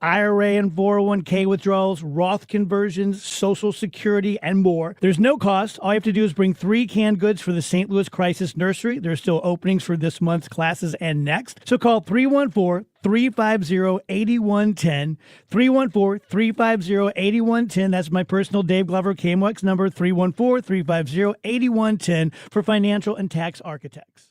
IRA and 401k withdrawals, Roth conversions, Social Security, and more. There's no cost. All you have to do is bring 3 canned goods for the St. Louis Crisis Nursery. There's still openings for this month's classes and next. So call 314-350-8110. 314-350-8110. That's my personal Dave Glover KMOX number, 314-350-8110 for financial and tax architects.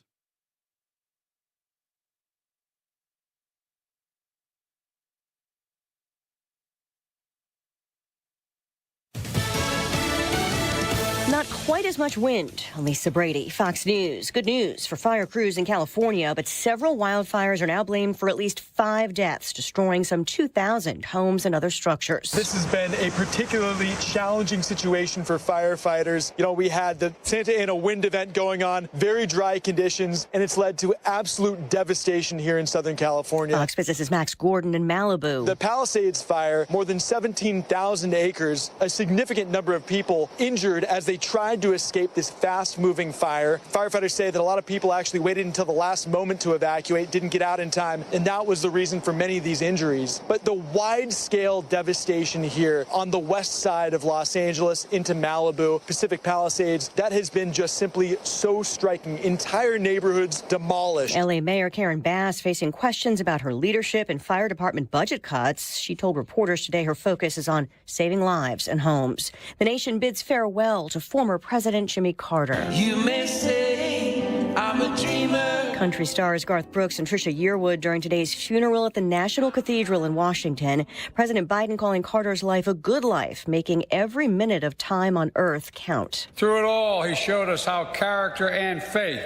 Not quite as much wind. Lisa Brady, Fox News. Good news for fire crews in California, but several wildfires are now blamed for at least 5 deaths, destroying some 2,000 homes and other structures. This has been a particularly challenging situation for firefighters. You know, we had the Santa Ana wind event going on, very dry conditions, and it's led to absolute devastation here in Southern California. Fox Business's Max Gordon in Malibu. The Palisades fire, more than 17,000 acres, a significant number of people injured as they tried to escape this fast-moving fire. Firefighters say that a lot of people actually waited until the last moment to evacuate, didn't get out in time, and that was the reason for many of these injuries. But the wide-scale devastation here on the west side of Los Angeles into Malibu, Pacific Palisades, that has been just simply so striking. Entire neighborhoods demolished. LA Mayor Karen Bass facing questions about her leadership and fire department budget cuts. She told reporters today her focus is on saving lives and homes. The nation bids farewell to former President Jimmy Carter. You may say I'm a dreamer. Country stars Garth Brooks and Trisha Yearwood during today's funeral at the National Cathedral in Washington. President Biden calling Carter's life a good life, making every minute of time on earth count. Through it all, he showed us how character and faith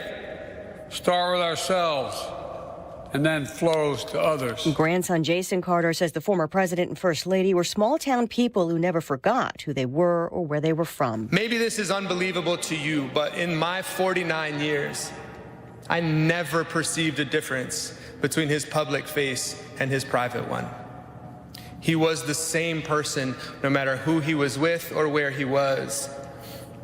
start with ourselves and then flows to others. Grandson Jason Carter says the former president and first lady were small-town people who never forgot who they were or where they were from. Maybe this is unbelievable to you, but in my 49 years, I never perceived a difference between his public face and his private one. He was the same person no matter who he was with or where he was.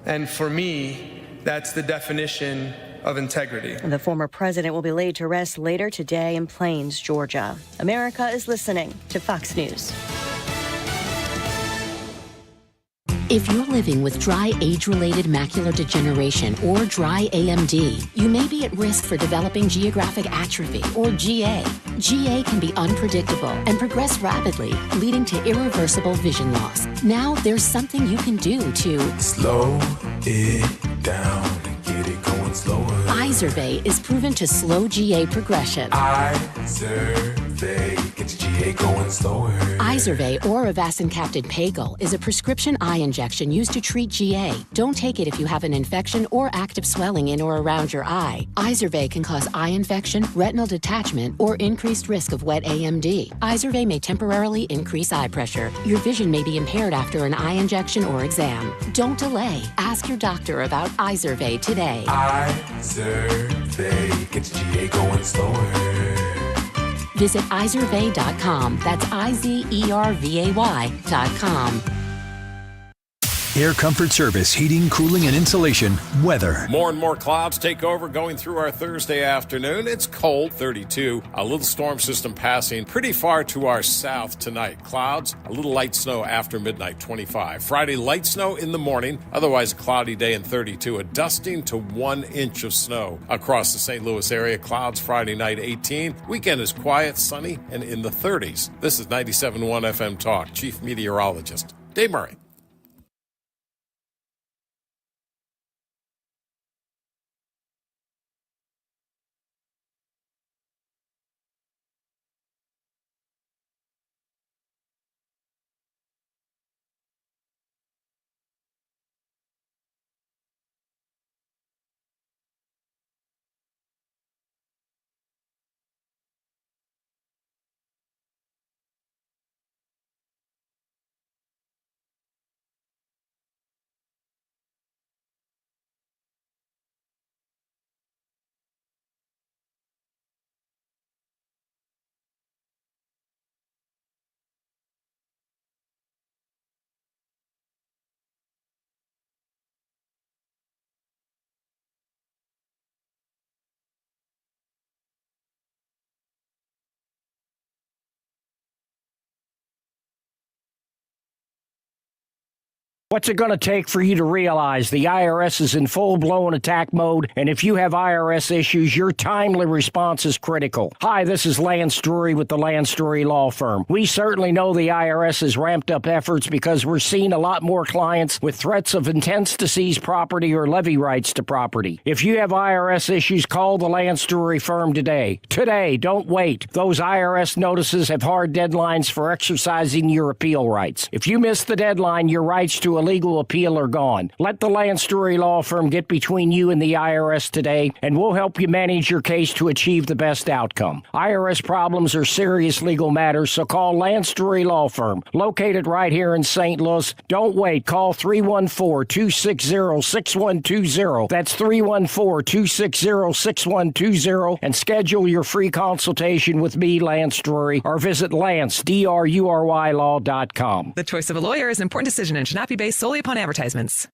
And for me, that's the definition of integrity. The former president will be laid to rest later today in Plains, Georgia. America is listening to Fox News. If you're living with dry age-related macular degeneration or dry AMD, you may be at risk for developing geographic atrophy or GA. GA can be unpredictable and progress rapidly, leading to irreversible vision loss. Now there's something you can do to slow it down and get it going slower. Izervay is proven to slow GA progression. Izervay gets GA going slower. Izervay or avacincaptad pagel is a prescription eye injection used to treat GA. Don't take it if you have an infection or active swelling in or around your eye. Izervay can cause eye infection, retinal detachment, or increased risk of wet AMD. Izervay may temporarily increase eye pressure. Your vision may be impaired after an eye injection or exam. Don't delay. Ask your doctor about Izervay today. Izervay gets GA going slower. Visit Izervay.com. That's IZERVAY.com. Air Comfort Service, heating, cooling, and insulation. Weather. More and more clouds take over going through our Thursday afternoon. It's cold, 32. A little storm system passing pretty far to our south tonight. Clouds, a little light snow after midnight, 25. Friday, light snow in the morning. Otherwise, a cloudy day and 32. A dusting to 1 inch of snow across the St. Louis area. Clouds Friday night, 18. Weekend is quiet, sunny, and in the 30s. This is 97.1 FM Talk. Chief Meteorologist Dave Murray. What's it going to take for you to realize the IRS is in full-blown attack mode, and if you have IRS issues, your timely response is critical? Hi, this is Lance Drury with the Lance Drury Law Firm. We certainly know the IRS has ramped up efforts because we're seeing a lot more clients with threats of intents to seize property or levy rights to property. If you have IRS issues, call the Lance Drury Firm today. Today, don't wait. Those IRS notices have hard deadlines for exercising your appeal rights. If you miss the deadline, your rights to a legal appeal are gone. Let the Lance Drury Law Firm get between you and the IRS today, and we'll help you manage your case to achieve the best outcome. IRS problems are serious legal matters, so call Lance Drury Law Firm, located right here in St. Louis. Don't wait. Call 314-260-6120. That's 314-260-6120, and schedule your free consultation with me, Lance Drury, or visit LanceDruryLaw.com. The choice of a lawyer is an important decision and should not be based solely upon advertisements.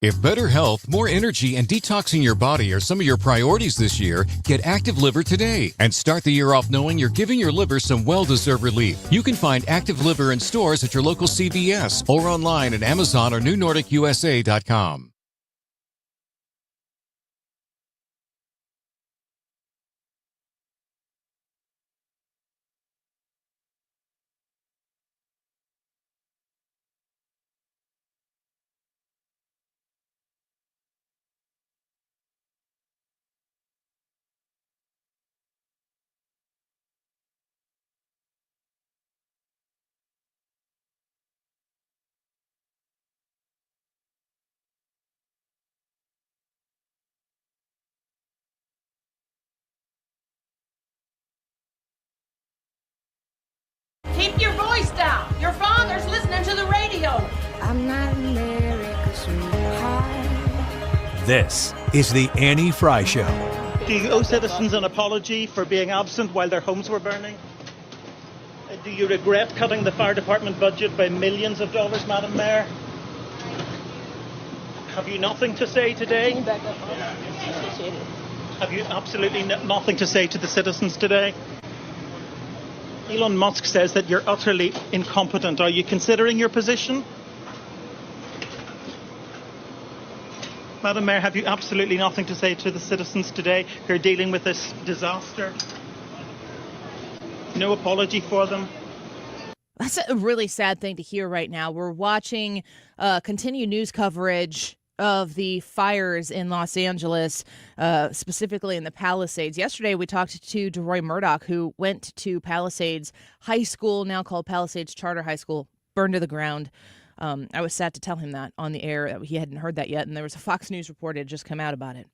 If better health, more energy, and detoxing your body are some of your priorities this year, get Active Liver today and start the year off knowing you're giving your liver some well-deserved relief. You can find Active Liver in stores at your local CVS or online at Amazon or NewNordicUSA.com. Keep your voice down. Your father's listening to the radio. I'm not America's sweetheart. This is the Annie Fry Show. Do you owe citizens an apology for being absent while their homes were burning? Do you regret cutting the fire department budget by millions of dollars, Madam Mayor? Have you nothing to say today? Have you absolutely nothing to say to the citizens today? Elon Musk says that you're utterly incompetent. Are you considering your position? Madam Mayor, have you absolutely nothing to say to the citizens today who are dealing with this disaster? No apology for them? That's a really sad thing to hear right now. We're watching continued news coverage of the fires in Los Angeles, specifically in the Palisades. Yesterday, we talked to DeRoy Murdoch, who went to Palisades High School, now called Palisades Charter High School, burned to the ground. I was sad to tell him that on the air. He hadn't heard that yet, and there was a Fox News report that had just come out about it.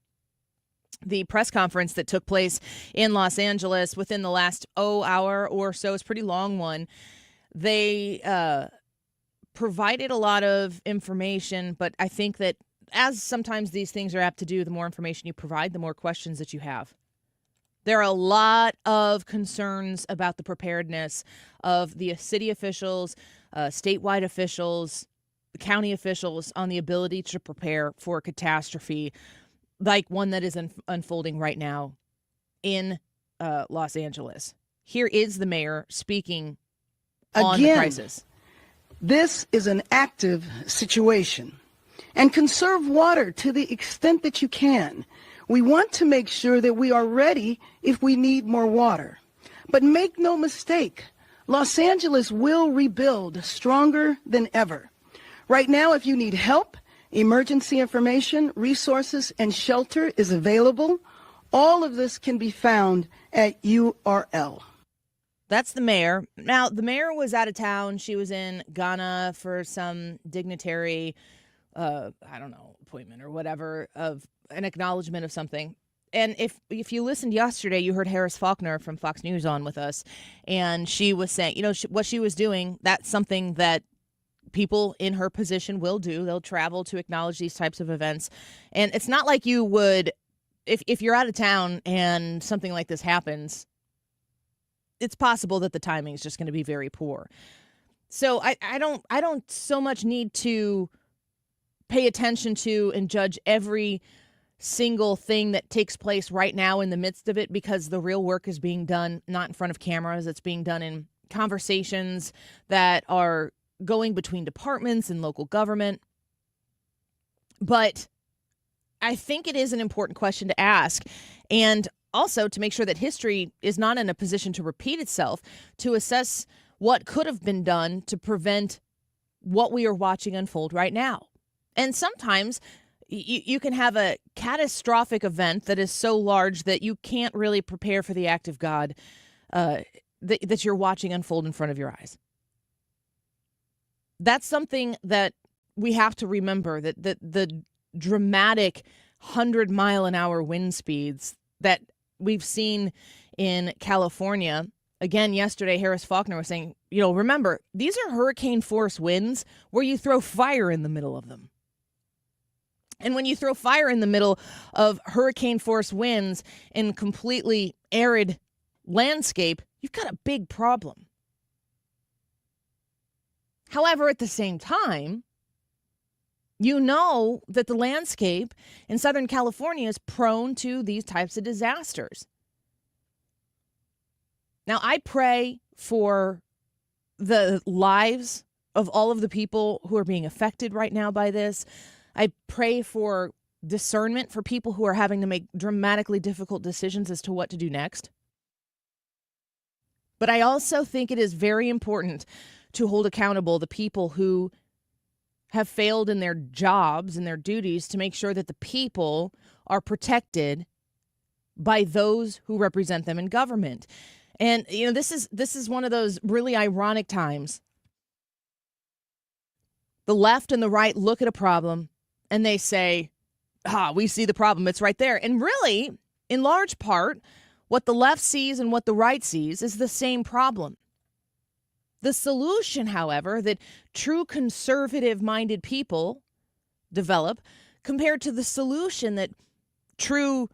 The press conference that took place in Los Angeles within the last hour or so, is a pretty long one. They provided a lot of information, but I think that as sometimes these things are apt to do, the more information you provide, the more questions that you have. There are a lot of concerns about the preparedness of the city officials, statewide officials, county officials on the ability to prepare for a catastrophe like one that is unfolding right now in Los Angeles. Here is the mayor speaking on the crisis. This is an active situation. And conserve water to the extent that you can. We want to make sure that we are ready if we need more water. But make no mistake, Los Angeles will rebuild stronger than ever. Right now, if you need help, emergency information, resources, and shelter is available. All of this can be found at URL. That's the mayor. Now, the mayor was out of town. She was in Ghana for some dignitary appointment or whatever, of an acknowledgement of something. And if you listened yesterday, you heard Harris Faulkner from Fox News on with us, and she was saying, what she was doing, that's something that people in her position will do. They'll travel to acknowledge these types of events. And it's not like you would, if you're out of town and something like this happens, it's possible that the timing is just going to be very poor. So I don't so much need to pay attention to and judge every single thing that takes place right now in the midst of it, because the real work is being done not in front of cameras. It's being done in conversations that are going between departments and local government. But I think it is an important question to ask, and also to make sure that history is not in a position to repeat itself, to assess what could have been done to prevent what we are watching unfold right now. And sometimes you can have a catastrophic event that is so large that you can't really prepare for the act of God that you're watching unfold in front of your eyes. That's something that we have to remember, that the dramatic 100-mile-an-hour wind speeds that we've seen in California. Again, yesterday, Harris Faulkner was saying, remember, these are hurricane-force winds where you throw fire in the middle of them. And when you throw fire in the middle of hurricane-force winds in completely arid landscape, you've got a big problem. However, at the same time, you know that the landscape in Southern California is prone to these types of disasters. Now, I pray for the lives of all of the people who are being affected right now by this. I pray for discernment for people who are having to make dramatically difficult decisions as to what to do next. But I also think it is very important to hold accountable the people who have failed in their jobs and their duties to make sure that the people are protected by those who represent them in government. And, this is one of those really ironic times. The left and the right look at a problem and they say, we see the problem. It's right there. And really, in large part, what the left sees and what the right sees is the same problem. The solution, however, that true conservative-minded people develop compared to the solution that true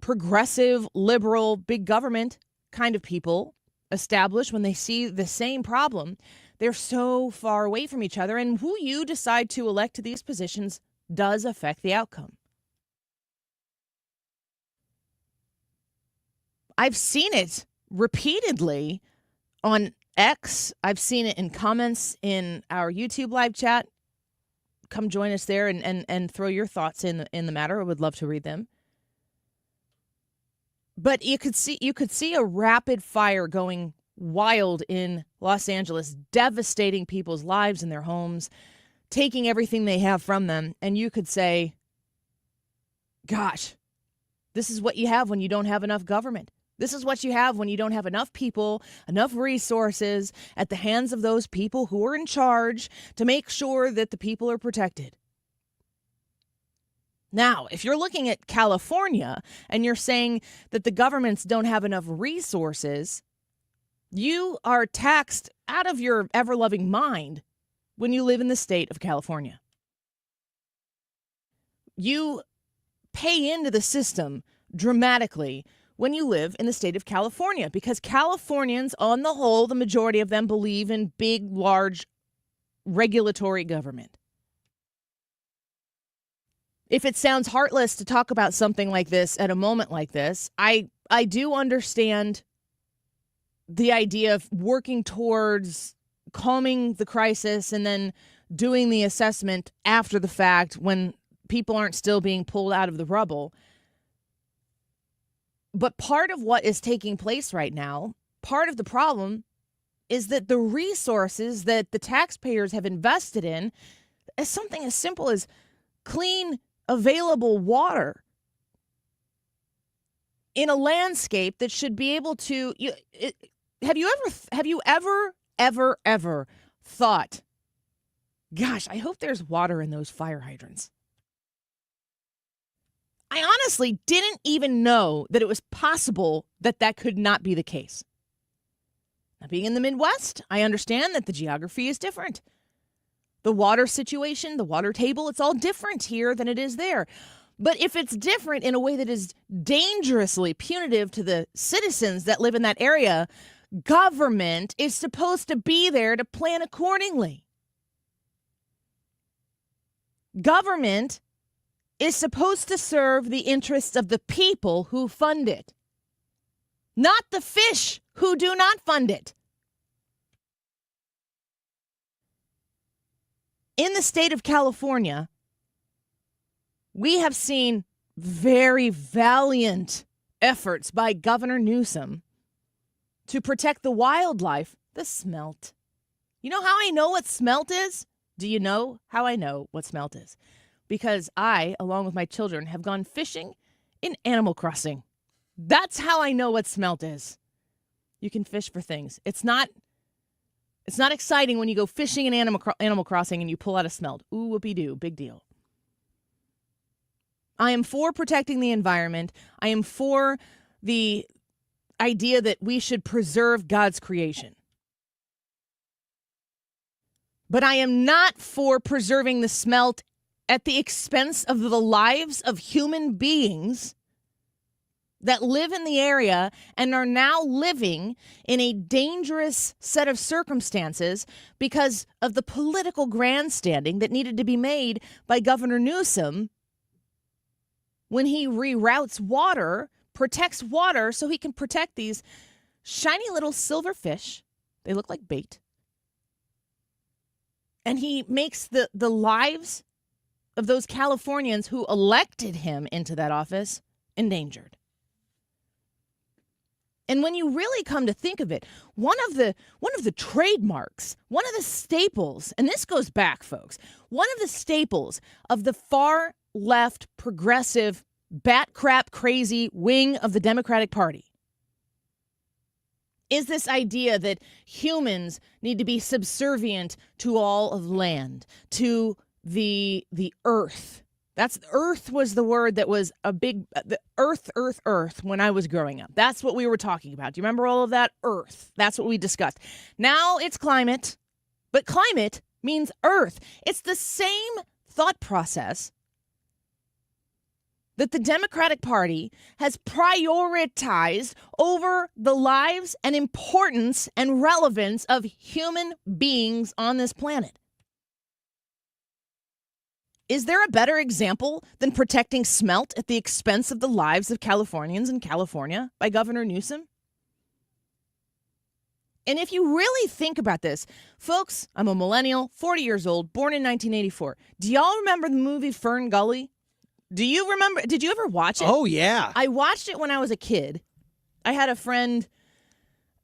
progressive, liberal, big government kind of people establish when they see the same problem, they're so far away from each other. And who you decide to elect to these positions does affect the outcome. I've seen it repeatedly on X. I've seen it in comments in our YouTube live chat. Come join us there and throw your thoughts in the matter. I would love to read them. But you could see a rapid fire going wild in Los Angeles, devastating people's lives and their homes, taking everything they have from them. And you could say, gosh, this is what you have when you don't have enough government. This is what you have when you don't have enough people, enough resources at the hands of those people who are in charge to make sure that the people are protected. Now, if you're looking at California and you're saying that the governments don't have enough resources, you are taxed out of your ever-loving mind when you live in the state of California. You pay into the system dramatically when you live in the state of California, because Californians, on the whole, the majority of them believe in big, large regulatory government. If it sounds heartless to talk about something like this at a moment like this, I do understand the idea of working towards calming the crisis and then doing the assessment after the fact when people aren't still being pulled out of the rubble. But part of what is taking place right now, part of the problem, is that the resources that the taxpayers have invested in, as something as simple as clean, available water in a landscape that should be able to. Have you ever thought, gosh, I hope there's water in those fire hydrants? I honestly didn't even know that it was possible that could not be the case. Now, being in the Midwest, I understand that the geography is different. The water situation, the water table, it's all different here than it is there. But if it's different in a way that is dangerously punitive to the citizens that live in that area, government is supposed to be there to plan accordingly. Government is supposed to serve the interests of the people who fund it, not the fish who do not fund it. In the state of California, we have seen very valiant efforts by Governor Newsom to protect the wildlife, the smelt. You know how I know what smelt is? Do you know how I know what smelt is? Because I, along with my children, have gone fishing in Animal Crossing. That's how I know what smelt is. You can fish for things. It's not exciting when you go fishing in Animal Crossing and you pull out a smelt. Ooh, whoopee-doo, big deal. I am for protecting the environment. I am for the idea that we should preserve God's creation. But I am not for preserving the smelt at the expense of the lives of human beings that live in the area and are now living in a dangerous set of circumstances because of the political grandstanding that needed to be made by Governor Newsom when he reroutes water, protects water so he can protect these shiny little silver fish. They look like bait. And he makes the lives of those Californians who elected him into that office endangered. And when you really come to think of it, one of the trademarks, one of the staples, and this goes back, folks, one of the staples of the far left progressive bat crap crazy wing of the Democratic Party is this idea that humans need to be subservient to all of land, to the earth. Earth was the word that was a big, the earth when I was growing up. That's what we were talking about. Do you remember all of that? Earth. That's what we discussed. Now it's climate, but climate means earth. It's the same thought process that the Democratic Party has prioritized over the lives and importance and relevance of human beings on this planet. Is there a better example than protecting smelt at the expense of the lives of Californians in California by Governor Newsom? And if you really think about this, folks, I'm a millennial, 40 years old, born in 1984. Do y'all remember the movie Fern Gully? Do you remember? Did you ever watch it? Oh, yeah. I watched it when I was a kid. I had a friend,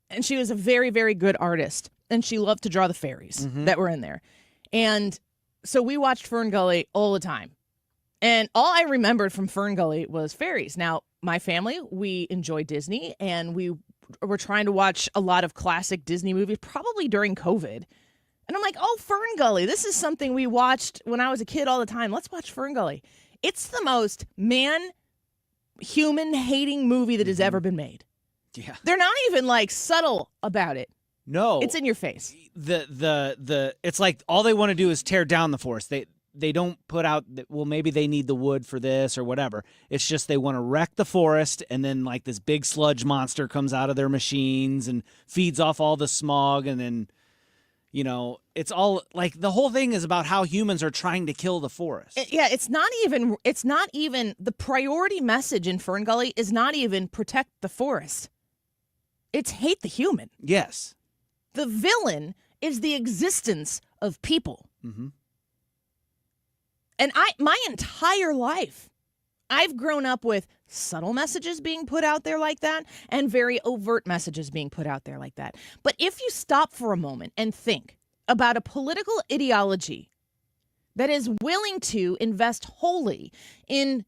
and she was a very, very good artist, and she loved to draw the fairies that were in there. And so we watched Fern Gully all the time. And all I remembered from Fern Gully was fairies. Now, my family, we enjoy Disney, and we were trying to watch a lot of classic Disney movies, probably during COVID. And I'm like, oh, Fern Gully. This is something we watched when I was a kid all the time. Let's watch Fern Gully. It's the most human-hating movie that has ever been made. Yeah. They're not even, subtle about it. No. It's in your face. It's like all they want to do is tear down the forest. They don't put out, well, maybe they need the wood for this or whatever. It's just they want to wreck the forest, and then, this big sludge monster comes out of their machines and feeds off all the smog, and then, it's all, the whole thing is about how humans are trying to kill the forest. Yeah, it's not even, the priority message in Fern Gully is not even protect the forest. It's hate the human. Yes. The villain is the existence of people. Mm-hmm. And my entire life, I've grown up with subtle messages being put out there like that and very overt messages being put out there like that. But if you stop for a moment and think about a political ideology that is willing to invest wholly in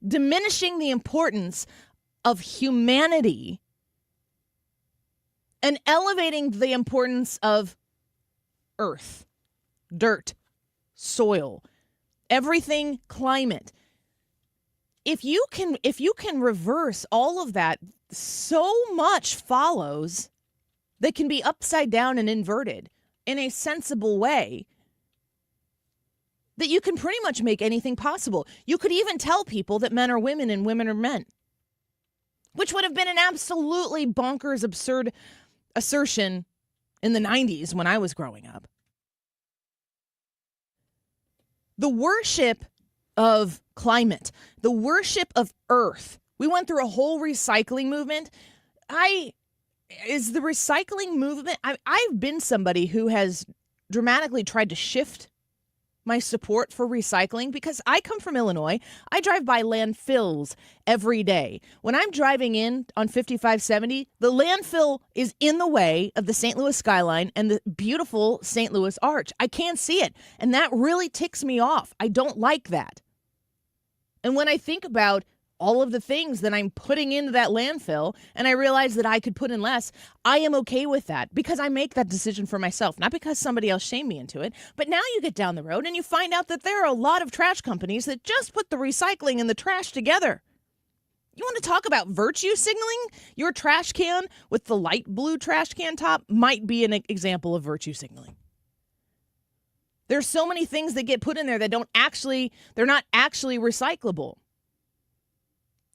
diminishing the importance of humanity and elevating the importance of earth, dirt, soil, everything, climate. If you can reverse all of that, so much follows that can be upside down and inverted in a sensible way that you can pretty much make anything possible. You could even tell people that men are women and women are men, which would have been an absolutely bonkers, absurd assertion in the 90s when I was growing up. The worship of climate, the worship of Earth. We went through a whole recycling movement. Is the recycling movement, I've been somebody who has dramatically tried to shift my support for recycling because I come from Illinois. I drive by landfills every day. When I'm driving in on 5570, the landfill is in the way of the St. Louis skyline and the beautiful St. Louis Arch. I can't see it, and that really ticks me off. I don't like that. And when I think about all of the things that I'm putting into that landfill, and I realize that I could put in less, I am okay with that because I make that decision for myself, not because somebody else shamed me into it. But now you get down the road and you find out that there are a lot of trash companies that just put the recycling and the trash together. You want to talk about virtue signaling? Your trash can with the light blue trash can top might be an example of virtue signaling. There's so many things that get put in there that they're not actually recyclable.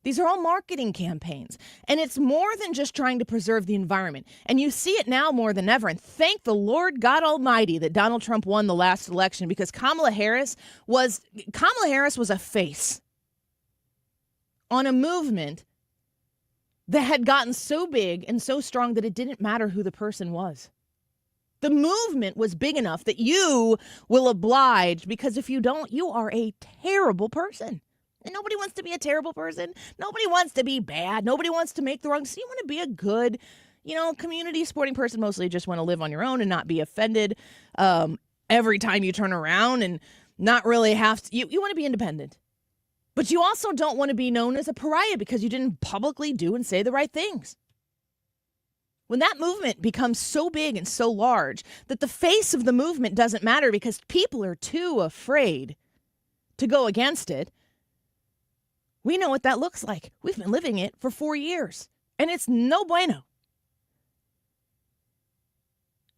These are all marketing campaigns, and it's more than just trying to preserve the environment. And you see it now more than ever, and thank the Lord God Almighty that Donald Trump won the last election because Kamala Harris was a face on a movement that had gotten so big and so strong that it didn't matter who the person was. The movement was big enough that you will oblige because if you don't, you are a terrible person. And nobody wants to be a terrible person. Nobody wants to be bad. Nobody wants to make the wrong decision. You want to be a good, community supporting person. Mostly just want to live on your own and not be offended every time you turn around and not really have to. You want to be independent. But you also don't want to be known as a pariah because you didn't publicly do and say the right things. When that movement becomes so big and so large that the face of the movement doesn't matter because people are too afraid to go against it, we know what that looks like. We've been living it for 4 years, and it's no bueno.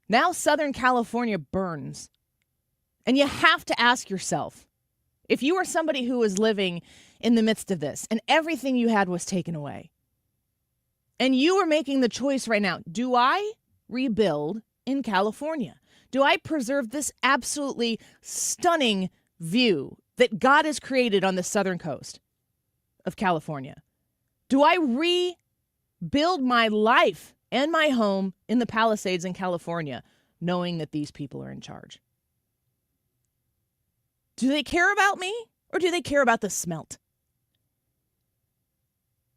Now Southern California burns, and you have to ask yourself, if you are somebody who is living in the midst of this, and everything you had was taken away, and you are making the choice right now, do I rebuild in California? Do I preserve this absolutely stunning view that God has created on the southern coast of California? Do I rebuild my life and my home in the Palisades in California, knowing that these people are in charge? Do they care about me or do they care about the smelt?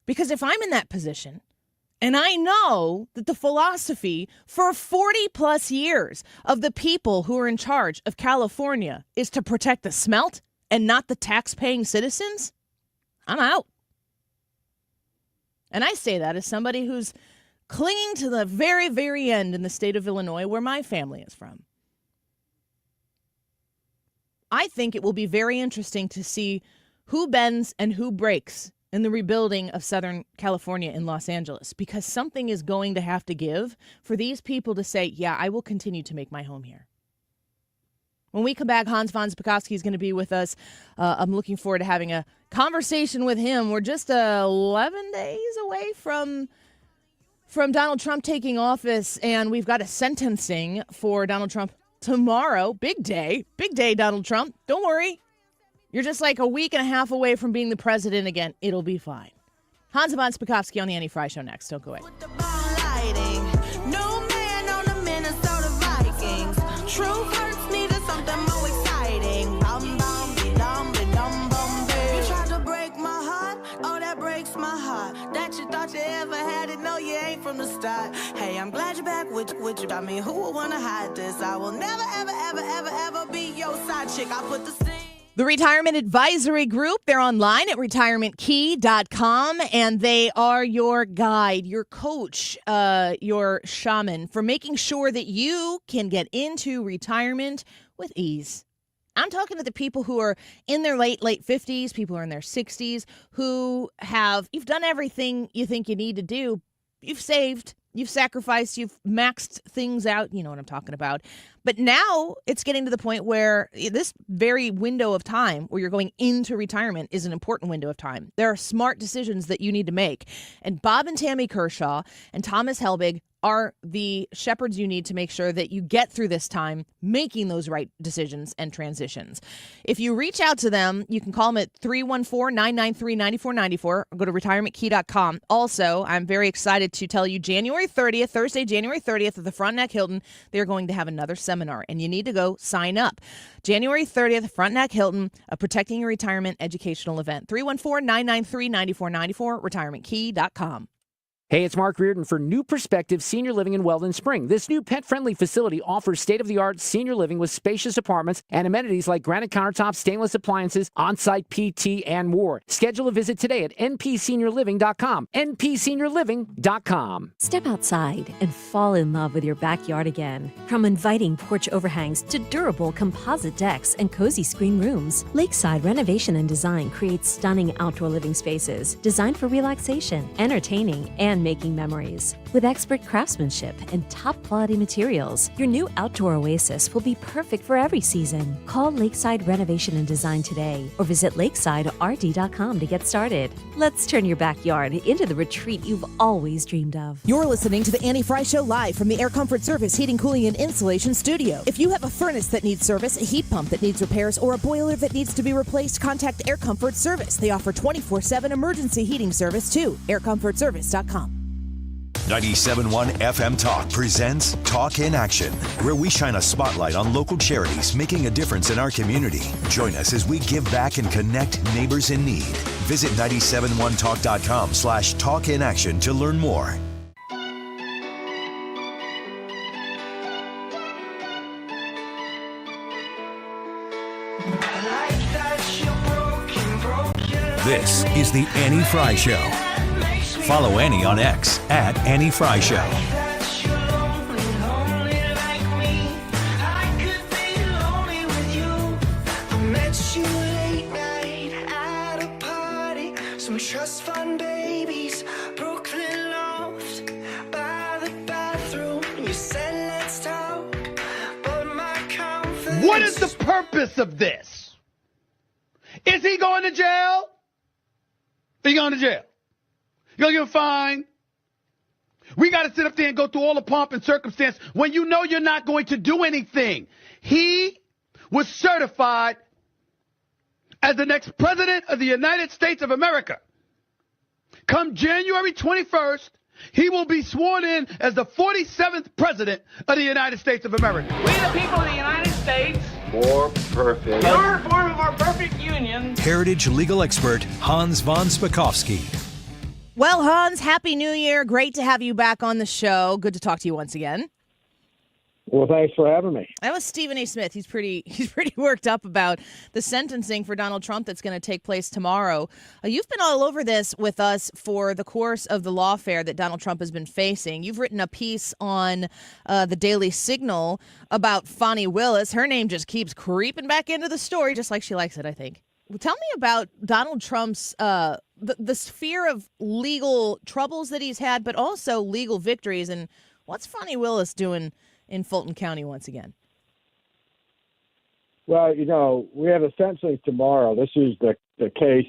Because if I'm in that position and I know that the philosophy for 40 plus years of the people who are in charge of California is to protect the smelt and not the tax-paying citizens, I'm out. And I say that as somebody who's clinging to the very, very end in the state of Illinois where my family is from. I think it will be very interesting to see who bends and who breaks in the rebuilding of Southern California in Los Angeles, because something is going to have to give for these people to say, yeah, I will continue to make my home here. When we come back, Hans von Spakovsky is going to be with us. I'm looking forward to having a conversation with him. We're just 11 days away from Donald Trump taking office, and we've got a sentencing for Donald Trump tomorrow. Big day, Donald Trump. Don't worry. You're just like a week and a half away from being the president again. It'll be fine. Hans von Spakovsky on the Annie Fry Show next. Don't go away. No man on the Minnesota Vikings. Truth hurts me to something more exciting. Bum, bum, be-dum, be-dum, bum, babe. You tried to break my heart. Oh, that breaks my heart. That you thought you ever had it. No, you ain't from the start. Hey, I'm glad you're back with you. I mean, who would want to hide this? I will never, ever, ever, ever, ever be your side chick. I put the sting. The Retirement Advisory Group, they're online at retirementkey.com, and they are your guide, your coach, your shaman for making sure that you can get into retirement with ease. I'm talking to the people who are in their late 50s, people who are in their 60s, you've done everything you think you need to do. You've saved, you've sacrificed, you've maxed things out. You know what I'm talking about. But now it's getting to the point where this very window of time where you're going into retirement is an important window of time. There are smart decisions that you need to make. And Bob and Tammy Kershaw and Thomas Helbig are the shepherds you need to make sure that you get through this time making those right decisions and transitions. If you reach out to them, you can call them at 314-993-9494 or go to retirementkey.com. Also, I'm very excited to tell you Thursday, January 30th at the Frontenac Hilton, they're going to have another seminar, and you need to go sign up. January 30th, Frontenac Hilton, a Protecting Your Retirement educational event. 314-993-9494, retirementkey.com. Hey, it's Mark Reardon for New Perspective Senior Living in Weldon Spring. This new pet-friendly facility offers state-of-the-art senior living with spacious apartments and amenities like granite countertops, stainless appliances, on-site PT, and more. Schedule a visit today at npseniorliving.com. npseniorliving.com. Step outside and fall in love with your backyard again. From inviting porch overhangs to durable composite decks and cozy screen rooms, Lakeside Renovation and Design creates stunning outdoor living spaces designed for relaxation, entertaining, and making memories. With expert craftsmanship and top-quality materials, your new outdoor oasis will be perfect for every season. Call Lakeside Renovation and Design today or visit lakesiderd.com to get started. Let's turn your backyard into the retreat you've always dreamed of. You're listening to the Annie Fry Show live from the Air Comfort Service Heating, Cooling, and Insulation Studio. If you have a furnace that needs service, a heat pump that needs repairs, or a boiler that needs to be replaced, contact Air Comfort Service. They offer 24/7 emergency heating service too. aircomfortservice.com. 97.1 FM Talk presents Talk in Action, where we shine a spotlight on local charities making a difference in our community. Join us as we give back and connect neighbors in need. Visit 971talk.com/talkinaction to learn more. This is the Annie Fry Show. Follow Annie on X at Annie Fry Show. Trust fund babies, Brooklyn loft, by the bathroom. You said let's talk, but my confidence. What is the purpose of this? Is he going to jail? Is he going to jail? You gonna get a fine? We got to sit up there and go through all the pomp and circumstance when you know you're not going to do anything. He was certified as the next president of the United States of America. Come January 21st, he will be sworn in as the 47th president of the United States of America. We the people of the United States. More perfect. Your form of our perfect union. Heritage legal expert Hans von Spakovsky. Well, Hans, Happy New Year. Great to have you back on the show. Good to talk to you once again. Well, thanks for having me. That was Stephen A. Smith. He's pretty worked up about the sentencing for Donald Trump that's going to take place tomorrow. You've been all over this with us for the course of the lawfare that Donald Trump has been facing. You've written a piece on the Daily Signal about Fani Willis. Her name just keeps creeping back into the story, just like she likes it, I think. Well, tell me about Donald Trump's the sphere of legal troubles that he's had, but also legal victories. And what's Fani Willis doing in Fulton County once again? Well, we have a sentencing tomorrow. This is the case,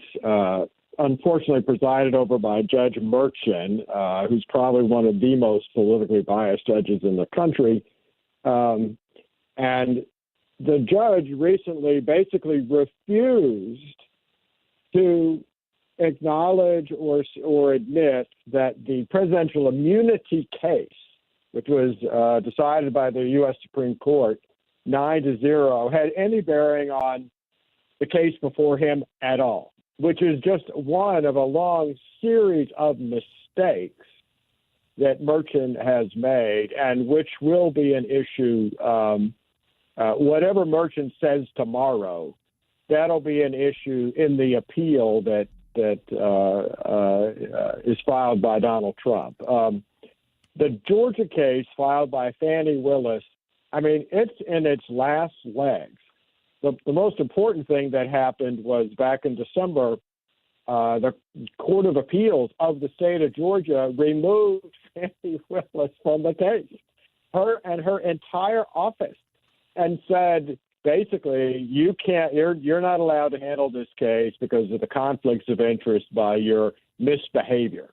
unfortunately, presided over by Judge Merchan, who's probably one of the most politically biased judges in the country. And the judge recently basically refused to acknowledge or admit that the presidential immunity case, which was decided by the U.S. Supreme Court 9-0, had any bearing on the case before him at all, which is just one of a long series of mistakes that Merchant has made and which will be an issue. Whatever Merchant says tomorrow, that'll be an issue in the appeal that is filed by Donald Trump. The Georgia case filed by Fani Willis, it's in its last legs. The most important thing that happened was back in December, the Court of Appeals of the state of Georgia removed Fani Willis from the case. Her and her entire office and said, basically, you're not allowed to handle this case because of the conflicts of interest by your misbehavior.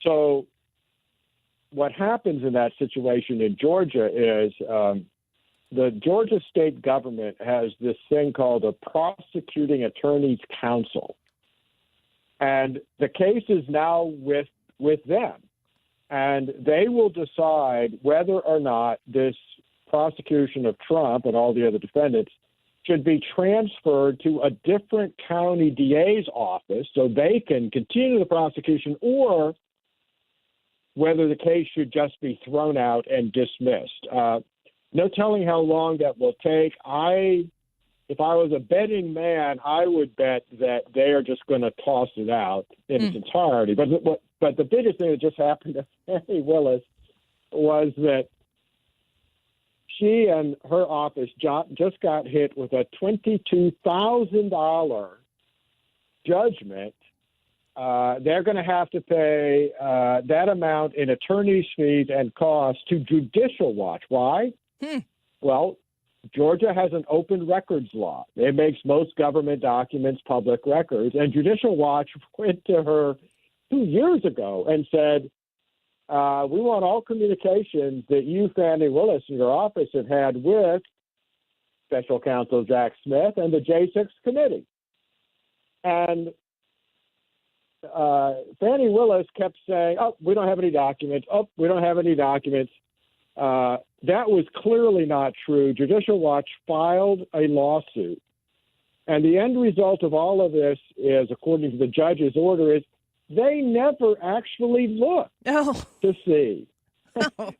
So what happens in that situation in Georgia is the Georgia state government has this thing called a prosecuting attorney's council. And the case is now with them. And they will decide whether or not this prosecution of Trump and all the other defendants should be transferred to a different county DA's office so they can continue the prosecution, or whether the case should just be thrown out and dismissed. No telling how long that will take. If I was a betting man, I would bet that they are just going to toss it out in its entirety. But the biggest thing that just happened to Fannie Willis was that she and her office just got hit with a $22,000 judgment. They're going to have to pay that amount in attorney's fees and costs to Judicial Watch. Why? Well, Georgia has an open records law. It makes most government documents public records. And Judicial Watch went to her 2 years ago and said, we want all communications that you, Fannie Willis, and your office have had with Special Counsel Jack Smith and the J6 committee. And Fannie Willis kept saying, we don't have any documents. We don't have any documents. That was clearly not true. Judicial Watch filed a lawsuit. And the end result of all of this is, according to the judge's order, is they never actually looked to see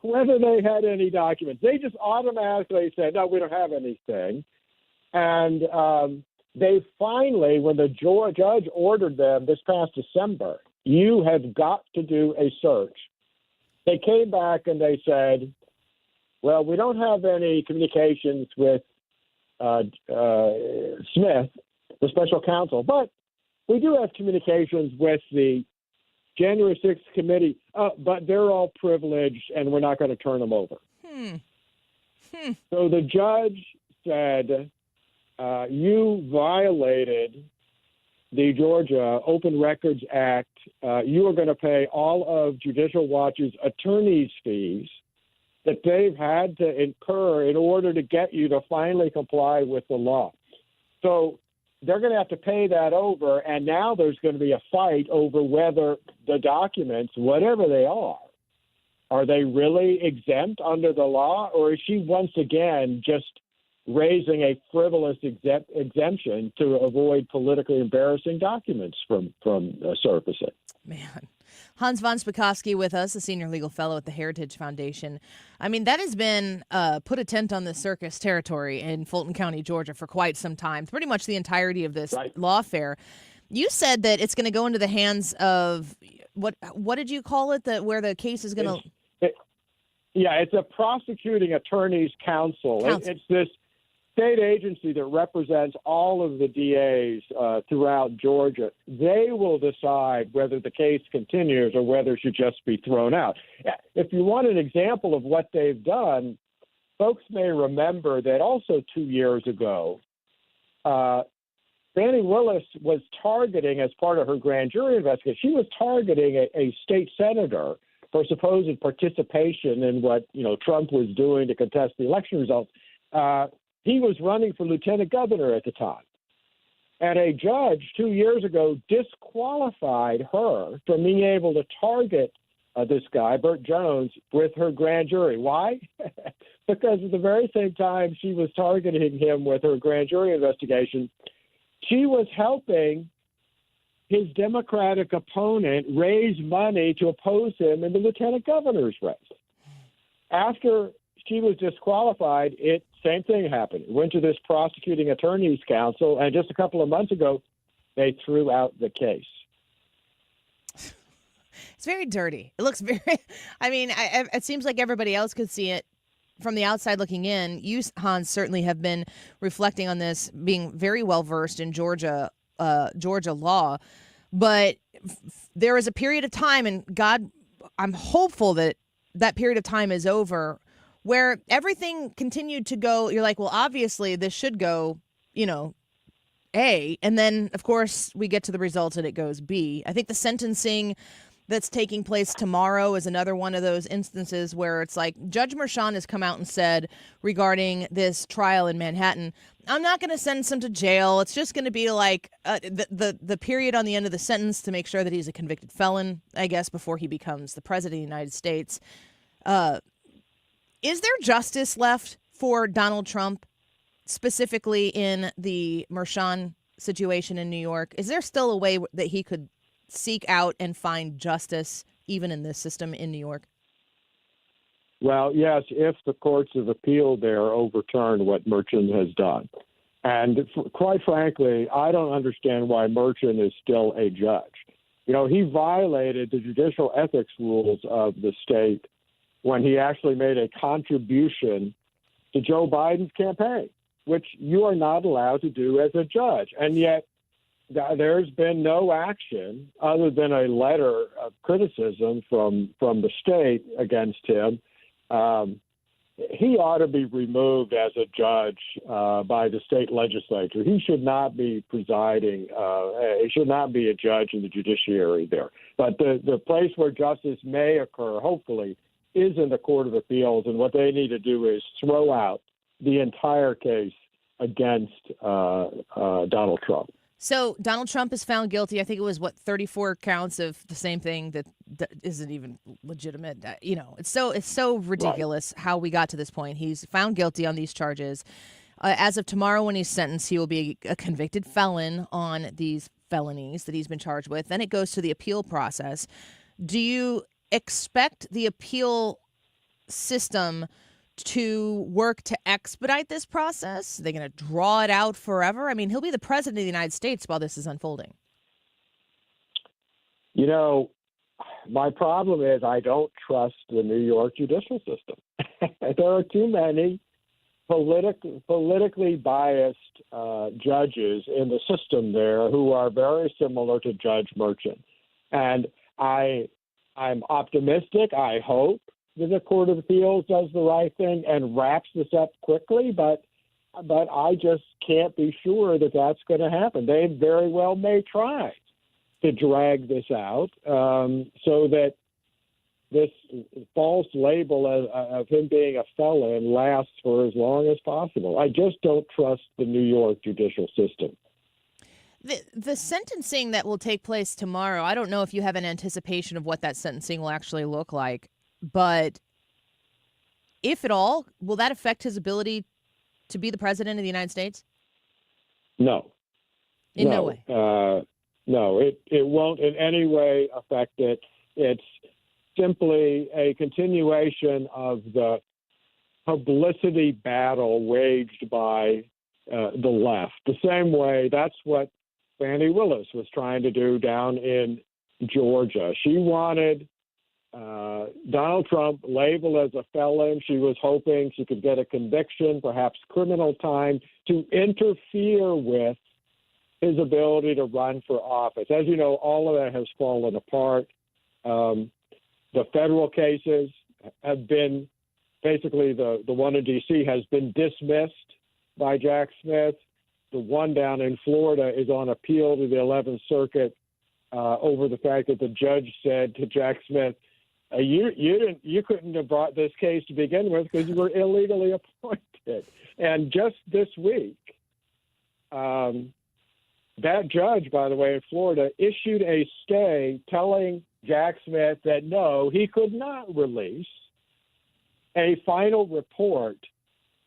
whether they had any documents. They just automatically said, no, we don't have anything. And they finally, when the judge ordered them this past December, you have got to do a search. They came back and they said, well, we don't have any communications with Smith, the special counsel, but we do have communications with the January 6th committee, but they're all privileged and we're not going to turn them over. So the judge said, you violated the Georgia Open Records Act. You are going to pay all of Judicial Watch's attorney's fees that they've had to incur in order to get you to finally comply with the law. So they're going to have to pay that over, and now there's going to be a fight over whether the documents, whatever they are they really exempt under the law, or is she once again just raising a frivolous exemption to avoid politically embarrassing documents from surfacing? Man. Hans von Spakovsky with us, a senior legal fellow at the Heritage Foundation. I mean, that has been put a tent on the circus territory in Fulton County, Georgia for quite some time, pretty much the entirety of this lawfare. You said that it's going to go into the hands of, what did you call it, where the case is going to... It's a prosecuting attorney's council. It's this state agency that represents all of the DAs throughout Georgia. They will decide whether the case continues or whether it should just be thrown out. If you want an example of what they've done, folks may remember that also 2 years ago, Fannie Willis was targeting, as part of her grand jury investigation, she was targeting a state senator for supposed participation in what Trump was doing to contest the election results. He was running for lieutenant governor at the time. And a judge 2 years ago disqualified her from being able to target this guy, Burt Jones, with her grand jury. Why? Because at the very same time she was targeting him with her grand jury investigation, she was helping his Democratic opponent raise money to oppose him in the lieutenant governor's race. After she was disqualified, same thing happened. It went to this prosecuting attorney's council, and just a couple of months ago, they threw out the case. It's very dirty. It looks very, it seems like everybody else could see it from the outside looking in. You, Hans, certainly have been reflecting on this, being very well versed in Georgia law. But there is a period of time, and God, I'm hopeful that period of time is over, where everything continued to go. You're like, well, obviously this should go, A. And then, of course, we get to the results and it goes B. I think the sentencing that's taking place tomorrow is another one of those instances where it's like Judge Merchan has come out and said regarding this trial in Manhattan, I'm not going to sentence him to jail. It's just going to be like the period on the end of the sentence to make sure that he's a convicted felon, I guess, before he becomes the president of the United States. Is there justice left for Donald Trump, specifically in the Merchan situation in New York? Is there still a way that he could seek out and find justice even in this system in New York? Well, yes, if the courts of appeal there overturn what Merchan has done. And quite frankly, I don't understand why Merchan is still a judge. He violated the judicial ethics rules of the state when he actually made a contribution to Joe Biden's campaign, which you are not allowed to do as a judge. And yet there's been no action other than a letter of criticism from the state against him. He ought to be removed as a judge by the state legislature. He should not be presiding. He should not be a judge in the judiciary there. But the place where justice may occur, hopefully, is in the Court of Appeals. And what they need to do is throw out the entire case against Donald Trump. So Donald Trump is found guilty. I think it was 34 counts of the same thing that isn't even legitimate. It's so ridiculous how we got to this point. He's found guilty on these charges. As of tomorrow, when he's sentenced, he will be a convicted felon on these felonies that he's been charged with. Then it goes to the appeal process. Do you expect the appeal system to work to expedite this process? Are they going to draw it out forever? I mean, he'll be the president of the United States while this is unfolding. My problem is I don't trust the New York judicial system. There are too many politically biased judges in the system there who are very similar to Judge Merchan. And I'm optimistic. I hope that the Court of Appeals does the right thing and wraps this up quickly, but I just can't be sure that that's going to happen. They very well may try to drag this out so that this false label of him being a felon lasts for as long as possible. I just don't trust the New York judicial system. The sentencing that will take place tomorrow, I don't know if you have an anticipation of what that sentencing will actually look like, but if at all, will that affect his ability to be the president of the United States? No. In no way? No, it won't in any way affect it. It's simply a continuation of the publicity battle waged by the left. The same way, that's what Fani Willis was trying to do down in Georgia. She wanted Donald Trump labeled as a felon. She was hoping she could get a conviction, perhaps criminal time, to interfere with his ability to run for office. As you know, all of that has fallen apart. The federal cases have been, basically the one in D.C. has been dismissed by Jack Smith. The one down in Florida is on appeal to the 11th Circuit over the fact that the judge said to Jack Smith, you couldn't have brought this case to begin with because you were illegally appointed. And just this week, that judge, by the way, in Florida, issued a stay telling Jack Smith that no, he could not release a final report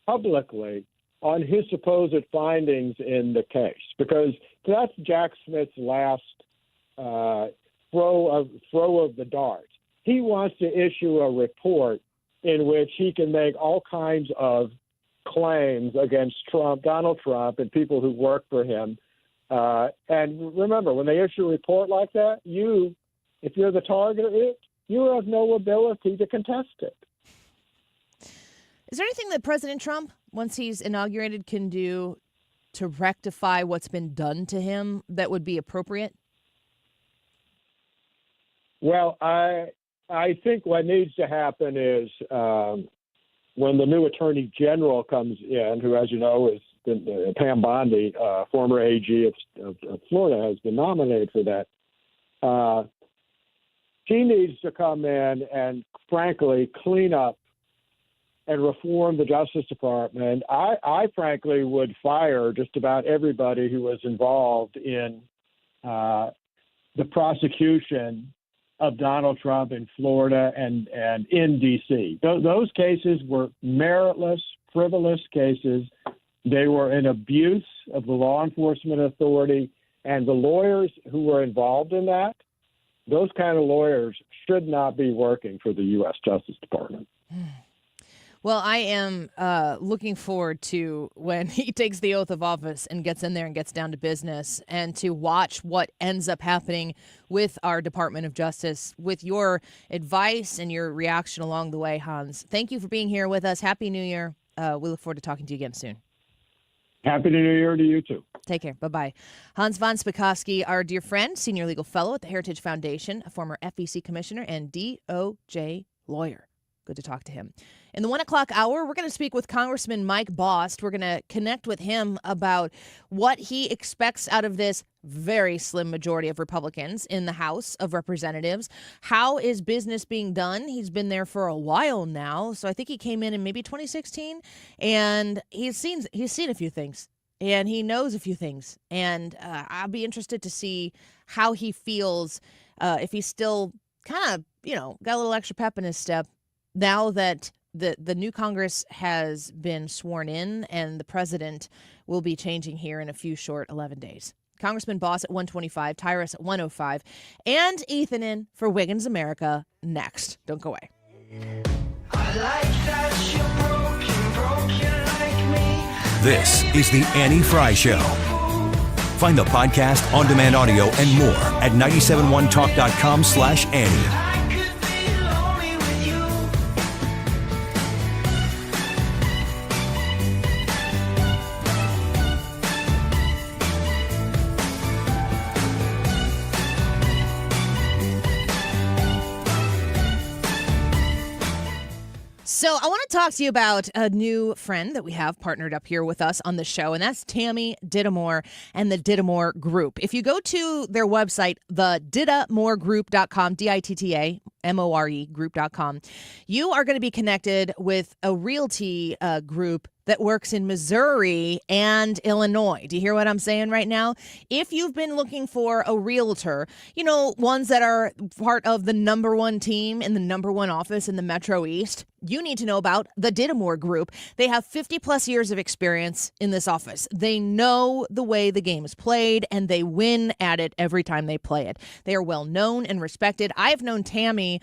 publicly on his supposed findings in the case, because that's Jack Smith's last throw of the dart. He wants to issue a report in which he can make all kinds of claims against Donald Trump, and people who work for him. And remember, when they issue a report like that, if you're the target of it, you have no ability to contest it. Is there anything that President Trump, once he's inaugurated, can do to rectify what's been done to him that would be appropriate? Well, I think what needs to happen is when the new Attorney General comes in, who, as you know, is Pam Bondi, former AG of Florida, has been nominated for that. She needs to come in and, frankly, clean up and reform the Justice Department. I frankly would fire just about everybody who was involved in the prosecution of Donald Trump in Florida and in D.C. Those cases were meritless, frivolous cases. They were an abuse of the law enforcement authority, and the lawyers who were involved in that, those kind of lawyers should not be working for the U.S. Justice Department. Well, I am looking forward to when he takes the oath of office and gets in there and gets down to business, and to watch what ends up happening with our Department of Justice, with your advice and your reaction along the way, Hans. Thank you for being here with us. Happy New Year. We look forward to talking to you again soon. Happy New Year to you, too. Take care. Bye-bye. Hans von Spakovsky, our dear friend, senior legal fellow at the Heritage Foundation, a former FEC commissioner and DOJ lawyer. Good to talk to him. In the 1 o'clock hour, we're going to speak with Congressman Mike Bost. We're going to connect with him about what he expects out of this very slim majority of Republicans in the House of Representatives. How is business being done? He's been there for a while now. So I think he came in maybe 2016, and he's seen a few things, and he knows a few things. And I'll be interested to see how he feels, if he's still kind of, got a little extra pep in his step now that the new Congress has been sworn in, and the president will be changing here in a few short 11 days. Congressman Bost at 125, Tyrus at 105, and Ethan in for Wiggins America next. Don't go away. This is the Annie Fry Show. Find the podcast, on-demand audio, and more at 971talk.com/Annie. So I want to talk to you about a new friend that we have partnered up here with us on the show, and that's Tammy Dittamore and the Dittamore Group. If you go to their website, the Dittamoregroup.com, DITTAMORE group.com, you are going to be connected with a realty group that works in Missouri and Illinois. Do you hear what I'm saying right now? If you've been looking for a realtor, ones that are part of the number one team in the number one office in the Metro East, you need to know about the Dittamore Group. They have 50 plus years of experience in this office. They know the way the game is played, and they win at it every time they play it. They are well known and respected. I've known Tammy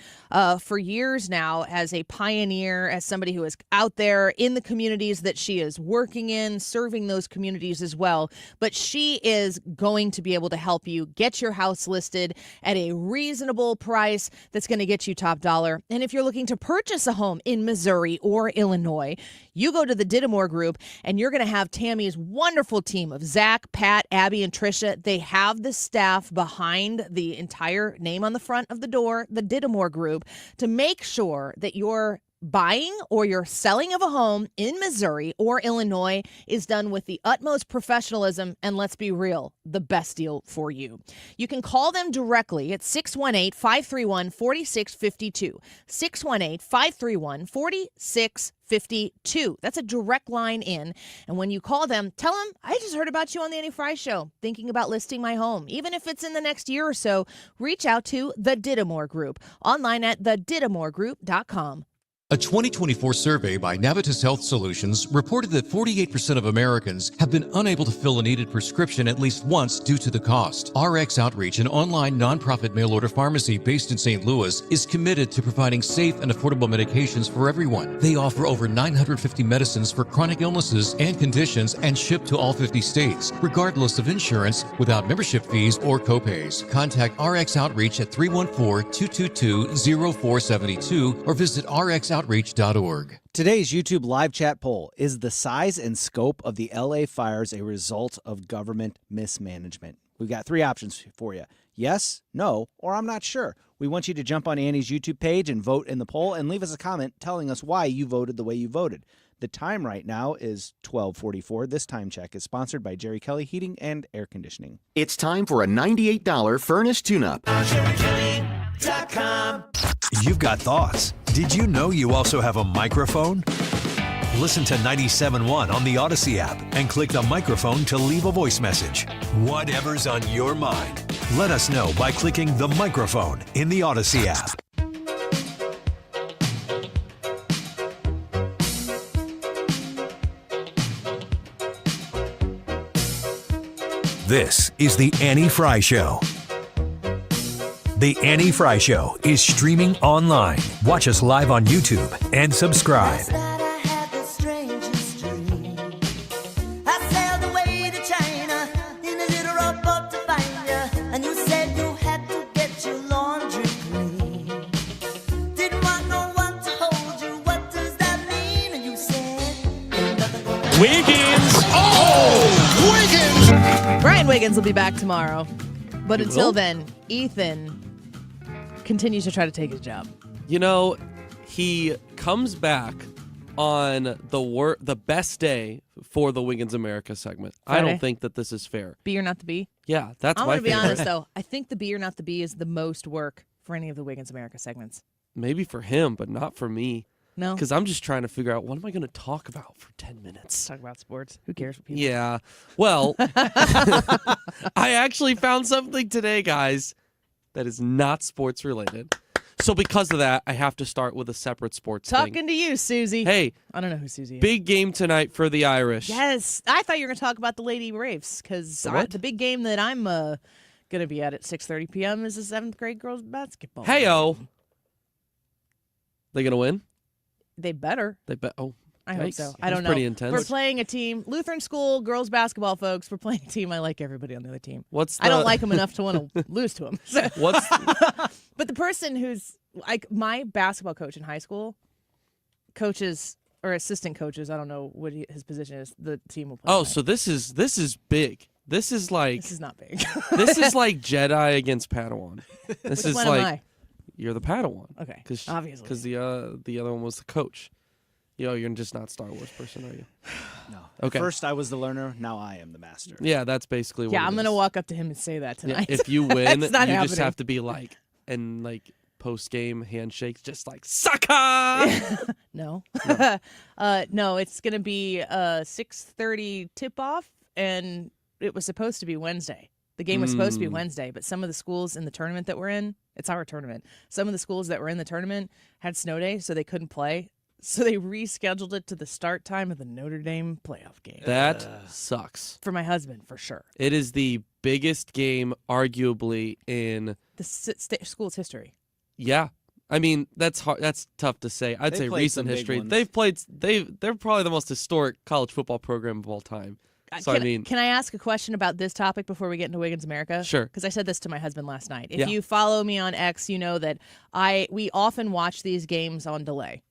for years now as a pioneer, as somebody who is out there in the communities that she is working in, serving those communities as well. But she is going to be able to help you get your house listed at a reasonable price that's going to get you top dollar. And if you're looking to purchase a home in Missouri or Illinois, you go to the Dittamore Group, and you're going to have Tammy's wonderful team of Zach, Pat, Abby, and Trisha. They have the staff behind the entire name on the front of the door, the Dittamore Group, to make sure that you're buying or your selling of a home in Missouri or Illinois is done with the utmost professionalism, and let's be real, the best deal for you. You can call them directly at 618-531-4652. 618-531-4652. That's a direct line in. And when you call them, tell them, I just heard about you on the Annie Fry Show, thinking about listing my home. Even if it's in the next year or so, reach out to the Dittamore Group online at thedittamoregroup.com. A 2024 survey by Navitas Health Solutions reported that 48% of Americans have been unable to fill a needed prescription at least once due to the cost. RX Outreach, an online nonprofit mail-order pharmacy based in St. Louis, is committed to providing safe and affordable medications for everyone. They offer over 950 medicines for chronic illnesses and conditions and ship to all 50 states, regardless of insurance, without membership fees or copays. Contact RX Outreach at 314-222-0472 or visit RXOutreach.com LaSalleCountyOutreach.org. Today's YouTube live chat poll: is the size and scope of the LA fires a result of government mismanagement? We've got 3 options for you. Yes, no, or I'm not sure. We want you to jump on Annie's YouTube page and vote in the poll and leave us a comment telling us why you voted the way you voted. The time right now is 12:44. This time check is sponsored by Jerry Kelly Heating and Air Conditioning. It's time for a $98 furnace tune-up. You've got thoughts. Did you know you also have a microphone? Listen to 97.1 on the Odyssey app and click the microphone to leave a voice message. Whatever's on your mind, let us know by clicking the microphone in the Odyssey app. This is the Annie Fry Show. The Annie Fry Show is streaming online. Watch us live on YouTube and subscribe. Wiggins! Oh! Wiggins! Brian Wiggins will be back tomorrow. But He until will? then, Ethan continues to try to take his job. You know, he comes back on the best day for the Wiggins America segment. I Friday. don't think that this is fair. Be or not to be? Yeah, that's I'm my going to be favorite. honest, though. I think the be or not to be is the most work for any of the Wiggins America segments. Maybe for him, but not for me. No? Because I'm just trying to figure out what am I going to talk about for 10 minutes. Talk about sports. Who cares what people Yeah. Well, I actually found something today, guys, that is not sports related. So because of that, I have to start with a separate sports Talking thing. to you, Susie. Hey. I don't know who Susie is. Big game tonight for the Irish. Yes. I thought you were going to talk about the Lady Braves because The what? the big game that I'm going to be at 6:30 p.m. is the 7th grade girls basketball. Hey-o. They going to win? They better. They bet. Oh, I hope yikes. so. That I don't was know. pretty intense. We're playing a team, Lutheran school, girls basketball folks. We're playing a team. I like everybody on the other team. What's I don't the- like them enough to want to lose to them. What's But the person who's like my basketball coach in high school, coaches or assistant coaches, I don't know what his position is. The team will play. Oh, so this is big. This is like This is not big. this is like Jedi against Padawan. This Which is one am like I? you're the Padawan. Okay, Cause, obviously. because the other one was the coach. You're just not a Star Wars person, are you? No. Okay. At first I was the learner, now I am the master. Yeah, that's basically what Yeah, it I'm is. gonna walk up to him and say that Yeah, tonight. if you win, you It's not just happening. have to be like and like post game handshakes, just like sucker. No. No, it's going to be a 6:30 tip-off, and it was supposed to be Wednesday. The game was supposed to be Wednesday, but some of the schools in the tournament that we're in, it's our tournament, some of the schools that were in the tournament had snow day, so they couldn't play. So they rescheduled it to the start time of the Notre Dame playoff game. That sucks. For my husband, for sure. It is the biggest game, arguably, in The school's history. Yeah, I mean that's hard. That's tough to say. I'd They've say played recent some big history. ones. They're probably the most historic college football program of all time. So Can I ask a question about this topic before we get into Wiggins America? Sure. Because I said this to my husband last night. If Yeah. you follow me on X, you know that we often watch these games on delay.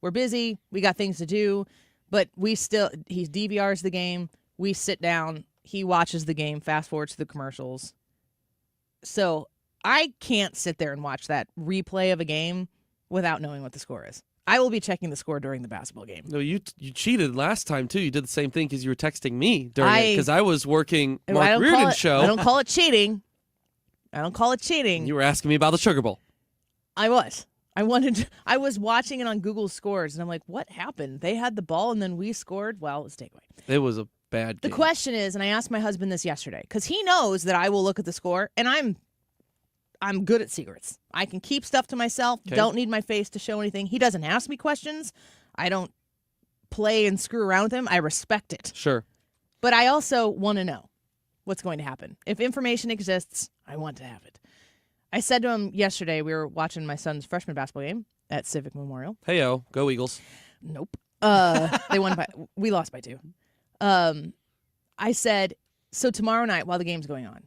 We're busy, we got things to do, but he DVRs the game. We sit down, he watches the game, fast forward to the commercials. So I can't sit there and watch that replay of a game without knowing what the score is. I will be checking the score during the basketball game. No, you cheated last time too. You did the same thing because you were texting me during it because I was working Mark Reardon's show. I don't call it cheating. You were asking me about the Sugar Bowl. I was. I was watching it on Google Scores, and I'm like, what happened? They had the ball, and then we scored? Well, it's takeaway. It was a bad The game. question is, and I asked my husband this yesterday, because he knows that I will look at the score, and I'm good at secrets. I can keep stuff to myself, don't need my face to show anything. He doesn't ask me questions. I don't play and screw around with him. I respect it. Sure. But I also want to know what's going to happen. If information exists, I want to have it. I said to him yesterday, we were watching my son's freshman basketball game at Civic Memorial. Hey-o, go Eagles. Nope. We lost by 2. I said, so tomorrow night while the game's going on,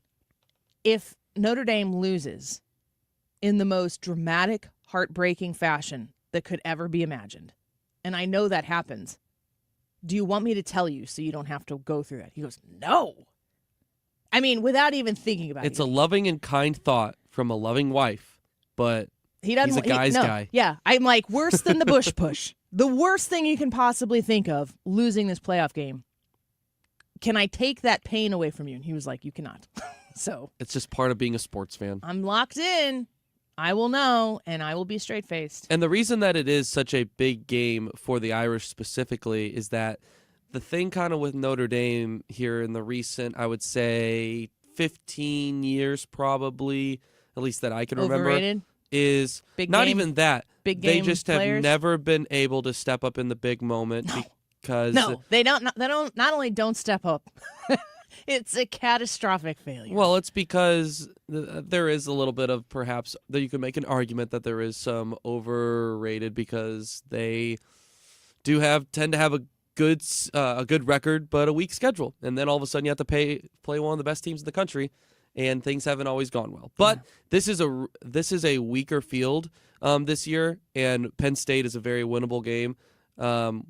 if Notre Dame loses in the most dramatic, heartbreaking fashion that could ever be imagined. And I know that happens. Do you want me to tell you so you don't have to go through that? He goes, no. I mean, without even thinking about it. It's a loving and kind thought from a loving wife, but He doesn't. he's a guy's no. guy. Yeah, I'm like worse than the Bush push. The worst thing you can possibly think of, losing this playoff game. Can I take that pain away from you? And he was like, you cannot. So It's just part of being a sports fan. I'm locked in. I will know, and I will be straight-faced. And the reason that it is such a big game for the Irish specifically is that the thing kind of with Notre Dame here in the recent, I would say, 15 years probably, at least that I can remember, Overrated? is Big not game? even that. Big They game just have players? never been able to step up in the big moment because No, they don't. Not only don't step up, it's a catastrophic failure. Well, it's because there is a little bit of perhaps that you could make an argument that there is some overrated because they do tend to have a good record but a weak schedule, and then all of a sudden you have to play one of the best teams in the country, and things haven't always gone well. But this is a weaker field this year, and Penn State is a very winnable game.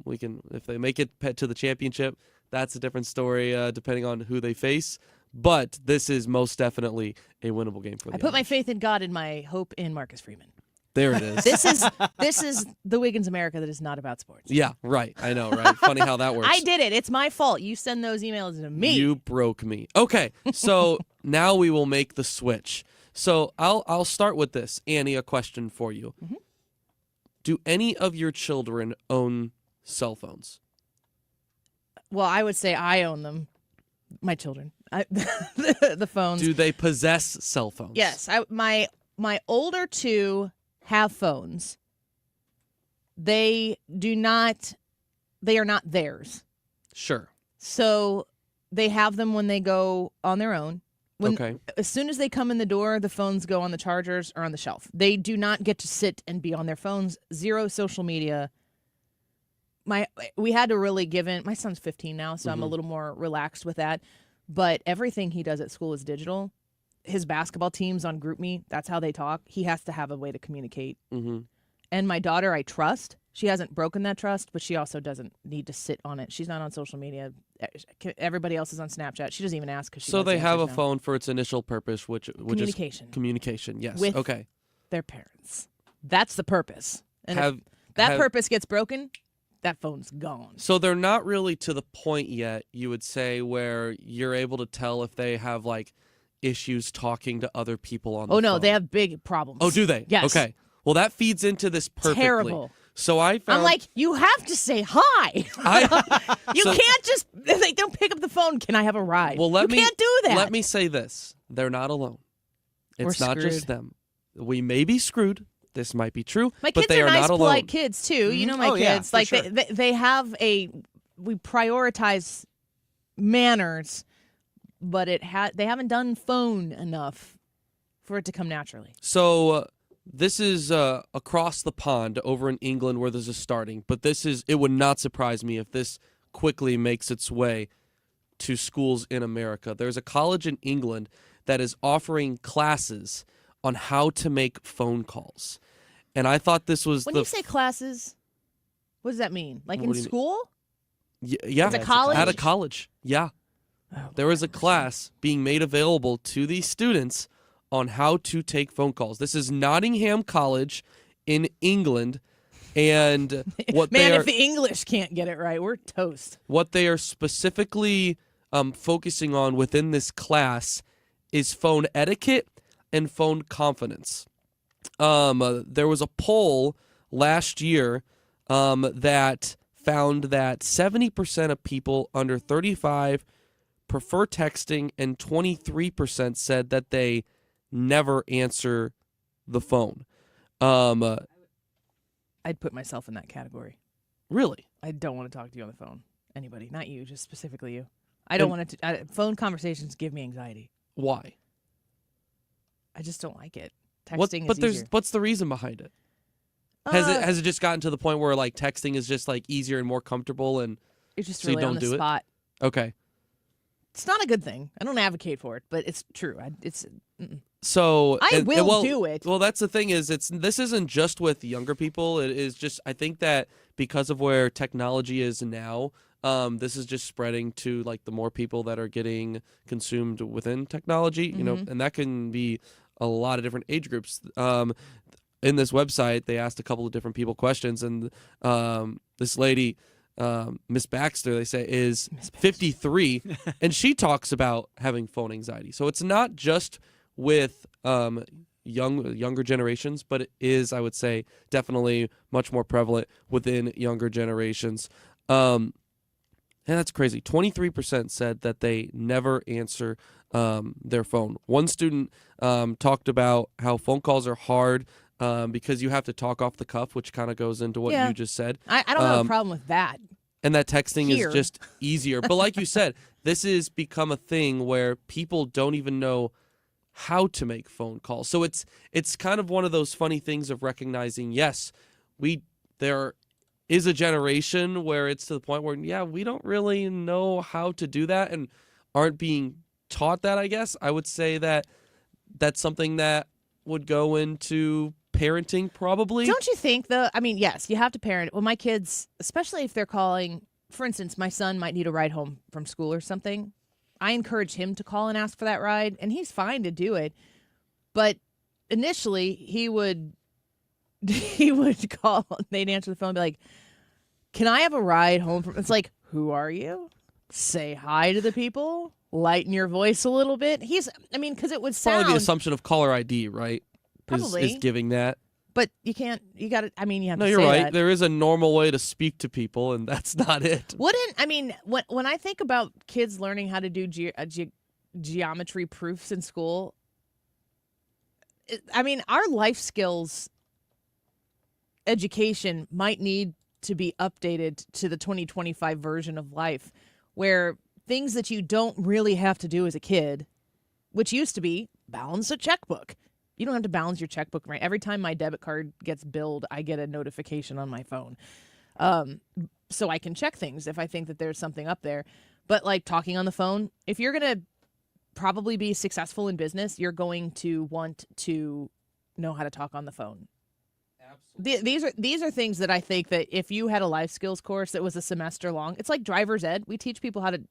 We can, if they make it to the championship, that's a different story depending on who they face. But this is most definitely a winnable game for them. I put my faith in God and my hope in Marcus Freeman. There it is. This is the Wiggins America that is not about sports. Yeah, right. I know, right? Funny how that works. I did it. It's my fault. You send those emails to me. You broke me. Okay, so now we will make the switch. So I'll start with this. Annie, a question for you. Mm-hmm. Do any of your children own cell phones? Well, I would say I own them. My children. The phones. Do they possess cell phones? Yes. My older two have phones. They are not theirs. Sure. So they have them when they go on their own. Okay. As soon as they come in the door, the phones go on the chargers or on the shelf. They do not get to sit and be on their phones. Zero social media. We had to really give in. My son's 15 now, so I'm a little more relaxed with that. But everything he does at school is digital. His basketball team's on GroupMe. That's how they talk. He has to have a way to communicate. Mm-hmm. And my daughter, I trust. She hasn't broken that trust, but she also doesn't need to sit on it. She's not on social media. Everybody else is on Snapchat. She doesn't even ask because she. So they have a now. phone for its initial purpose, which Communication. is communication. Yes. With okay. Their parents. That's the purpose. And Have- if that have- purpose gets broken, that phone's gone. So they're not really to the point yet, you would say, where you're able to tell if they have like issues talking to other people on the Oh no, phone. they have big problems. Oh, do they? Yes. Okay. Well, that feeds into this perfectly. Terrible. So I found I'm like, you have to say hi. You can't just, if they don't pick up the phone, can I have a ride? Well, you can't do that. Let me say this. They're not alone. It's We're not just screwed. them. We may be screwed. This might be true. My but kids they are are nice, not alone. polite kids too. You know my Oh, yeah, kids. for Like sure. they have we prioritize manners, but they haven't done phone enough for it to come naturally. So this is across the pond over in England where this is starting. But it would not surprise me if this quickly makes its way to schools in America. There's a college in England that is offering classes on how to make phone calls. And I thought this was When you say classes, what does that mean? Like What in do you mean? school? Yeah. It's a college? At a college, yeah. There is a class being made available to these students on how to take phone calls. This is Nottingham College in England, and what Man, they are if the English can't get it right, we're toast. what they are specifically focusing on within this class is phone etiquette and phone confidence. There was a poll last year that found that 70% of people under 35 prefer texting, and 23% said that they never answer the phone. I'd put myself in that category. Really? I don't want to talk to you on the phone. Anybody, not you, just specifically you. I don't want to. Phone conversations give me anxiety. Why? I just don't like it. Texting is easier. What's the reason behind it? Has it just gotten to the point where like texting is just like easier and more comfortable, and It's just so you really on don't the do spot. it? Okay. It's not a good thing. I don't advocate for it, but it's true. So I will do it. Well, that's the thing is this isn't just with younger people. It is just I think that because of where technology is now, this is just spreading to like the more people that are getting consumed within technology, you know, and that can be a lot of different age groups. In this website, they asked a couple of different people questions, and this lady, Miss Baxter, they say is 53, and she talks about having phone anxiety. So it's not just with younger generations, but it is, I would say, definitely much more prevalent within younger generations. And that's crazy. 23% said that they never answer their phone. One student talked about how phone calls are hard because you have to talk off the cuff, which kind of goes into what you just said. I don't have a problem with that. And that texting Here. is just easier. But like you said, this has become a thing where people don't even know how to make phone calls. So it's kind of one of those funny things of recognizing, yes, there is a generation where it's to the point where, we don't really know how to do that and aren't being taught that, I guess. I would say that that's something that would go into parenting probably. Don't you think, though? I mean, yes, you have to parent. Well, my kids, especially if they're calling, for instance, my son might need a ride home from school or something. I encourage him to call and ask for that ride, and he's fine to do it. But initially, he would call, and they'd answer the phone and be like, "Can I have a ride home from?" It's like, who are you? Say hi to the people. Lighten your voice a little bit. Because it would sound probably the assumption of caller ID, right? Probably is giving that. But you can't. You got to. I mean, you have No, to. you're say right. that. There is a normal way to speak to people, and that's not it. When I think about kids learning how to do geometry proofs in school, our life skills education might need to be updated to the 2025 version of life, where things that you don't really have to do as a kid, which used to be balance a checkbook. You don't have to balance your checkbook, right? Every time my debit card gets billed, I get a notification on my phone. So I can check things if I think that there's something up there. But like talking on the phone, if you're going to probably be successful in business, you're going to want to know how to talk on the phone. Absolutely. These are things that I think that if you had a life skills course that was a semester long, it's like driver's ed. We teach people how to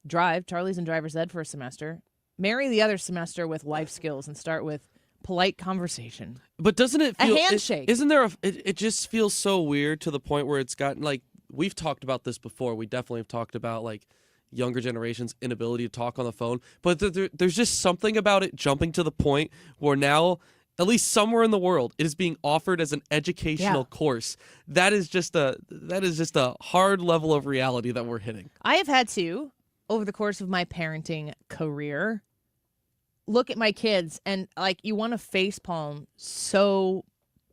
drive. Charlie's in driver's ed for a semester. Marry the other semester with life skills and start with polite conversation. But doesn't it feel a handshake? Isn't there it just feels so weird to the point where it's gotten like we've talked about this before. We definitely have talked about like younger generation's inability to talk on the phone. But there's just something about it jumping to the point where now, at least somewhere in the world, it is being offered as an educational course. That is just a hard level of reality that we're hitting. I have had to, over the course of my parenting career, look at my kids and like you want to facepalm so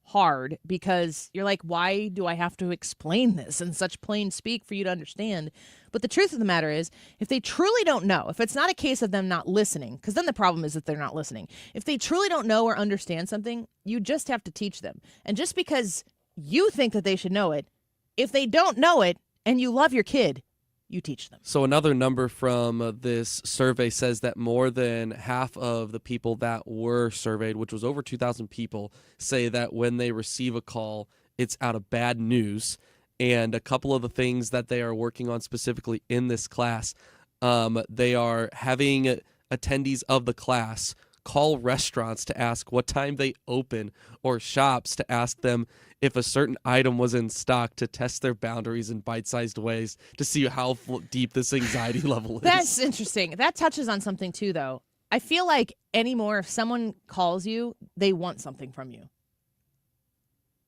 hard because you're like, why do I have to explain this in such plain speak for you to understand? But the truth of the matter is, if they truly don't know, if it's not a case of them not listening, because then the problem is that they're not listening. If they truly don't know or understand something, you just have to teach them. And just because you think that they should know it, if they don't know it and you love your kid, you teach them. So another number from this survey says that more than half of the people that were surveyed, which was over 2,000 people, say that when they receive a call, it's out of bad news. And a couple of the things that they are working on specifically in this class, they are having attendees of the class call restaurants to ask what time they open or shops to ask them if a certain item was in stock to test their boundaries in bite-sized ways to see how deep this anxiety level is. That's interesting. That touches on something too, though. I feel like anymore, if someone calls you, they want something from you.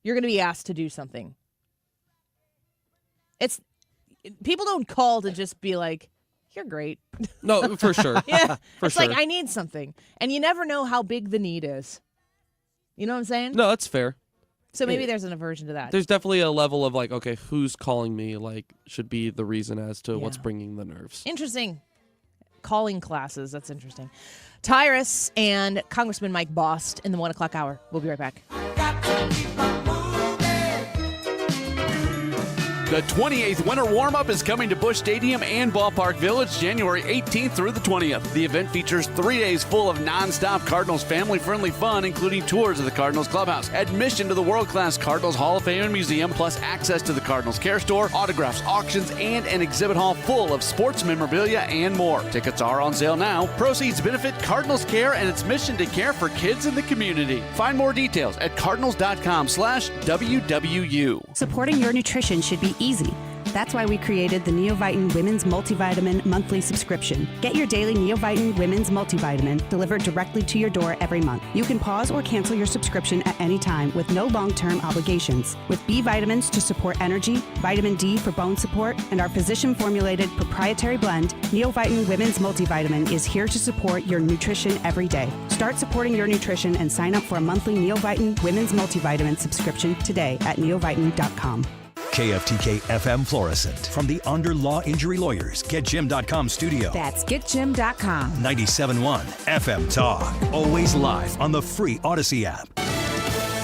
You're going to be asked to do something. People don't call to just be like, you're great. No, for sure. Yeah. It's like, I need something. And you never know how big the need is. You know what I'm saying? No, that's fair. So maybe there's an aversion to that. There's definitely a level of like, okay, who's calling me, like, should be the reason as to what's bringing the nerves. Interesting. Calling classes. That's interesting. Tyrus and Congressman Mike Bost in the 1 o'clock hour. We'll be right back. The 28th Winter Warm-Up is coming to Busch Stadium and Ballpark Village January 18th through the 20th. The event features 3 days full of non-stop Cardinals family-friendly fun, including tours of the Cardinals clubhouse, admission to the world-class Cardinals Hall of Fame and Museum, plus access to the Cardinals Care Store, autographs, auctions, and an exhibit hall full of sports memorabilia and more. Tickets are on sale now. Proceeds benefit Cardinals Care and its mission to care for kids in the community. Find more details at cardinals.com/WWU. Supporting your nutrition should be easy. That's why we created the Neoviten Women's Multivitamin monthly subscription. Get your daily Neoviten Women's Multivitamin delivered directly to your door every month. You can pause or cancel your subscription at any time with no long-term obligations. With B vitamins to support energy, vitamin D for bone support, and our physician-formulated proprietary blend, Neoviten Women's Multivitamin is here to support your nutrition every day. Start supporting your nutrition and sign up for a monthly Neoviten Women's Multivitamin subscription today at neoviten.com. KFTK FM Florissant. From the Under Law Injury Lawyers, GetJim.com studio. That's GetJim.com. 97.1 FM Talk. Always live on the free Odyssey app.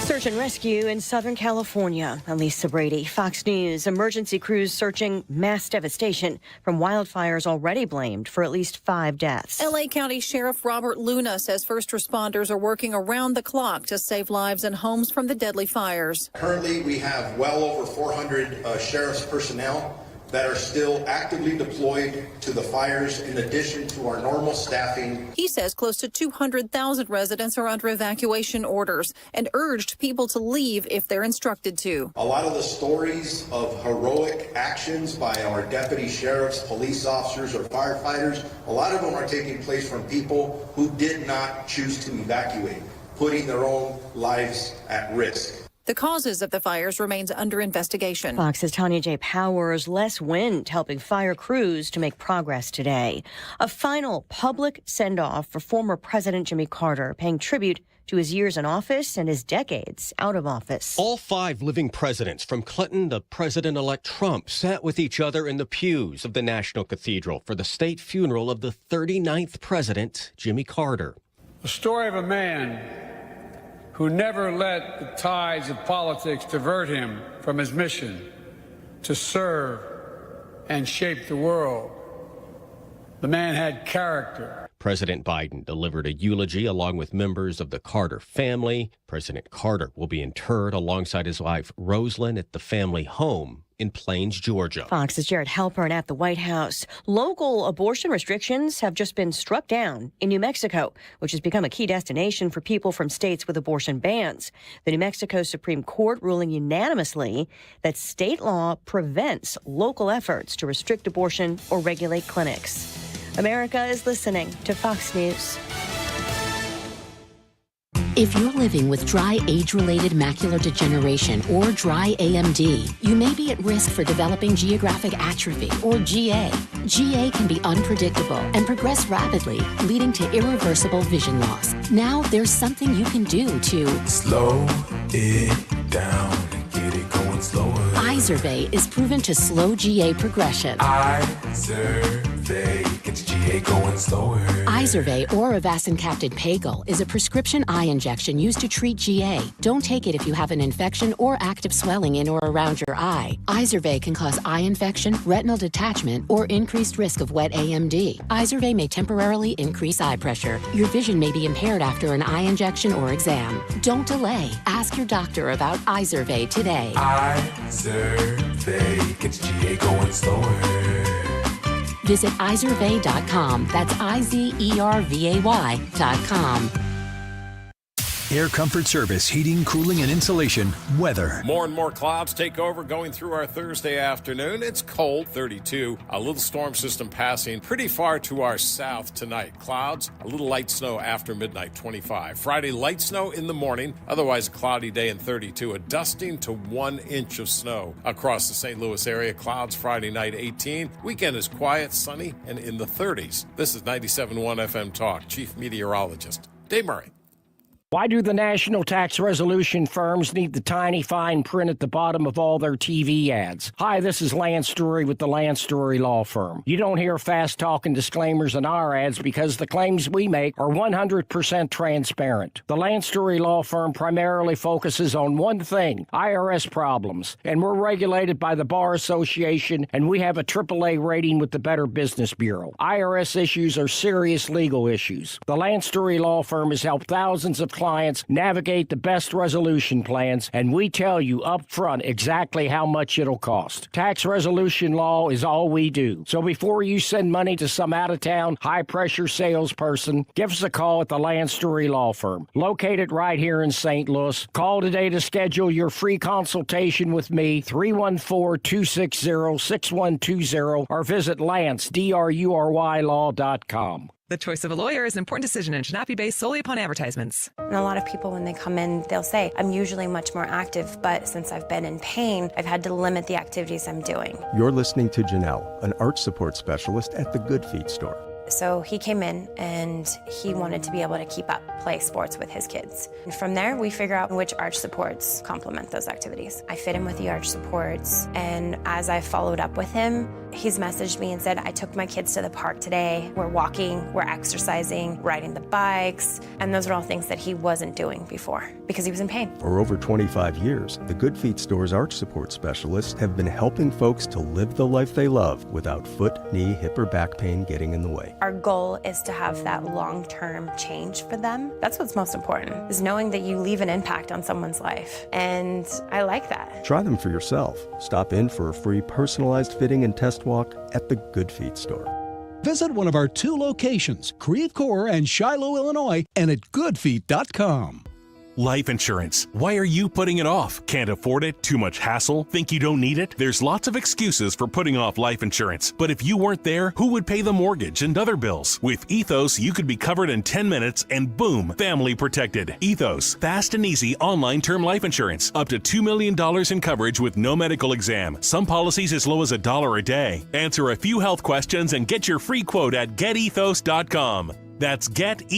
Search and rescue in Southern California. Elisa Brady, Fox News. Emergency crews searching mass devastation from wildfires already blamed for at least 5 deaths. L.A. County Sheriff Robert Luna says first responders are working around the clock to save lives and homes from the deadly fires. Currently, we have well over 400 sheriff's personnel that are still actively deployed to the fires in addition to our normal staffing. He says close to 200,000 residents are under evacuation orders and urged people to leave if they're instructed to. A lot of the stories of heroic actions by our deputy sheriffs, police officers, or firefighters, a lot of them are taking place from people who did not choose to evacuate, putting their own lives at risk. The causes of the fires remains under investigation. Fox's Tanya J. Powers, less wind helping fire crews to make progress today. A final public send-off for former President Jimmy Carter, paying tribute to his years in office and his decades out of office. All 5 living presidents, from Clinton to President-elect Trump, sat with each other in the pews of the National Cathedral for the state funeral of the 39th president, Jimmy Carter. The story of a man who never let the tides of politics divert him from his mission to serve and shape the world. The man had character. President Biden delivered a eulogy along with members of the Carter family. President Carter will be interred alongside his wife Rosalind at the family home in Plains, Georgia. Fox's Jared Halpern at the White House. Local abortion restrictions have just been struck down in New Mexico, which has become a key destination for people from states with abortion bans. The New Mexico Supreme Court ruling unanimously that state law prevents local efforts to restrict abortion or regulate clinics. America is listening to Fox News. If you're living with dry age-related macular degeneration or dry AMD, you may be at risk for developing geographic atrophy or GA. GA can be unpredictable and progress rapidly, leading to irreversible vision loss. Now there's something you can do to slow it down and get it going slower. Izervay is proven to slow GA progression. Izervay gets GA going slower. Izervay or avacincaptad pagel is a prescription eye injection used to treat GA. Don't take it if you have an infection or active swelling in or around your eye. Izervay can cause eye infection, retinal detachment, or increased risk of wet AMD. Izervay may temporarily increase eye pressure. Your vision may be impaired after an eye injection or exam. Don't delay. Ask your doctor about Izervay today. Izervay gets GA going slower. Visit Izervay.com. That's IZERVAY.com. Air Comfort Service, heating, cooling, and insulation, weather. More and more clouds take over going through our Thursday afternoon. It's cold, 32. A little storm system passing pretty far to our south tonight. Clouds, a little light snow after midnight, 25. Friday, light snow in the morning. Otherwise, a cloudy day and 32. A dusting to 1 inch of snow across the St. Louis area. Clouds Friday night, 18. Weekend is quiet, sunny, and in the 30s. This is 97.1 FM Talk. Chief Meteorologist Dave Murray. Why do the national tax resolution firms need the tiny fine print at the bottom of all their TV ads? Hi, this is Lance Drury with the Lance Drury Law Firm. You don't hear fast-talking disclaimers in our ads because the claims we make are 100% transparent. The Lance Drury Law Firm primarily focuses on one thing, IRS problems, and we're regulated by the Bar Association, and we have a AAA rating with the Better Business Bureau. IRS issues are serious legal issues. The Lance Drury Law Firm has helped thousands of clients navigate the best resolution plans, and we tell you up front exactly how much it'll cost. Tax resolution law is all we do. So before you send money to some out-of-town, high-pressure salesperson, give us a call at the Lance Drury Law Firm, located right here in St. Louis. Call today to schedule your free consultation with me, 314-260-6120, or visit LanceDruryLaw.com. The choice of a lawyer is an important decision and should not be based solely upon advertisements. And a lot of people, when they come in, they'll say, I'm usually much more active, but since I've been in pain, I've had to limit the activities I'm doing. You're listening to Janelle, an arch support specialist at the Good Feet store. So he came in and he wanted to be able to keep up, play sports with his kids. And from there, we figure out which arch supports complement those activities. I fit him with the arch supports, and as I followed up with him, he's messaged me and said, I took my kids to the park today. We're walking, we're exercising, riding the bikes, and those are all things that he wasn't doing before because he was in pain. For over 25 years, the Good Feet store's arch support specialists have been helping folks to live the life they love without foot, knee, hip, or back pain getting in the way. Our goal is to have that long-term change for them. That's what's most important, is knowing that you leave an impact on someone's life. And I like that. Try them for yourself. Stop in for a free personalized fitting and test walk at the Good Feet store. Visit one of our 2 locations, Creve Coeur and Shiloh, Illinois, and at goodfeet.com. Life insurance. Why are you putting it off? Can't afford it? Too much hassle? Think you don't need it? There's lots of excuses for putting off life insurance. But if you weren't there, who would pay the mortgage and other bills? With Ethos, you could be covered in 10 minutes and boom, family protected. Ethos, fast and easy online term life insurance. Up to $2 million in coverage with no medical exam. Some policies as low as $1 a day. Answer a few health questions and get your free quote at getethos.com. That's getethos.com.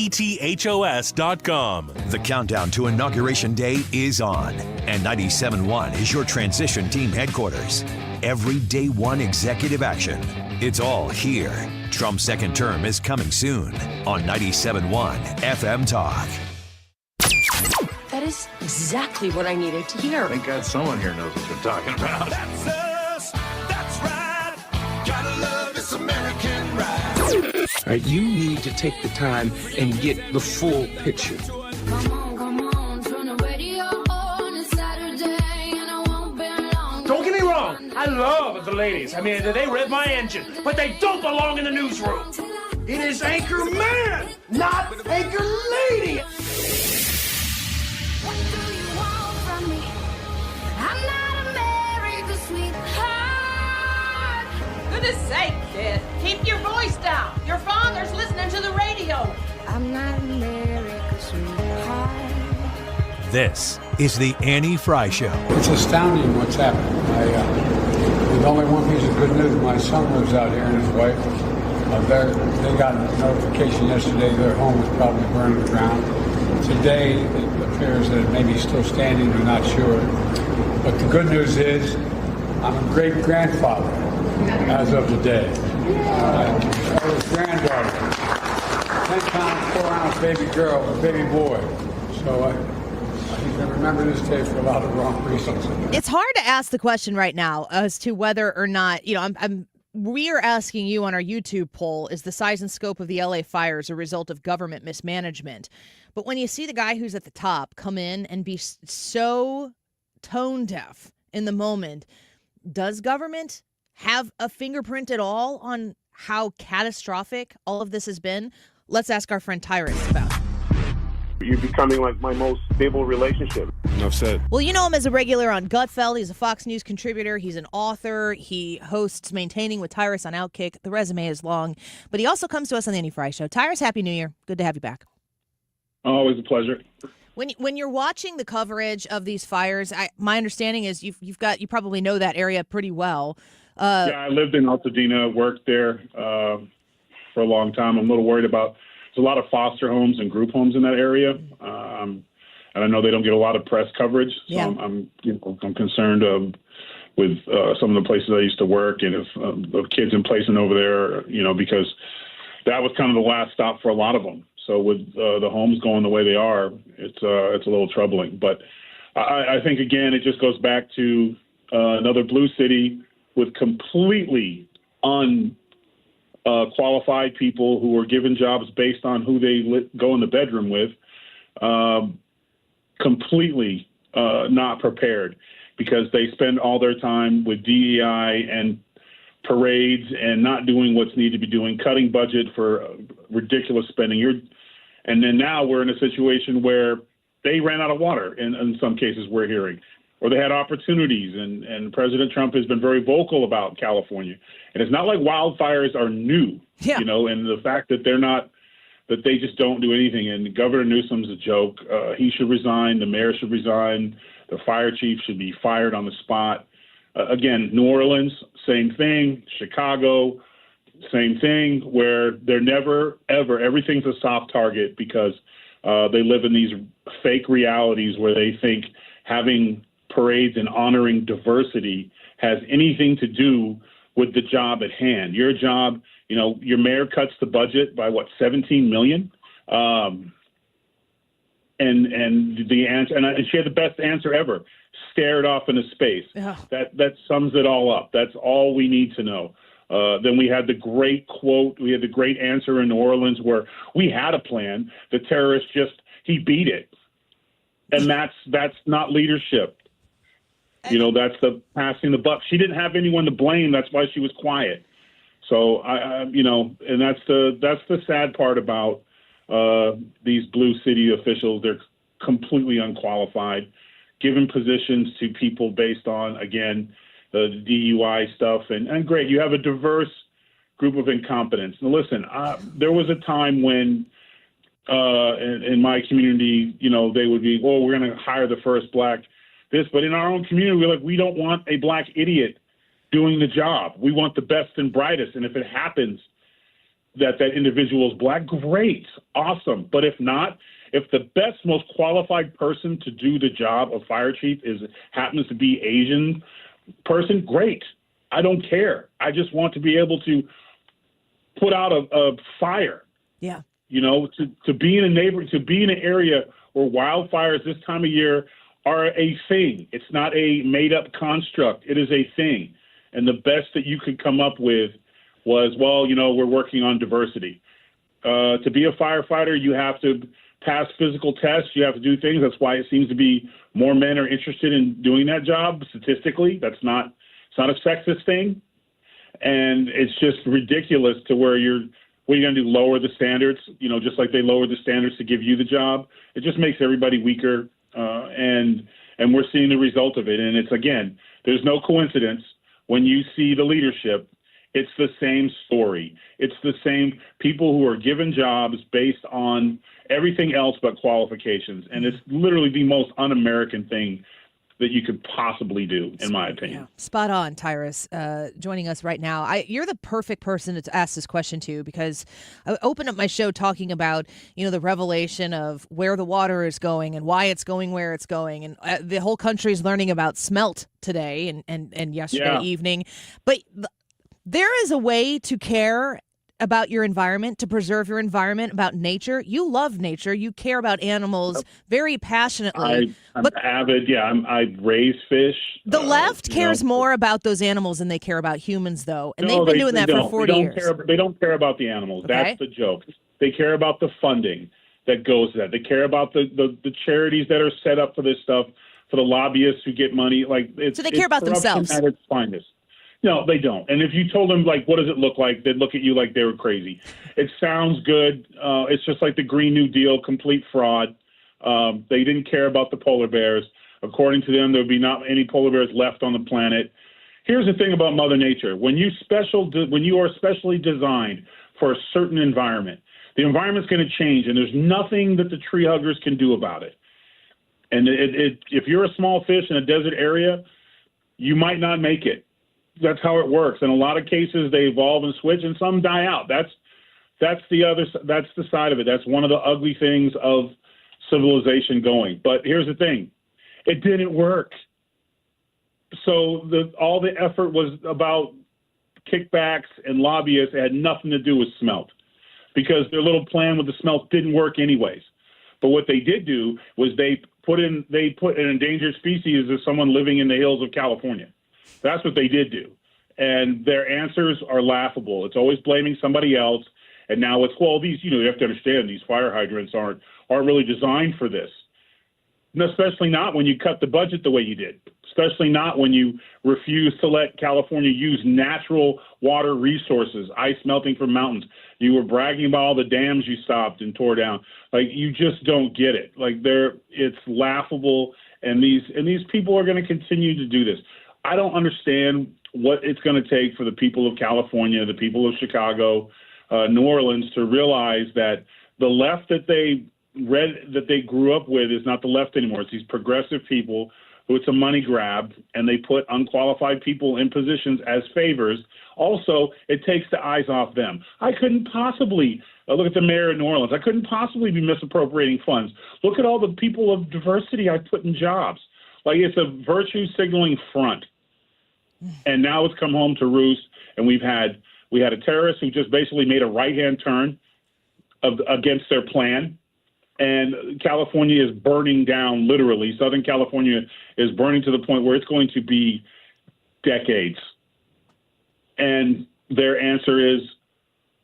The countdown to Inauguration Day is on, and 97.1 is your transition team headquarters. Every day one executive action. It's all here. Trump's second term is coming soon on 97.1 FM Talk. That is exactly what I needed to hear. Thank God someone here knows what they're talking about. That's us. That's right. Gotta love this American ride. All right, you need to take the time and get the full picture. Don't get me wrong, I love the ladies. I mean, they rev my engine, but they don't belong in the newsroom. It is Anchor Man, not Anchor Lady. What do you want from me? I'm not America's sweetheart. Goodness sake, kid. Keep your voice down. Your father's listening to the radio. I'm not America's sweetheart. This is the Annie Fry Show. It's astounding what's happening. There's only one piece of good news. My son lives out here and his wife. They got a notification yesterday their home was probably burned to the ground. Today, it appears that it may be still standing. We're not sure. But the good news is I'm a great-grandfather as of today. His granddaughter, 10-pound, 4-ounce baby girl, a baby boy. So I can remember this day for a lot of wrong reasons. It's hard to ask the question right now as to whether or not, we are asking you on our YouTube poll, is the size and scope of the LA fires a result of government mismanagement? But when you see the guy who's at the top come in and be so tone deaf in the moment, does government have a fingerprint at all on how catastrophic all of this has been? Let's ask our friend Tyrus about it. You're becoming like my most stable relationship. Enough said. Well, you know him as a regular on Gutfeld. He's a Fox News contributor. He's an author. He hosts Maintaining with Tyrus on Outkick. The resume is long, but he also comes to us on the Annie Fry Show. Tyrus, Happy New Year. Good to have you back. Always a pleasure. When you're watching the coverage of these fires, my understanding is you probably know that area pretty well. Yeah, I lived in Altadena, worked there for a long time. I'm a little worried about a lot of foster homes and group homes in that area. And I know they don't get a lot of press coverage. So I'm concerned with some of the places I used to work and of kids in placement over there, because that was kind of the last stop for a lot of them. So with the homes going the way they are, it's a little troubling. But I think, again, it just goes back to another blue city with completely unqualified people who are given jobs based on who they go in the bedroom with, completely not prepared, because they spend all their time with DEI and parades and not doing what's needed to be doing, cutting budget for ridiculous spending. And then now we're in a situation where they ran out of water in some cases we're hearing, or they had opportunities. And President Trump has been very vocal about California. And it's not like wildfires are new, and the fact that that they just don't do anything. And Governor Newsom's a joke. He should resign. The mayor should resign. The fire chief should be fired on the spot. Again, New Orleans, same thing. Chicago, same thing, where they're never, ever, everything's a soft target because they live in these fake realities where they think having parades and honoring diversity has anything to do with the job at hand. Your job, your mayor cuts the budget by $17 million. And the answer, and she had the best answer ever, stared off into space. Yeah. That sums it all up. That's all we need to know. Then we had the great quote. We had the great answer in New Orleans where we had a plan. The terrorist he beat it. And that's not leadership. That's the passing the buck. She didn't have anyone to blame. That's why she was quiet. So and that's the sad part about these blue city officials. They're completely unqualified, given positions to people based on, again, the DUI stuff. And great, you have a diverse group of incompetents. Now, listen, there was a time when in my community, they would be, we're going to hire the first black this. But in our own community, we're like, we don't want a black idiot doing the job. We want the best and brightest. And if it happens that individual is black, great, awesome. But if not, if the best, most qualified person to do the job of fire chief happens to be Asian person, great. I don't care. I just want to be able to put out a fire. Yeah. To be in an area where wildfires this time of year are a thing. It's not a made-up construct. It is a thing. And the best that you could come up with was, we're working on diversity. To be a firefighter, you have to pass physical tests. You have to do things. That's why it seems to be more men are interested in doing that job statistically. It's not a sexist thing. And it's just ridiculous to where what are you going to do, lower the standards, just like they lowered the standards to give you the job? It just makes everybody weaker. And we're seeing the result of it. And it's, again, there's no coincidence when you see the leadership. It's the same story. It's the same people who are given jobs based on everything else but qualifications. And it's literally the most un-American thing that you could possibly do, in my opinion. Yeah. Spot on, Tyrus, joining us right now. You're the perfect person to ask this question to, because I opened up my show talking about, the revelation of where the water is going and why it's going where it's going. And the whole country is learning about smelt today and yesterday evening. But there is a way to care about your environment, to preserve your environment, about nature. You love nature. You care about animals very passionately. I'm avid. Yeah, I raise fish. The left cares more about those animals than they care about humans, though. And they've been doing that for 40 years. They don't care about the animals. Okay. That's the joke. They care about the funding that goes to that. They care about the charities that are set up for this stuff, for the lobbyists who get money. So they care about themselves. At its finest. No, they don't. And if you told them, what does it look like, they'd look at you like they were crazy. It sounds good. It's just like the Green New Deal, complete fraud. They didn't care about the polar bears. According to them, there would be not any polar bears left on the planet. Here's the thing about Mother Nature. When you are specially designed for a certain environment, the environment's going to change, and there's nothing that the tree huggers can do about it. And if you're a small fish in a desert area, you might not make it. That's how it works. In a lot of cases, they evolve and switch, and some die out. That's That's the side of it. That's one of the ugly things of civilization going. But here's the thing. It didn't work. So all the effort was about kickbacks and lobbyists. It had nothing to do with smelt because their little plan with the smelt didn't work anyways. But what they did do was they put an endangered species as someone living in the hills of California. That's what they did do. And their answers are laughable. It's always blaming somebody else. And now it's, well, these, you have to understand these fire hydrants aren't really designed for this. And especially not when you cut the budget the way you did, especially not when you refuse to let California use natural water resources, ice melting from mountains. You were bragging about all the dams you stopped and tore down. Like, you just don't get it. Like, it's laughable, and these people are going to continue to do this. I don't understand what it's going to take for the people of California, the people of Chicago, New Orleans to realize that the left that they grew up with is not the left anymore. It's these progressive people who it's a money grab, and they put unqualified people in positions as favors. Also, it takes the eyes off them. I couldn't possibly look at the mayor of New Orleans. I couldn't possibly be misappropriating funds. Look at all the people of diversity I put in jobs. Like, it's a virtue signaling front. And now it's come home to roost, and we had a terrorist who just basically made a right-hand turn against their plan. And California is burning down, literally. Southern California is burning to the point where it's going to be decades. And their answer is,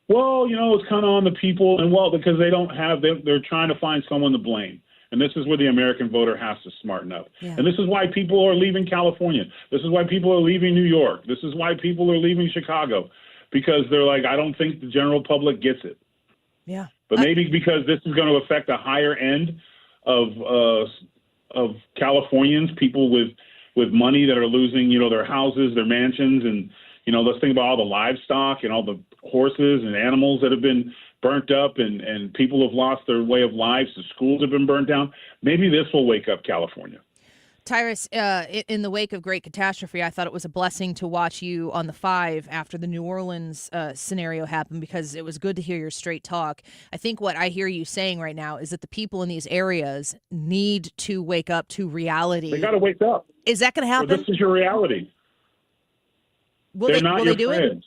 well, it's kind of on the people. And, well, because they're trying to find someone to blame. And this is where the American voter has to smarten up. Yeah. And this is why people are leaving California. This is why people are leaving New York. This is why people are leaving Chicago. Because they're like, I don't think the general public gets it. Yeah. But maybe because this is going to affect a higher end of Californians, people with money that are losing, their houses, their mansions, and let's think about all the livestock and all the horses and animals that have been burnt up, and people have lost their way of life. The schools have been burnt down. Maybe this will wake up California. Tyrus, in the wake of great catastrophe, I thought it was a blessing to watch you on the 5 after the New Orleans scenario happened, because it was good to hear your straight talk. I think what I hear you saying right now is that the people in these areas need to wake up to reality. They got to wake up. Is that going to happen? Well, this is your reality. They're not your friends.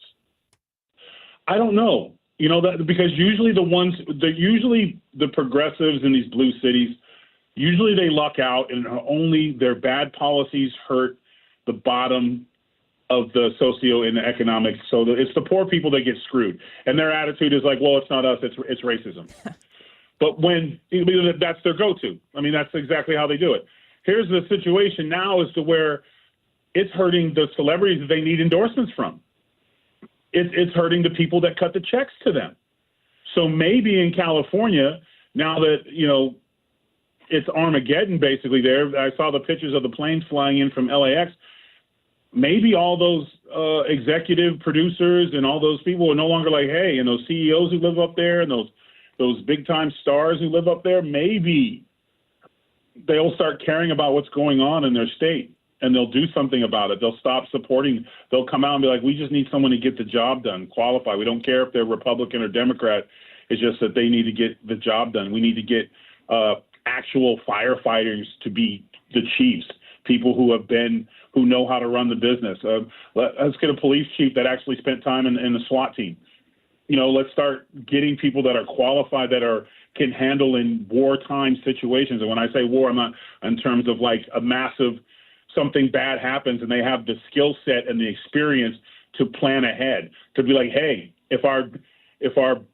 I don't know. Because usually the progressives in these blue cities, usually they luck out, and only their bad policies hurt the bottom of the socio and the economic. So it's the poor people that get screwed. And their attitude is like, well, it's not us, it's racism. But that's their go-to. I mean, that's exactly how they do it. Here's the situation now as to where it's hurting the celebrities that they need endorsements from. It's hurting the people that cut the checks to them. So maybe in California, now that, it's Armageddon basically there. I saw the pictures of the planes flying in from LAX. Maybe all those executive producers and all those people are no longer like, hey, and those CEOs who live up there and those big-time stars who live up there, maybe they'll start caring about what's going on in their state, and they'll do something about it. They'll stop supporting. They'll come out and be like, we just need someone to get the job done, qualify. We don't care if they're Republican or Democrat. It's just that they need to get the job done. We need to get actual firefighters to be the chiefs, people who know how to run the business. Let's get a police chief that actually spent time in the SWAT team. Let's start getting people that are qualified, that can handle in wartime situations. And when I say war, I'm not in terms of like a massive something bad happens and they have the skill set and the experience to plan ahead, to be like, hey, if our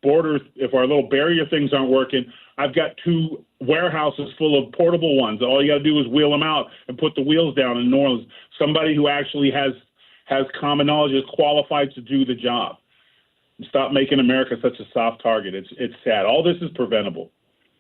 little barrier things aren't working, I've got 2 warehouses full of portable ones. All you got to do is wheel them out and put the wheels down in New Orleans. Somebody who actually has common knowledge, is qualified to do the job. Stop making America such a soft target. It's sad. All this is preventable.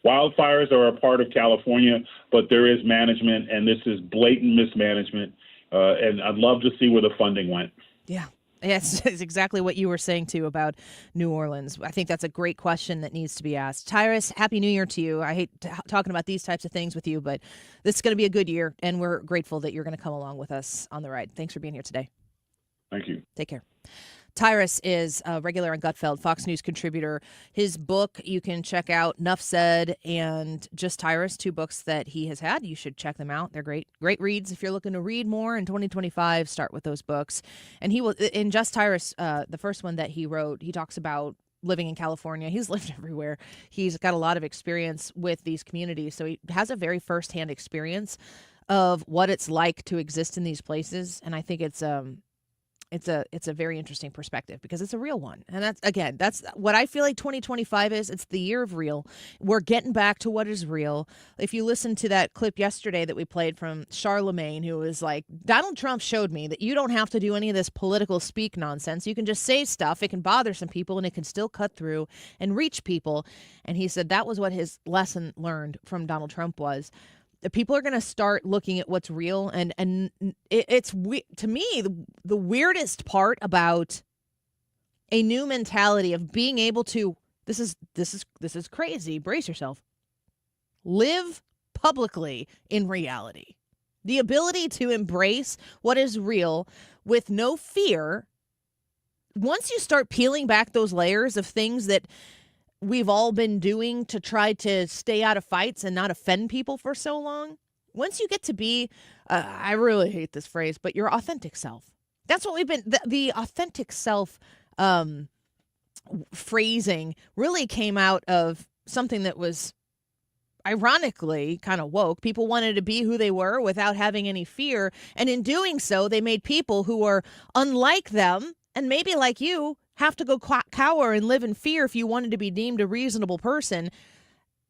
Wildfires are a part of California, but there is management, and this is blatant mismanagement. And I'd love to see where the funding went. Yeah. Yes, it's exactly what you were saying, too, about New Orleans. I think that's a great question that needs to be asked. Tyrus, Happy New Year to you. I hate talking about these types of things with you, but this is going to be a good year, and we're grateful that you're going to come along with us on the ride. Thanks for being here today. Thank you. Take care. Tyrus is a regular on Gutfeld, Fox News contributor. His book you can check out, Nuff Said and Just Tyrus, 2 books that he has had. You should check them out. They're great reads. If you're looking to read more in 2025, start with those books. And he will, in Just Tyrus, the first one that he wrote, he talks about living in California. He's lived everywhere. He's got a lot of experience with these communities. So he has a very firsthand experience of what it's like to exist in these places. And I think it's a very interesting perspective because it's a real one. And that's what I feel like 2025 is. It's the year of real. We're getting back to what is real. If you listen to that clip yesterday that we played from Charlemagne, who was like, Donald Trump showed me that you don't have to do any of this political speak nonsense. You can just say stuff. It can bother some people and it can still cut through and reach people. And he said that was what his lesson learned from Donald Trump was. People are going to start looking at what's real, and it's to me the weirdest part about a new mentality of being able to this is crazy. Brace yourself. Live publicly in reality. The ability to embrace what is real with no fear. Once you start peeling back those layers of things that we've all been doing to try to stay out of fights and not offend people for so long. Once you get to be, I really hate this phrase, but your authentic self. That's what we've been, the authentic self phrasing really came out of something that was ironically kind of woke. People wanted to be who they were without having any fear. And in doing so, they made people who are unlike them and maybe like you have to go cower and live in fear if you wanted to be deemed a reasonable person.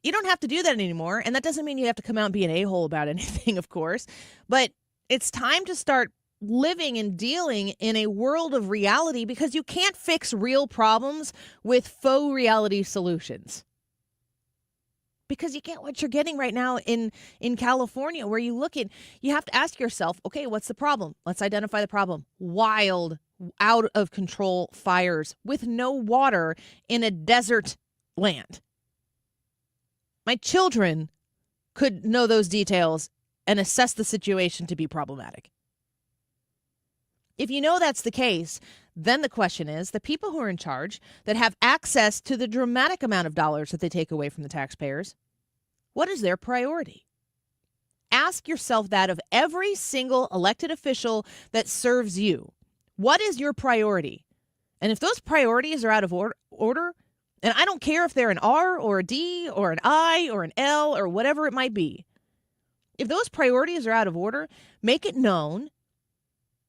You don't have to do that anymore. And that doesn't mean you have to come out and be an a-hole about anything, of course. But it's time to start living and dealing in a world of reality because you can't fix real problems with faux reality solutions. Because you get what you're getting right now in California, where you have to ask yourself, okay, what's the problem? Let's identify the problem. Wild, out of control fires with no water in a desert land. My children could know those details and assess the situation to be problematic. If you know that's the case, then the question is, the people who are in charge that have access to the dramatic amount of dollars that they take away from the taxpayers, what is their priority? Ask yourself that of every single elected official that serves you. What is your priority? And if those priorities are out of order, and I don't care if they're an R or a D or an I or an L or whatever it might be, if those priorities are out of order, make it known,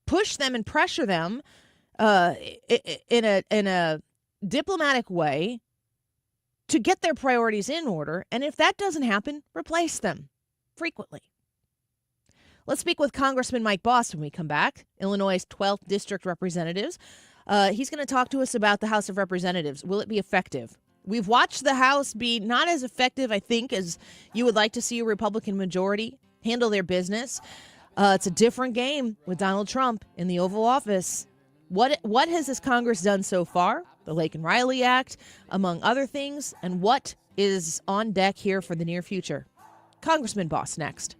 push them and pressure them in a diplomatic way to get their priorities in order. And if that doesn't happen, replace them frequently. Let's speak with Congressman Mike Bost when we come back, Illinois' 12th District Representatives. He's going to talk to us about the House of Representatives. Will it be effective? We've watched the House be not as effective, I think, as you would like to see a Republican majority handle their business. It's a different game with Donald Trump in the Oval Office. What has this Congress done so far? The Lake and Riley Act, among other things, and what is on deck here for the near future? Congressman Bost next.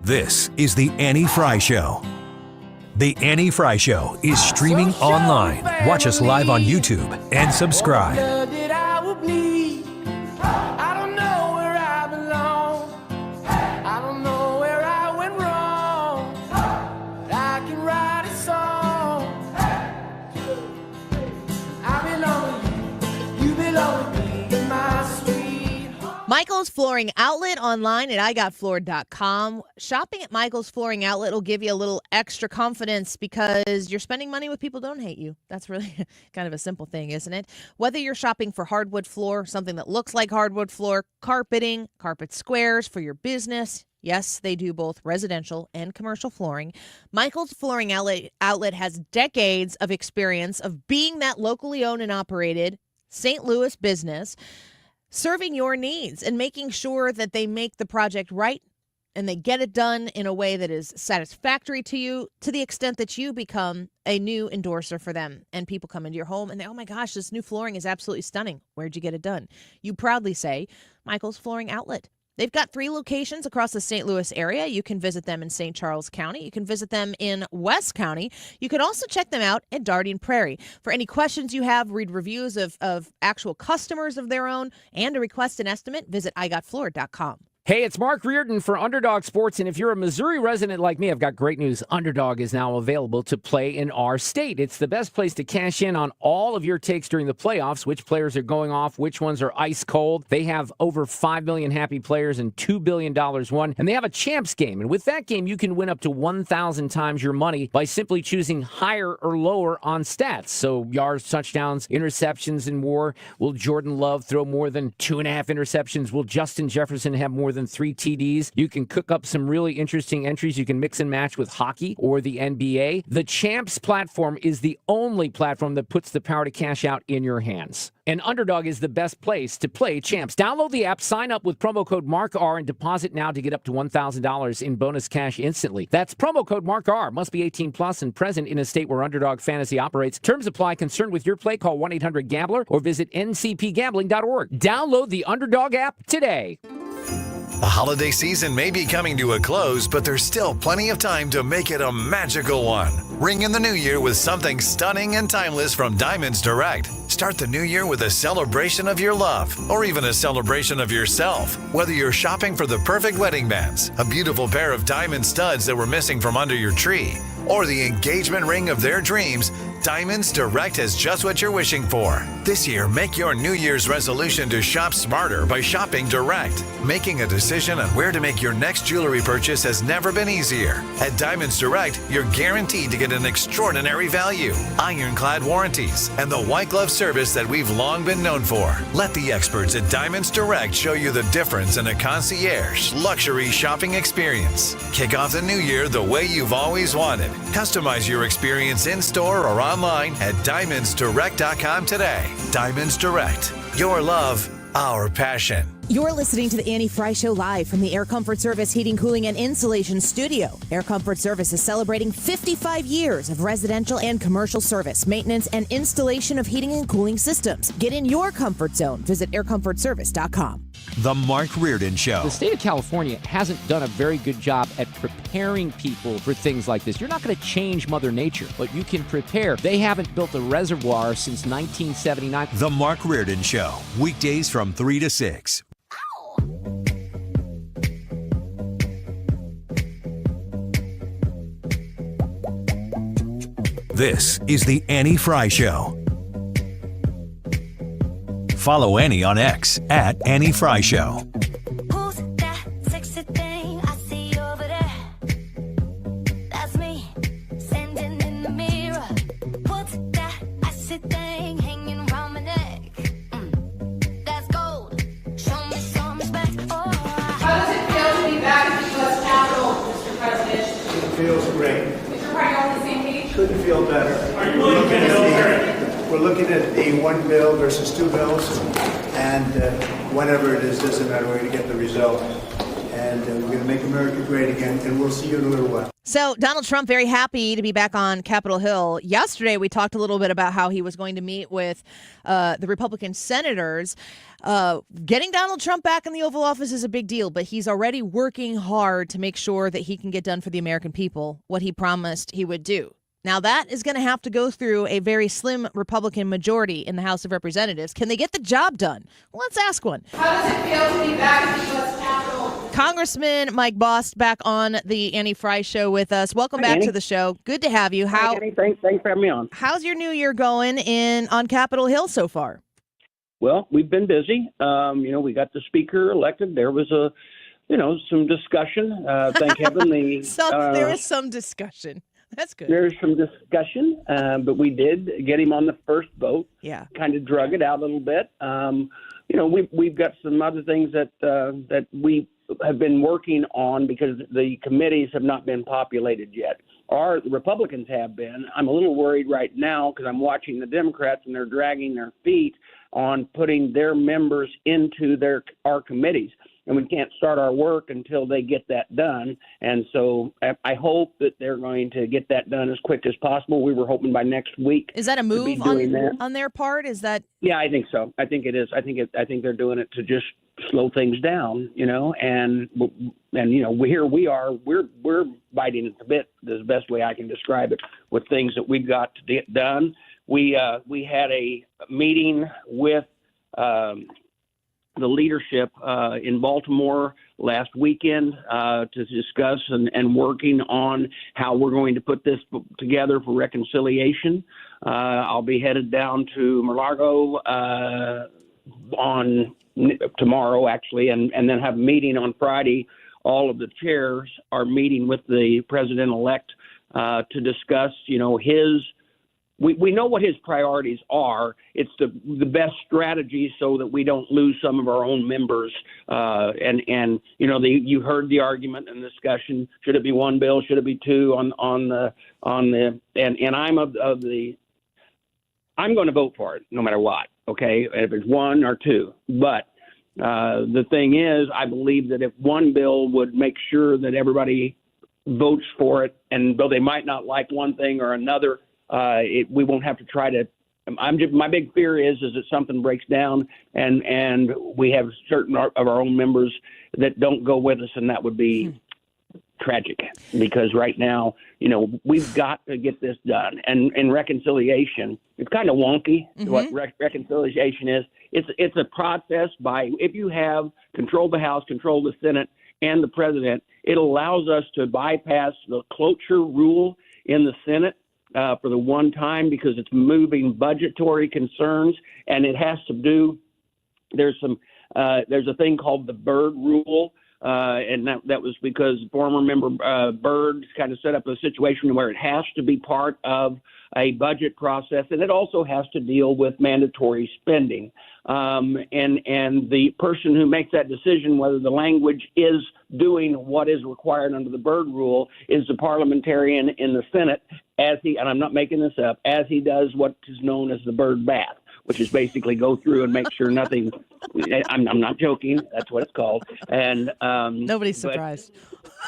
This is The Annie Fry Show. The Annie Fry Show is streaming online. Watch us live on YouTube and subscribe. I don't know where I belong. I don't know where I went wrong. I can write a song. I belong with you. You belong with me in my sweet. Michael's Flooring Outlet online at igotfloored.com. Shopping at Michael's Flooring Outlet will give you a little extra confidence because you're spending money with people who don't hate you. That's really kind of a simple thing, isn't it? Whether you're shopping for hardwood floor, something that looks like hardwood floor, carpeting, carpet squares for your business. Yes, they do both residential and commercial flooring. Michael's Flooring Outlet has decades of experience of being that locally owned and operated St. Louis business, serving your needs and making sure that they make the project right and they get it done in a way that is satisfactory to you, to the extent that you become a new endorser for them. And people come into your home and they, oh my gosh, this new flooring is absolutely stunning. Where'd you get it done? You proudly say, Michael's Flooring Outlet. They've got 3 locations across the St. Louis area. You can visit them in St. Charles County. You can visit them in West County. You can also check them out at Darien Prairie. For any questions you have, read reviews of actual customers of their own, and to request an estimate, visit igotfloored.com. Hey, it's Mark Reardon for Underdog Sports, and if you're a Missouri resident like me, I've got great news. Underdog is now available to play in our state. It's the best place to cash in on all of your takes during the playoffs, which players are going off, which ones are ice cold. They have over 5 million happy players and $2 billion won, and they have a champs game. And with that game, you can win up to 1,000 times your money by simply choosing higher or lower on stats. So yards, touchdowns, interceptions in war. Will Jordan Love throw more than 2.5 interceptions? Will Justin Jefferson have more than 3 TDs? You can cook up some really interesting entries. You can mix and match with hockey or the NBA. The Champs platform is the only platform that puts the power to cash out in your hands. And Underdog is the best place to play Champs. Download the app, sign up with promo code MarkR, and deposit now to get up to $1,000 in bonus cash instantly. That's promo code MarkR. Must be 18 plus and present in a state where Underdog Fantasy operates. Terms apply. Concerned with your play? Call 1-800-GAMBLER or visit ncpgambling.org. Download the Underdog app today. The holiday season may be coming to a close, but there's still plenty of time to make it a magical one. Ring in the new year with something stunning and timeless from Diamonds Direct. Start the new year with a celebration of your love, or even a celebration of yourself. Whether you're shopping for the perfect wedding bands, a beautiful pair of diamond studs that were missing from under your tree, or the engagement ring of their dreams, Diamonds Direct has just what you're wishing for. This year, make your New Year's resolution to shop smarter by shopping direct. Making a decision on where to make your next jewelry purchase has never been easier. At Diamonds Direct, you're guaranteed to get an extraordinary value, ironclad warranties, and the white glove service that we've long been known for. Let the experts at Diamonds Direct show you the difference in a concierge luxury shopping experience. Kick off the new year the way you've always wanted. Customize your experience in-store or online at DiamondsDirect.com today. Diamonds Direct. Your love, our passion. You're listening to the Annie Fry Show live from the Air Comfort Service Heating, Cooling, and Insulation Studio. Air Comfort Service is celebrating 55 years of residential and commercial service, maintenance, and installation of heating and cooling systems. Get in your comfort zone. Visit aircomfortservice.com. The Mark Reardon Show. The state of California hasn't done a very good job at preparing people for things like this. You're not going to change Mother Nature, but you can prepare. They haven't built a reservoir since 1979. The Mark Reardon Show. Weekdays from 3 to 6. This is the Annie Fry Show. Follow Annie on X at Annie Fry Show. Who's that sexy thing I see over there? That's me, standing in the mirror. What's that icy thing hanging around my neck? That's gold. Show me some respect. Oh. How does it feel to be back at the U.S. Capitol, Mr. President? It feels great. Mr. Prime, on the same page? Couldn't feel better. Are you looking at We're looking at the one bill versus 2 bills, and whatever it is, doesn't matter. We're going to get the result, and we're going to make America great again, and we'll see you in a little while. So Donald Trump very happy to be back on Capitol Hill. Yesterday, we talked a little bit about how he was going to meet with the Republican senators. Getting Donald Trump back in the Oval Office is a big deal, but he's already working hard to make sure that he can get done for the American people what he promised he would do. Now, that is going to have to go through a very slim Republican majority in the House of Representatives. Can they get the job done? Well, let's ask one. How does it feel to be back at the U.S. Capitol? Congressman Mike Bost back on the Annie Fry Show with us. Welcome back to the show. Good to have you. Hi, Annie. Thanks for having me on. How's your new year going on Capitol Hill so far? Well, we've been busy. We got the speaker elected. There was some discussion. Thank heaven there was some discussion. That's good. There's some discussion, but we did get him on the first vote. Yeah. Kind of drug it out a little bit. We've got some other things that we have been working on because the committees have not been populated yet. The Republicans have been. I'm a little worried right now because I'm watching the Democrats and they're dragging their feet on putting their members into our committees. And we can't start our work until they get that done. And so I hope that they're going to get that done as quick as possible. We were hoping by next week. Is that a move on their part? Is that? Yeah, I think so. I think it is. I think they're doing it to just slow things down, and here we are, we're biting at the bit, is the best way I can describe it, with things that we've got to get done. We had a meeting with the leadership in Baltimore last weekend to discuss and working on how we're going to put this together for reconciliation. I'll be headed down to Mar-a-Lago on tomorrow, actually, and then have a meeting on Friday. All of the chairs are meeting with the president-elect to discuss, his. We know what his priorities are. It's the best strategy so that we don't lose some of our own members. You heard the argument and discussion. Should it be one bill? Should it be two? I'm going to vote for it no matter what. Okay, if it's one or two. But the thing is, I believe that if one bill would make sure that everybody votes for it, and though they might not like one thing or another, we won't have to try to. My big fear is that something breaks down and we have certain of our own members that don't go with us, and that would be tragic, because right now, we've got to get this done. And in reconciliation, it's kind of wonky what reconciliation is. It's a process by, if you have control of the House, control of the Senate, and the president, it allows us to bypass the cloture rule in the Senate for the one time, because it's moving budgetary concerns, and it has to do. There's a thing called the Byrd rule, and that was because former member Byrd kind of set up a situation where it has to be part of a budget process, and it also has to deal with mandatory spending. And the person who makes that decision, whether the language is doing what is required under the Byrd rule, is the parliamentarian in the Senate, and I'm not making this up, as he does what is known as the Byrd bath, which is basically go through and make sure nothing. I'm not joking. That's what it's called. And nobody's surprised.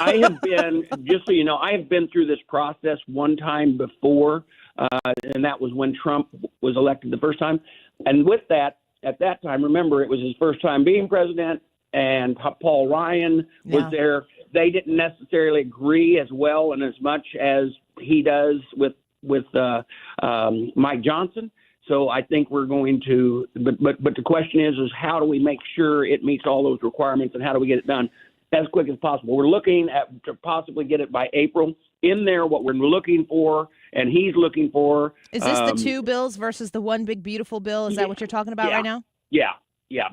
I have been, just so you know, I have been through this process one time before, and that was when Trump was elected the first time. And with that, at that time, remember, it was his first time being president, and Paul Ryan was there. They didn't necessarily agree as well and as much as he does with Mike Johnson. So I think we're going to, but the question is how do we make sure it meets all those requirements, and how do we get it done as quick as possible? We're looking at to possibly get it by April. In there, what we're looking for, and he's looking for. Is this the two bills versus the one big beautiful bill? Is that what you're talking about right now? Yeah.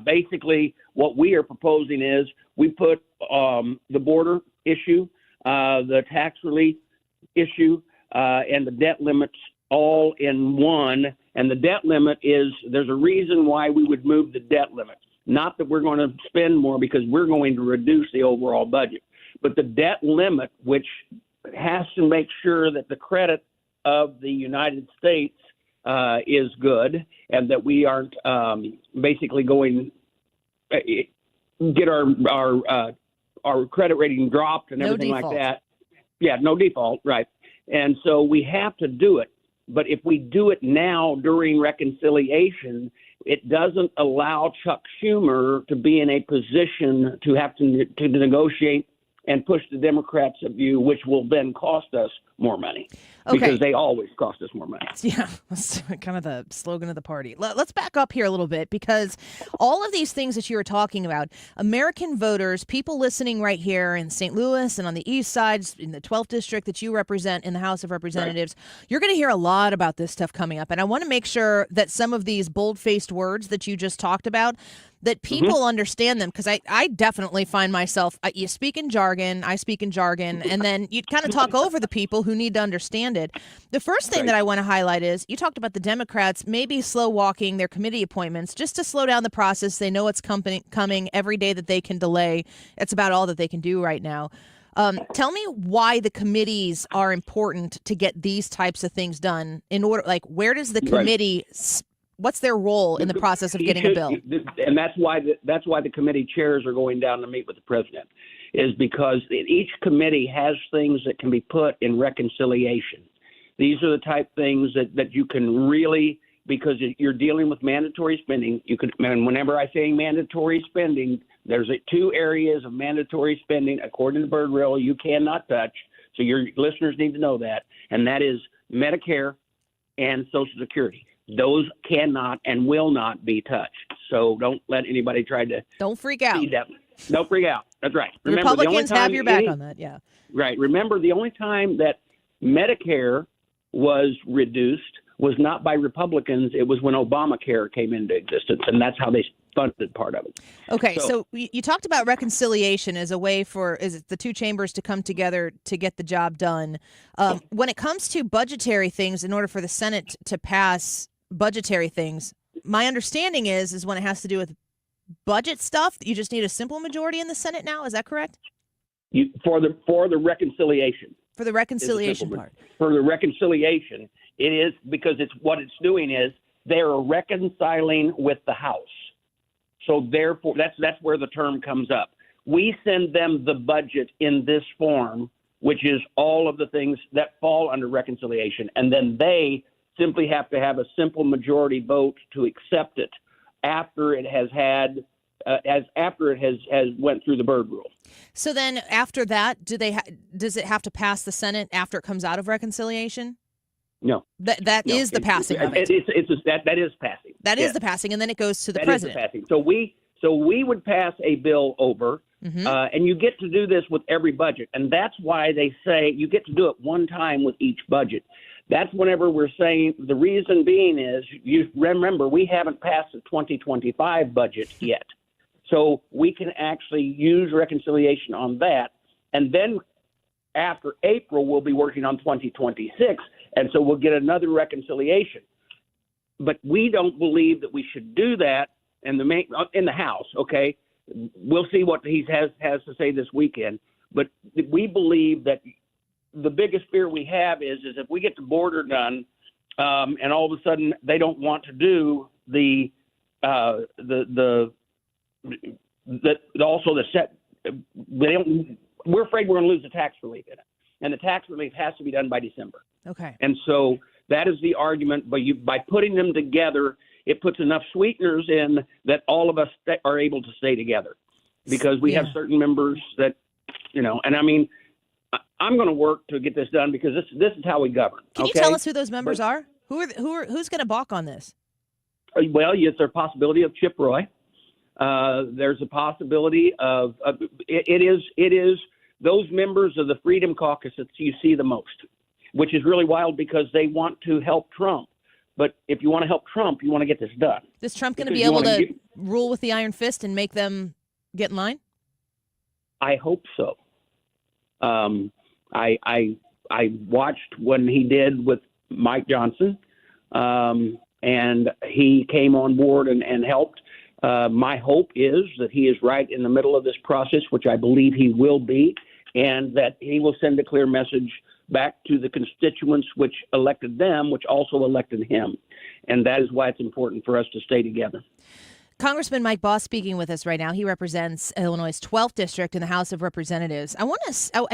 Basically, what we are proposing is we put the border issue, the tax relief issue, and the debt limits all in one. And the debt limit is, there's a reason why we would move the debt limit. Not that we're going to spend more, because we're going to reduce the overall budget. But the debt limit, which has to make sure that the credit of the United States is good, and that we aren't basically going get our credit rating dropped and everything like that. Yeah, no default, right. And so we have to do it. But if we do it now during reconciliation, it doesn't allow Chuck Schumer to be in a position to have to negotiate and push the Democrats' view, which will then cost us more money. Okay. Because they always cost us more money. Yeah, that's kind of the slogan of the party. Let's back up here a little bit, because all of these things that you were talking about, American voters, people listening right here in St. Louis and on the east side, in the 12th district that you represent in the House of Representatives, you're going to hear a lot about this stuff coming up. And I want to make sure that some of these bold-faced words that you just talked about, that people understand them, because I definitely find myself, you speak in jargon, I speak in jargon, and then you kind of talk over the people who need to understand it. The first thing that I want to highlight is you talked about the Democrats maybe slow walking their committee appointments just to slow down the process. They know it's coming every day that they can delay. It's about all that they can do right now. Tell me why the committees are important to get these types of things done. In order, like, where does the committee what's their role in the process of getting a bill? And that's why the committee chairs are going down to meet with the president, is because each committee has things that can be put in reconciliation. These are the type things that you can really because you're dealing with mandatory spending. And whenever I say mandatory spending, there's two areas of mandatory spending, according to the Bird Rail, you cannot touch. So your listeners need to know that. And that is Medicare and Social Security. Those cannot and will not be touched. So don't let anybody try to. Don't freak out. Don't freak out. That's right. Remember, Republicans have your back on that. Yeah. Right. Remember, the only time that Medicare was reduced was not by Republicans. It was when Obamacare came into existence, and that's how they funded part of it. Okay, so you talked about reconciliation as a way for the two chambers to come together to get the job done. When it comes to budgetary things, in order for the Senate to pass budgetary things, my understanding is when it has to do with budget stuff, you just need a simple majority in the Senate now. Is that correct? For the reconciliation. For the reconciliation part. For the reconciliation, it is because what it's doing is they're reconciling with the House. So therefore, that's where the term comes up. We send them the budget in this form, which is all of the things that fall under reconciliation, and then they simply have to have a simple majority vote to accept it after it has had after it has went through the Byrd Rule. So then, after that, does it have to pass the Senate after it comes out of reconciliation? No. That is the passing of it. That is passing. That is the passing, and then it goes to the president. That is the passing. So we would pass a bill over, and you get to do this with every budget, and that's why they say you get to do it one time with each budget. That's whenever we're saying the reason being is you remember we haven't passed the 2025 budget yet. So we can actually use reconciliation on that. And then after April, we'll be working on 2026. And so we'll get another reconciliation. But we don't believe that we should do that in the House. Okay. We'll see what he has to say this weekend. But we believe that the biggest fear we have is if we get the border done and all of a sudden they don't want to do the set. We're afraid we're going to lose the tax relief in it, and the tax relief has to be done by December. Okay. And so that is the argument. But by putting them together, it puts enough sweeteners in that all of us are able to stay together, because we have certain members that, and I mean, I'm going to work to get this done because this is how we govern. Can you tell us who those members are? Who's going to balk on this? Well, yes, there's a possibility of Chip Roy. There's a possibility of it is those members of the Freedom Caucus that you see the most, which is really wild because they want to help Trump. But if you want to help Trump, you want to get this done. Is Trump going to be able to rule with the iron fist and make them get in line? I hope so. I watched when he did with Mike Johnson, and he came on board and helped. My hope is that he is right in the middle of this process, which I believe he will be, and that he will send a clear message back to the constituents which elected them, which also elected him. And that is why it's important for us to stay together. Congressman Mike Bost speaking with us right now. He represents Illinois' 12th district in the House of Representatives. I'm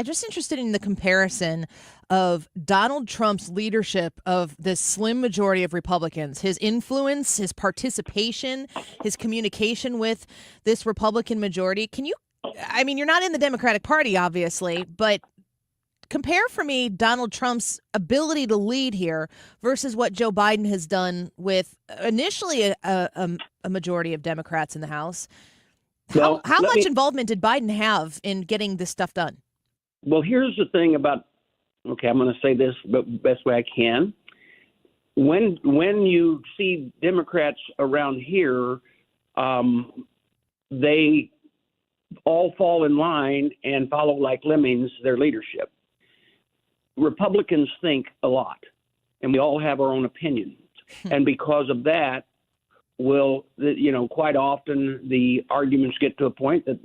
just interested in the comparison of Donald Trump's leadership of this slim majority of Republicans, his influence, his participation, his communication with this Republican majority. You're not in the Democratic Party, obviously, but compare for me Donald Trump's ability to lead here versus what Joe Biden has done with initially a majority of Democrats in the House. How much involvement did Biden have in getting this stuff done? Well, here's the thing about, I'm going to say this the best way I can. When you see Democrats around here, they all fall in line and follow like lemmings their leadership. Republicans think a lot, and we all have our own opinions. And because of that, quite often the arguments get to a point that,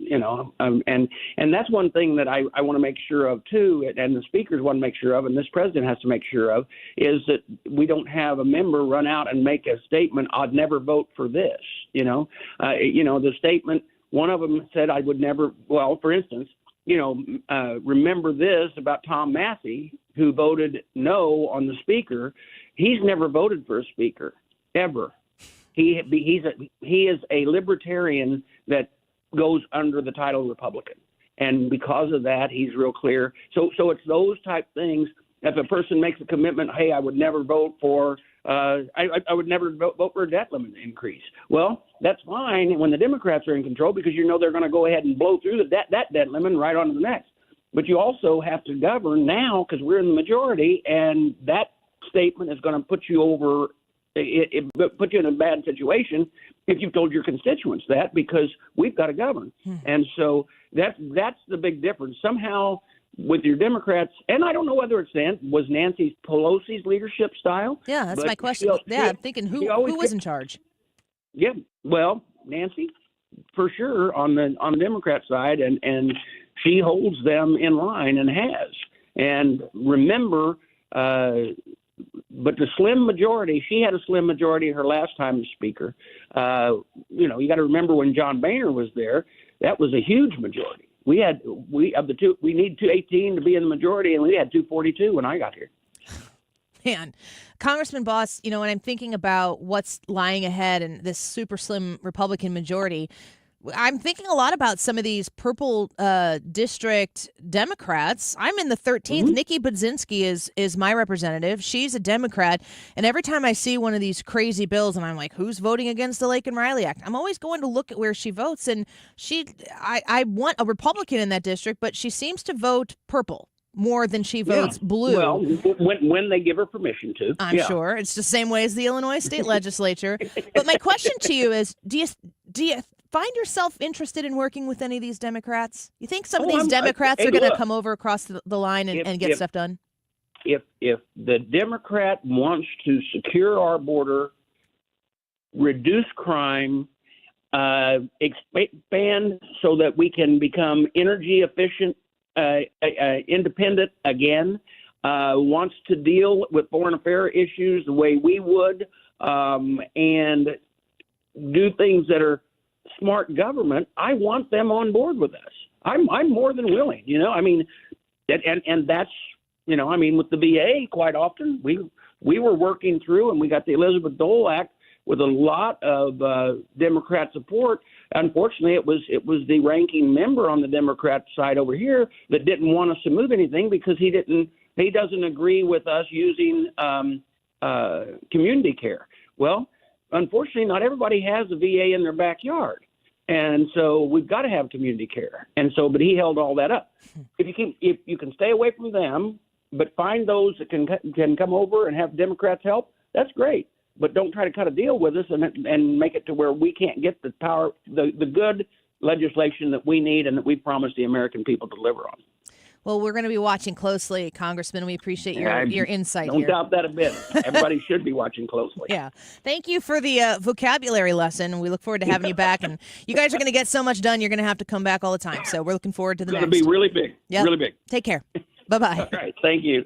and that's one thing that I want to make sure of too, and the speakers want to make sure of, and this president has to make sure of, is that we don't have a member run out and make a statement, I'd never vote for this, the statement, one of them said I would never, for instance, remember this about Tom Massey, who voted no on the speaker. He's never voted for a speaker. ever. He is a libertarian that goes under the title Republican, and because of that, he's real clear. So it's those type things. If a person makes a commitment, hey, I would never vote for, I would never vote for a debt limit increase. Well, that's fine when the Democrats are in control because you know they're going to go ahead and blow through that debt limit right on to the next. But you also have to govern now because we're in the majority, and that statement is going to put you over. It put you in a bad situation if you've told your constituents that, because we've got to govern. And so that's the big difference. Somehow with your Democrats, and I don't know whether was Nancy Pelosi's leadership style. Yeah, that's my question. I'm thinking who was in charge? Yeah, well, Nancy, for sure on the Democrat side, and she holds them in line and has. And remember, but the slim majority, she had a slim majority her last time as Speaker. You got to remember when John Boehner was there, that was a huge majority. We need 218 to be in the majority, and we had 242 when I got here. Man, Congressman Bost, when I'm thinking about what's lying ahead and this super slim Republican majority, I'm thinking a lot about some of these purple district Democrats. I'm in the 13th. Mm-hmm. Nikki Budzinski is my representative. She's a Democrat. And every time I see one of these crazy bills and I'm like, who's voting against the Lake and Riley Act? I'm always going to look at where she votes. And I want a Republican in that district, but she seems to vote purple more than she votes blue. Well, when they give her permission to. I'm sure. It's the same way as the Illinois state legislature. But my question to you is, do you find yourself interested in working with any of these Democrats? You think some of these Democrats are going to come over across the line and get stuff done? If the Democrat wants to secure our border, reduce crime, expand so that we can become energy efficient, independent again, wants to deal with foreign affairs issues the way we would, and do things that are smart government, I want them on board with us. I'm more than willing, and that's, with the VA, quite often we were working through, and we got the Elizabeth Dole Act with a lot of Democrat support. Unfortunately, it was the ranking member on the Democrat side over here that didn't want us to move anything because he doesn't agree with us using community care. Well, unfortunately, not everybody has a VA in their backyard. And so we've got to have community care. And so, but he held all that up. If you can stay away from them, but find those that can come over and have Democrats help, that's great. But don't try to cut a deal with us and make it to where we can't get the power, the good legislation that we need and that we promised the American people to deliver on. Well, we're going to be watching closely, Congressman. We appreciate your insight here. Don't doubt that a bit. Everybody should be watching closely. Yeah. Thank you for the vocabulary lesson. We look forward to having you back. And you guys are going to get so much done, you're going to have to come back all the time. So we're looking forward to the next. It's going to be really big. Yep. Really big. Take care. Bye-bye. All right. Thank you.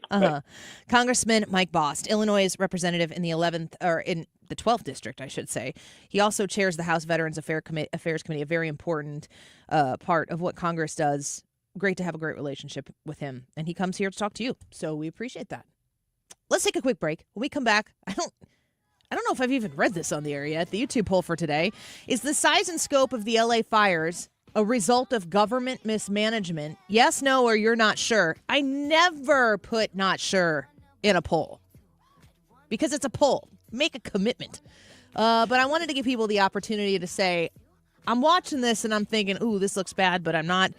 Congressman Mike Bost, Illinois' representative in the 12th district, I should say. He also chairs the House Veterans Affairs Committee, a very important part of what Congress does. Great to have a great relationship with him, and he comes here to talk to you, so we appreciate that. Let's take a quick break. When we come back, I don't know if I've even read this on the air yet. The YouTube poll for today is the size and scope of the LA fires a result of government mismanagement? Yes, no, or you're not sure. I never put not sure in a poll because it's a poll. Make a commitment. But I wanted to give people the opportunity to say, I'm watching this and I'm thinking, ooh, this looks bad, but I'm not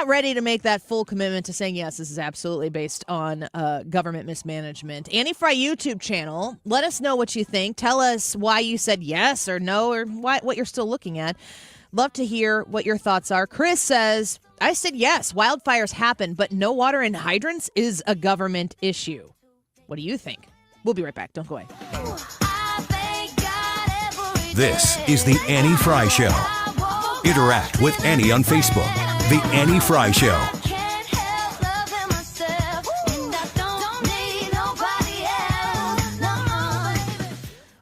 ready to make that full commitment to saying, yes, this is absolutely based on government mismanagement. Annie Fry YouTube channel, let us know what you think. Tell us why you said yes or no, or what you're still looking at. Love to hear what your thoughts are. Chris says, I said yes, wildfires happen, but no water in hydrants is a government issue. What do you think? We'll be right back. Don't go away. This is The Annie Fry Show. Interact with Annie on Facebook. The Annie Fry Show.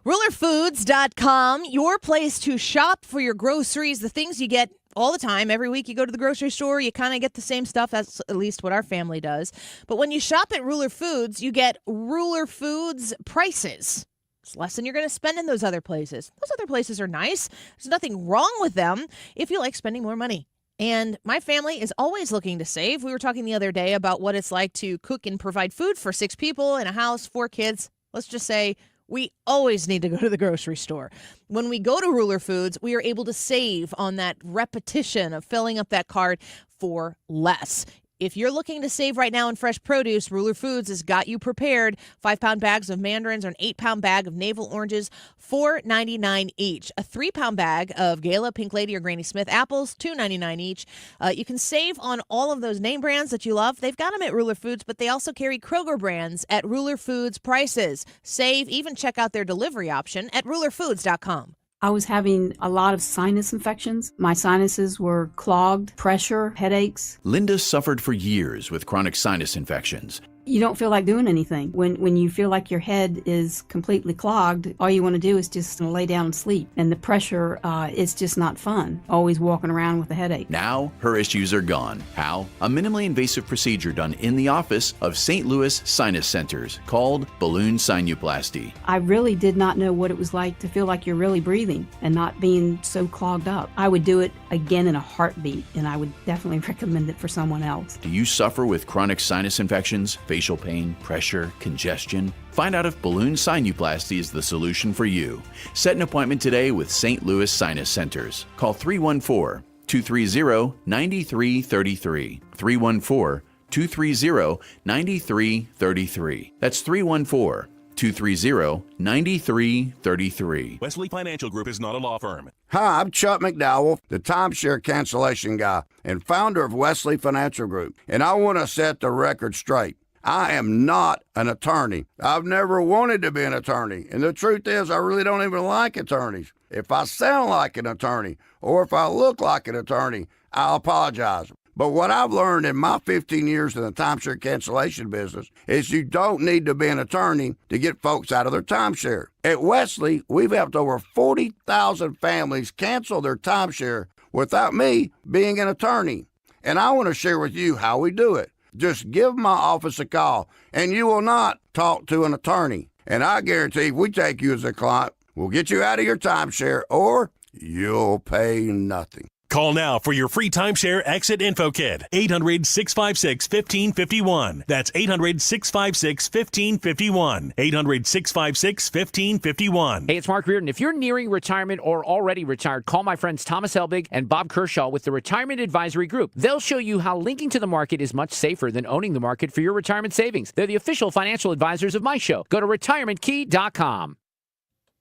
RulerFoods.com, your place to shop for your groceries, the things you get all the time. Every week you go to the grocery store, you kind of get the same stuff. That's at least what our family does. But when you shop at Ruler Foods, you get Ruler Foods prices. It's less than you're going to spend in those other places. Those other places are nice. There's nothing wrong with them if you like spending more money. And my family is always looking to save. We were talking the other day about what it's like to cook and provide food for 6 people in a house, 4 kids. Let's just say we always need to go to the grocery store. When we go to Ruler Foods, we are able to save on that repetition of filling up that cart for less. If you're looking to save right now in fresh produce, Ruler Foods has got you prepared. 5-pound bags of mandarins or an 8-pound bag of navel oranges, $4.99 each. A 3-pound bag of Gala, Pink Lady, or Granny Smith apples, $2.99 each. You can save on all of those name brands that you love. They've got them at Ruler Foods, but they also carry Kroger brands at Ruler Foods prices. Save, even check out their delivery option at rulerfoods.com. I was having a lot of sinus infections. My sinuses were clogged, pressure, headaches. Linda suffered for years with chronic sinus infections. You don't feel like doing anything. When you feel like your head is completely clogged, all you want to do is just lay down and sleep. And the pressure, it's just not fun. Always walking around with a headache. Now, her issues are gone. How? A minimally invasive procedure done in the office of St. Louis Sinus Centers called balloon sinuplasty. I really did not know what it was like to feel like you're really breathing and not being so clogged up. I would do it again in a heartbeat, and I would definitely recommend it for someone else. Do you suffer with chronic sinus infections, facial pain, pressure, congestion? Find out if balloon sinuplasty is the solution for you. Set an appointment today with St. Louis Sinus Centers. Call 314-230-9333. 314-230-9333. That's 314-230-9333. Wesley Financial Group is not a law firm. Hi, I'm Chuck McDowell, the timeshare cancellation guy and founder of Wesley Financial Group, and I want to set the record straight. I am not an attorney. I've never wanted to be an attorney, and the truth is I really don't even like attorneys. If I sound like an attorney or if I look like an attorney, I'll apologize. But what I've learned in my 15 years in the timeshare cancellation business is you don't need to be an attorney to get folks out of their timeshare. At Wesley, we've helped over 40,000 families cancel their timeshare without me being an attorney. And I want to share with you how we do it. Just give my office a call, and you will not talk to an attorney. And I guarantee if we take you as a client, we'll get you out of your timeshare, or you'll pay nothing. Call now for your free timeshare exit info kit. 800-656-1551. That's 800-656-1551. 800-656-1551. Hey, it's Mark Reardon. If you're nearing retirement or already retired, call my friends Thomas Helbig and Bob Kershaw with the Retirement Advisory Group. They'll show you how linking to the market is much safer than owning the market for your retirement savings. They're the official financial advisors of my show. Go to retirementkey.com.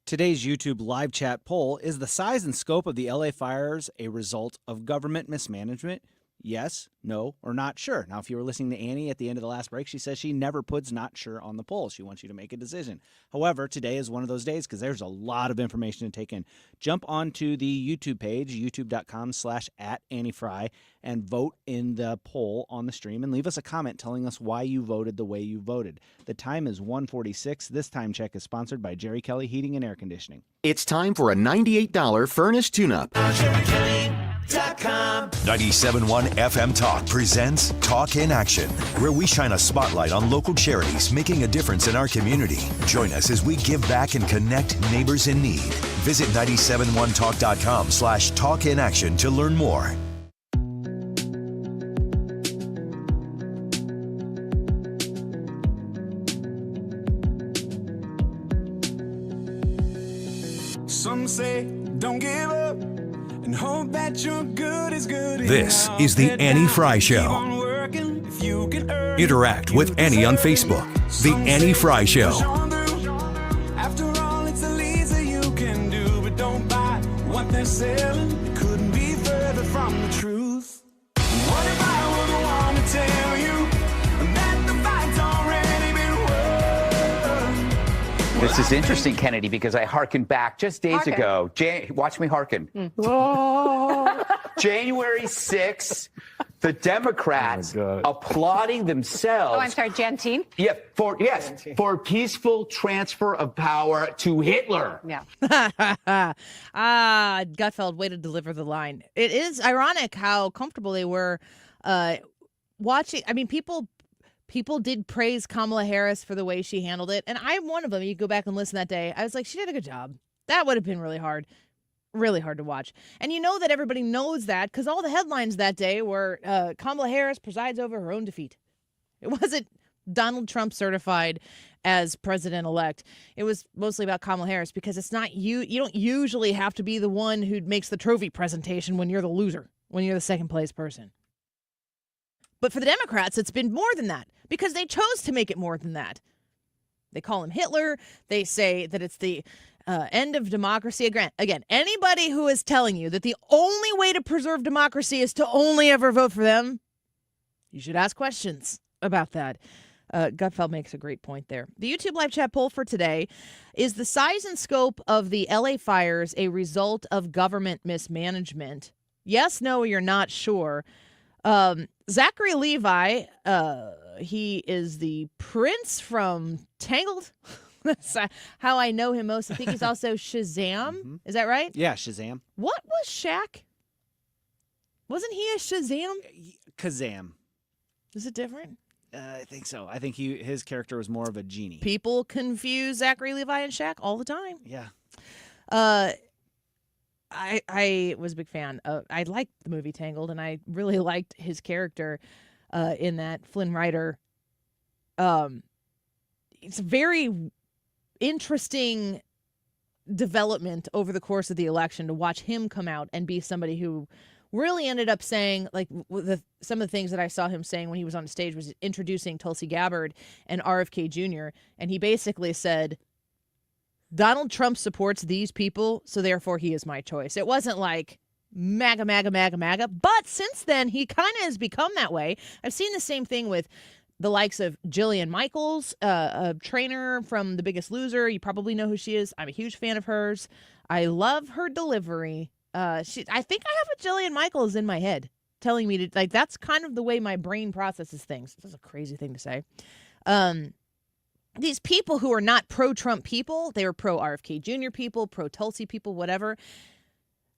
Today's YouTube live chat poll: is the size and scope of the LA fires a result of government mismanagement? Yes, no, or not sure. Now, if you were listening to Annie at the end of the last break, she says she never puts not sure on the poll. She wants you to make a decision. However, today is one of those days because there's a lot of information to take in. Jump onto the YouTube page, youtube.com/@AnnieFry, and vote in the poll on the stream and leave us a comment telling us why you voted the way you voted. The time is 1:46. This time check is sponsored by Jerry Kelly Heating and Air Conditioning. It's time for a $98 furnace tune-up. 97.1 FM Talk presents Talk in Action, where we shine a spotlight on local charities making a difference in our community. Join us as we give back and connect neighbors in need. Visit 971talk.com/talkinaction to learn more. Some say don't give up and hope that you're good is good. This is the Annie Fry Show. Interact with Annie on Facebook. The Annie Fry Show. After all, it's the least that you can do, but don't buy what they're selling. It couldn't be further from the truth. What if I were the one to tell you that the fight's already been won? This is interesting, Kennedy, because I hearkened back just days ago. Watch me hearken. January 6th, the Democrats applauding themselves. Oh, I'm sorry, Jantine? Yeah, for peaceful transfer of power to Hitler. Yeah. Gutfeld, way to deliver the line. It is ironic how comfortable they were watching. I mean, people People did praise Kamala Harris for the way she handled it. And I'm one of them. You go back and listen that day. I was like, she did a good job. That would have been really hard to watch. And you know that everybody knows that because all the headlines that day were Kamala Harris presides over her own defeat. It wasn't Donald Trump certified as president-elect. It was mostly about Kamala Harris because it's not you. You don't usually have to be the one who makes the trophy presentation when you're the loser, when you're the second place person. But for the Democrats, it's been more than that because they chose to make it more than that. They call him Hitler. They say that it's the end of democracy. Again, anybody who is telling you that the only way to preserve democracy is to only ever vote for them, you should ask questions about that. Gutfeld makes a great point there. The YouTube live chat poll for today is the size and scope of the LA fires a result of government mismanagement? Yes, no, or you're not sure. Zachary Levi, he is the prince from Tangled. That's how I know him most. I think he's also Shazam. Mm-hmm. Is that right? Yeah, Shazam. What was Shaq? Wasn't he a Shazam? Kazam. Is it different? I think so. I think his character was more of a genie. People confuse Zachary Levi and Shaq all the time. Yeah. I was a big fan. I liked the movie Tangled, and I really liked his character in that. Flynn Rider. It's a very interesting development over the course of the election to watch him come out and be somebody who really ended up saying, like, some of the things that I saw him saying when he was on stage was introducing Tulsi Gabbard and RFK Jr., and he basically said, Donald Trump supports these people, so therefore he is my choice. It wasn't like MAGA, MAGA, MAGA, MAGA, but since then he kind of has become that way. I've seen the same thing with the likes of Jillian Michaels, a trainer from The Biggest Loser. You probably know who she is. I'm a huge fan of hers. I love her delivery. I think I have a Jillian Michaels in my head telling me to, like, that's kind of the way my brain processes things. This is a crazy thing to say. These people who are not pro-Trump people, they were pro-RFK Jr. people, pro-Tulsi people, whatever,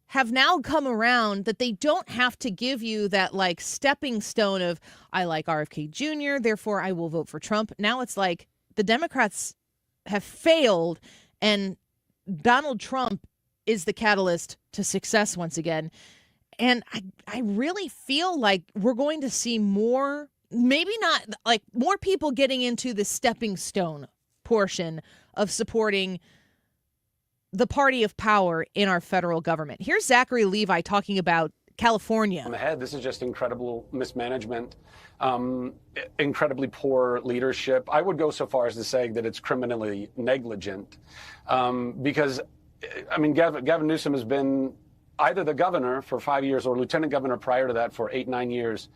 have now come around that they don't have to give you that, like, stepping stone of, I like RFK Jr., therefore I will vote for Trump. Now it's like the Democrats have failed, and Donald Trump is the catalyst to success once again. And I really feel like we're going to see more, maybe not, like, more people getting into the stepping stone portion of supporting the party of power in our federal government. Here's Zachary Levi talking about California. On the head, this is just incredible mismanagement, incredibly poor leadership. I would go so far as to say that it's criminally negligent because, I mean, Gavin Newsom has been either the governor for 5 years or lieutenant governor prior to that for 8-9 years.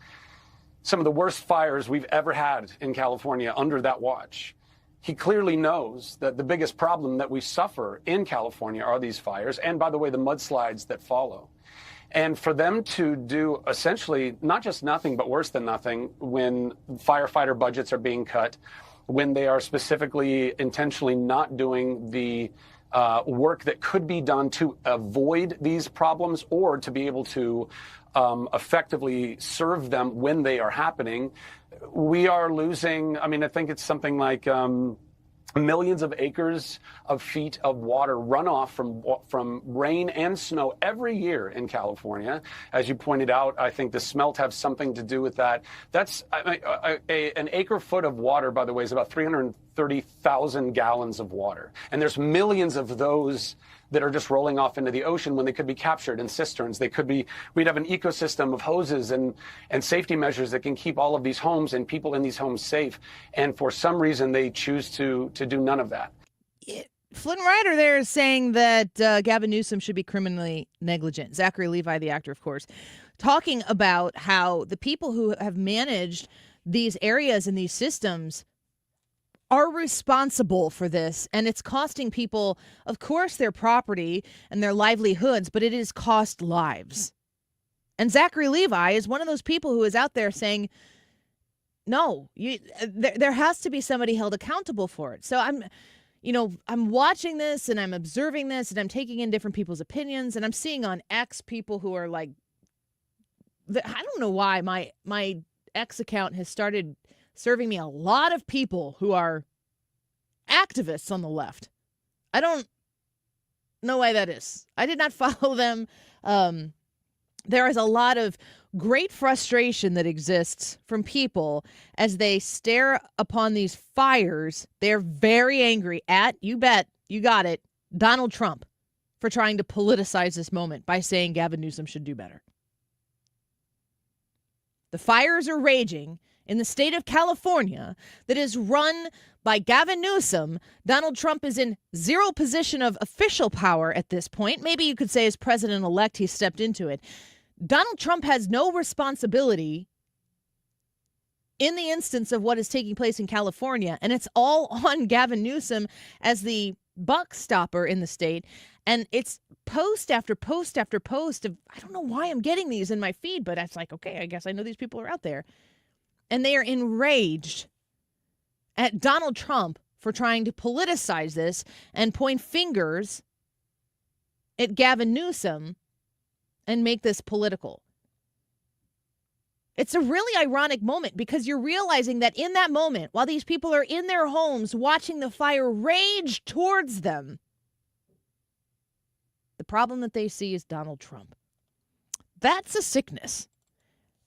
Some of the worst fires we've ever had in California under that watch. He clearly knows that the biggest problem that we suffer in California are these fires, and by the way, the mudslides that follow. And for them to do essentially not just nothing, but worse than nothing when firefighter budgets are being cut, when they are specifically intentionally not doing the work that could be done to avoid these problems or to be able to effectively serve them when they are happening. We are losing, I mean, I think it's something like millions of acres of feet of water runoff from rain and snow every year in California. As you pointed out, I think the smelt have something to do with that. That's an acre foot of water, by the way, is about 330,000 gallons of water. And there's millions of those that are just rolling off into the ocean when they could be captured in cisterns. We'd have an ecosystem of hoses and safety measures that can keep all of these homes and people in these homes safe. And for some reason, they choose to do none of that. Flynn Rider there is saying that Gavin Newsom should be criminally negligent. Zachary Levi, the actor, of course, talking about how the people who have managed these areas and these systems are responsible for this, and it's costing people, of course, their property and their livelihoods, but it has cost lives. And Zachary Levi is one of those people who is out there saying, no, there has to be somebody held accountable for it. So I'm watching this and I'm observing this and I'm taking in different people's opinions, and I'm seeing on X people who are like, I don't know why my X account has started serving me a lot of people who are activists on the left. I don't know why that is. I did not follow them. There is a lot of great frustration that exists from people as they stare upon these fires. They're very angry at, you bet, you got it, Donald Trump for trying to politicize this moment by saying Gavin Newsom should do better. The fires are raging in the state of California that is run by Gavin Newsom. Donald Trump is in zero position of official power at this point. Maybe you could say as president-elect, he stepped into it. Donald Trump has no responsibility in the instance of what is taking place in California, and it's all on Gavin Newsom as the buck stopper in the state. And it's post after post after post of, I don't know why I'm getting these in my feed, but it's like, okay, I guess I know these people are out there. And they are enraged at Donald Trump for trying to politicize this and point fingers at Gavin Newsom and make this political. It's a really ironic moment because you're realizing that in that moment, while these people are in their homes watching the fire rage towards them, the problem that they see is Donald Trump. That's a sickness.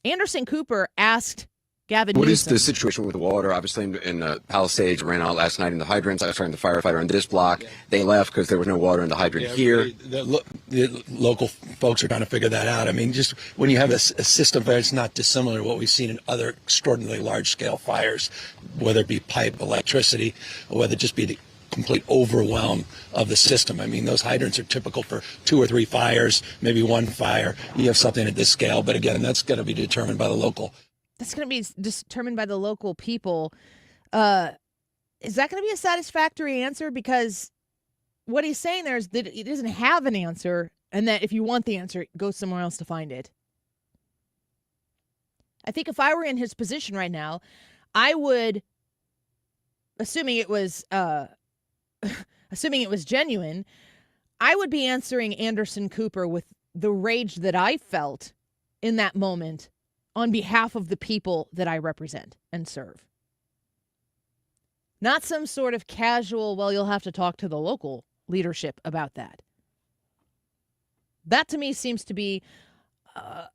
Anderson Cooper asked Gavin What Newsom. is the situation with the water? Obviously, in Palisades, ran out last night in the hydrants. I was talking to the firefighter on this block. They left because there was no water in the hydrant here. The local folks are trying to figure that out. I mean, just when you have a system that's not dissimilar to what we've seen in other extraordinarily large-scale fires, whether it be pipe, electricity, or whether it just be the complete overwhelm of the system. I mean, those hydrants are typical for 2 or 3 fires, maybe 1 fire. You have something at this scale, but again, that's going to be determined by the local. That's going to be determined by the local people. Is that going to be a satisfactory answer? Because what he's saying there is that he doesn't have an answer, and that if you want the answer, go somewhere else to find it. I think if I were in his position right now, I would, assuming it was genuine, I would be answering Anderson Cooper with the rage that I felt in that moment on behalf of the people that I represent and serve. Not some sort of casual, well, you'll have to talk to the local leadership about that. That to me seems to be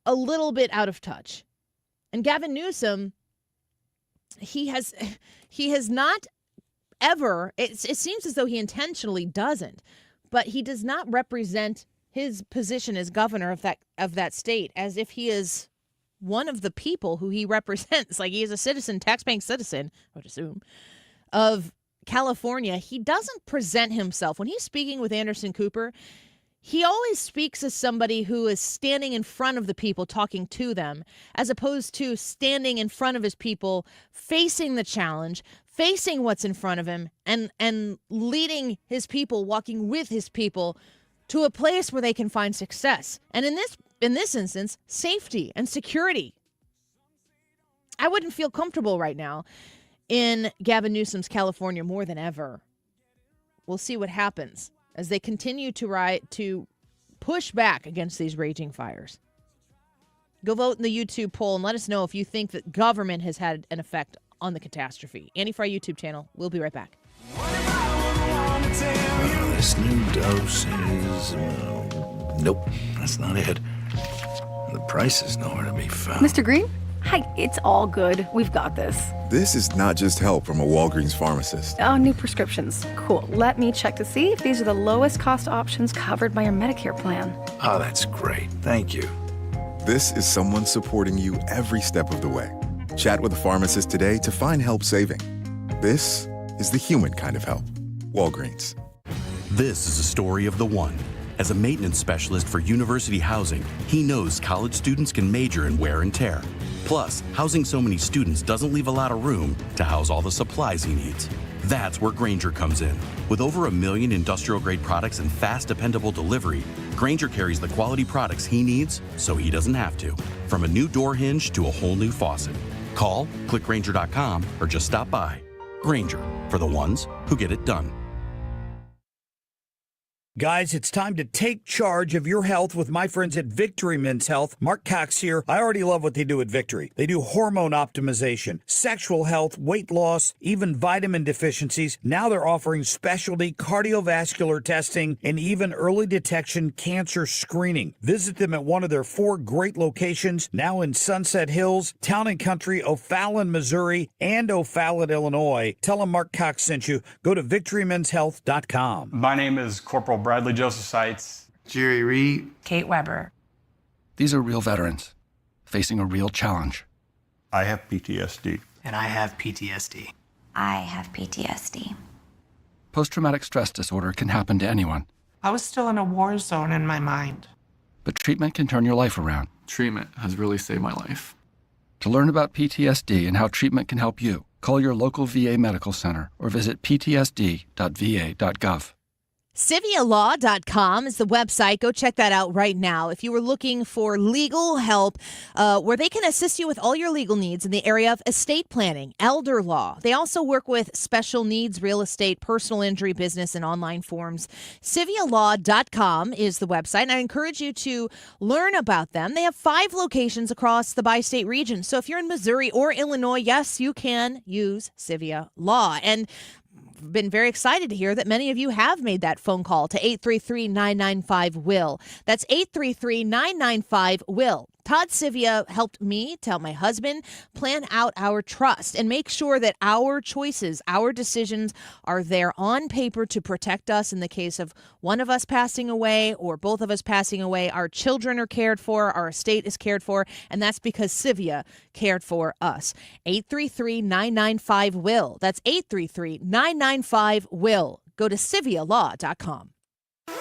a little bit out of touch. And Gavin Newsom, he has not ever, it seems as though he intentionally doesn't, but he does not represent his position as governor of that state as if he is one of the people who he represents. Like, he is a citizen, taxpaying citizen, I would assume, of California. He doesn't present himself. When he's speaking with Anderson Cooper, he always speaks as somebody who is standing in front of the people, talking to them, as opposed to standing in front of his people, facing the challenge, facing what's in front of him, and leading his people, walking with his people to a place where they can find success. And in this instance, safety and security. I wouldn't feel comfortable right now in Gavin Newsom's California more than ever. We'll see what happens as they continue to push back against these raging fires. Go vote in the YouTube poll and let us know if you think that government has had an effect on the catastrophe. Annie Fry YouTube channel. We'll be right back. This new dose is... nope, that's not it. The price is nowhere to be found. Mr. Green? Hi, it's all good. We've got this. This is not just help from a Walgreens pharmacist. Oh, new prescriptions. Cool. Let me check to see if these are the lowest cost options covered by your Medicare plan. Oh, that's great. Thank you. This is someone supporting you every step of the way. Chat with a pharmacist today to find help saving. This is the human kind of help. Walgreens. This is a story of the one. As a maintenance specialist for university housing, he knows college students can major in wear and tear. Plus, housing so many students doesn't leave a lot of room to house all the supplies he needs. That's where Grainger comes in. With over 1 million industrial-grade products and fast, dependable delivery, Grainger carries the quality products he needs so he doesn't have to. From a new door hinge to a whole new faucet. Call, click Grainger.com, or just stop by. Grainger, for the ones who get it done. Guys, it's time to take charge of your health with my friends at Victory Men's Health. Mark Cox here. I already love what they do at Victory. They do hormone optimization, sexual health, weight loss, even vitamin deficiencies. Now they're offering specialty cardiovascular testing and even early detection cancer screening. Visit them at one of their 4 great locations, now in Sunset Hills, Town and Country, O'Fallon, Missouri, and O'Fallon, Illinois. Tell them Mark Cox sent you. Go to victorymenshealth.com. My name is Corporal Bradley Joseph Seitz. Jerry Reed. Kate Weber. These are real veterans facing a real challenge. I have PTSD. And I have PTSD. I have PTSD. Post-traumatic stress disorder can happen to anyone. I was still in a war zone in my mind. But treatment can turn your life around. Treatment has really saved my life. To learn about PTSD and how treatment can help you, call your local VA medical center or visit ptsd.va.gov. CiviaLaw.com is the website. Go check that out right now. If you were looking for legal help where they can assist you with all your legal needs in the area of estate planning, elder law. They also work with special needs, real estate, personal injury, business, and online forms. CiviaLaw.com is the website, and I encourage you to learn about them. They have 5 locations across the bi-state region. So if you're in Missouri or Illinois, yes, you can use Civia Law. And been very excited to hear that many of you have made that phone call to 833-995-WILL. That's 833-995-WILL. Todd Civia helped me to help my husband plan out our trust and make sure that our choices, our decisions are there on paper to protect us in the case of one of us passing away or both of us passing away. Our children are cared for, our estate is cared for, and that's because Civia cared for us. 833-995-WILL. That's 833-995-WILL. Go to CiviaLaw.com.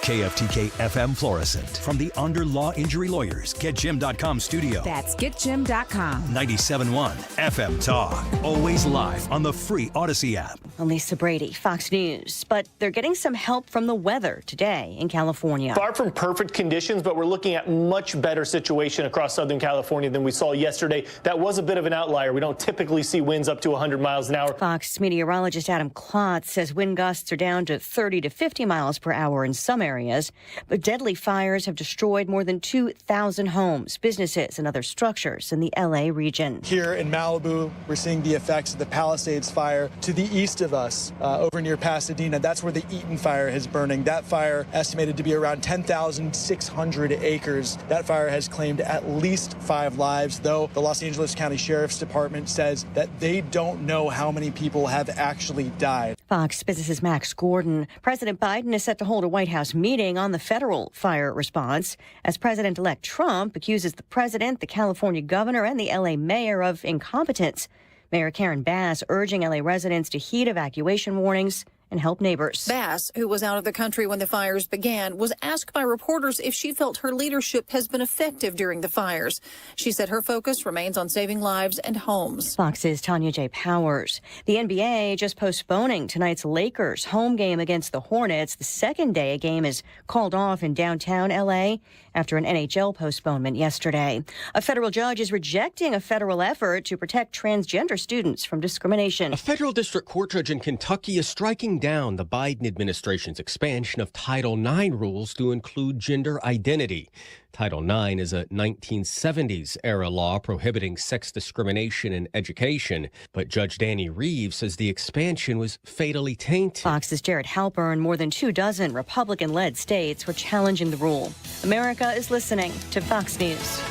KFTK FM Florissant. From the Under Law Injury Lawyers, GetJim.com studio. That's GetJim.com. 97.1 FM Talk. Always live on the free Odyssey app. Lisa Brady, Fox News. But they're getting some help from the weather today in California. Far from perfect conditions, but we're looking at much better situation across Southern California than we saw yesterday. That was a bit of an outlier. We don't typically see winds up to 100 miles an hour. Fox meteorologist Adam Klotz says wind gusts are down to 30 to 50 miles per hour in some areas, but deadly fires have destroyed more than 2,000 homes, businesses, and other structures in the LA region. Here in Malibu, we're seeing the effects of the Palisades fire. To the east of us, over near Pasadena, that's where the Eaton fire is burning. That fire estimated to be around 10,600 acres. That fire has claimed at least 5 lives, though the Los Angeles County Sheriff's Department says that they don't know how many people have actually died. Fox Business's Max Gordon. President Biden is set to hold a White House meeting on the federal fire response as President-elect Trump accuses the president, the California governor, and the LA mayor of incompetence. Mayor Karen Bass urging LA residents to heed evacuation warnings and help neighbors. Bass, who was out of the country when the fires began, was asked by reporters if she felt her leadership has been effective during the fires. She said her focus remains on saving lives and homes. Fox's Tanya J. Powers. The NBA just postponing tonight's Lakers home game against the Hornets. The second day a game is called off in downtown L.A. after an NHL postponement yesterday. A federal judge is rejecting a federal effort to protect transgender students from discrimination. A federal district court judge in Kentucky is striking down the Biden administration's expansion of Title IX rules to include gender identity. Title IX is a 1970s-era law prohibiting sex discrimination in education, but Judge Danny Reeves says the expansion was fatally tainted. Fox's Jared Halpern. More than 24 Republican-led states were challenging the rule. America is listening to Fox News.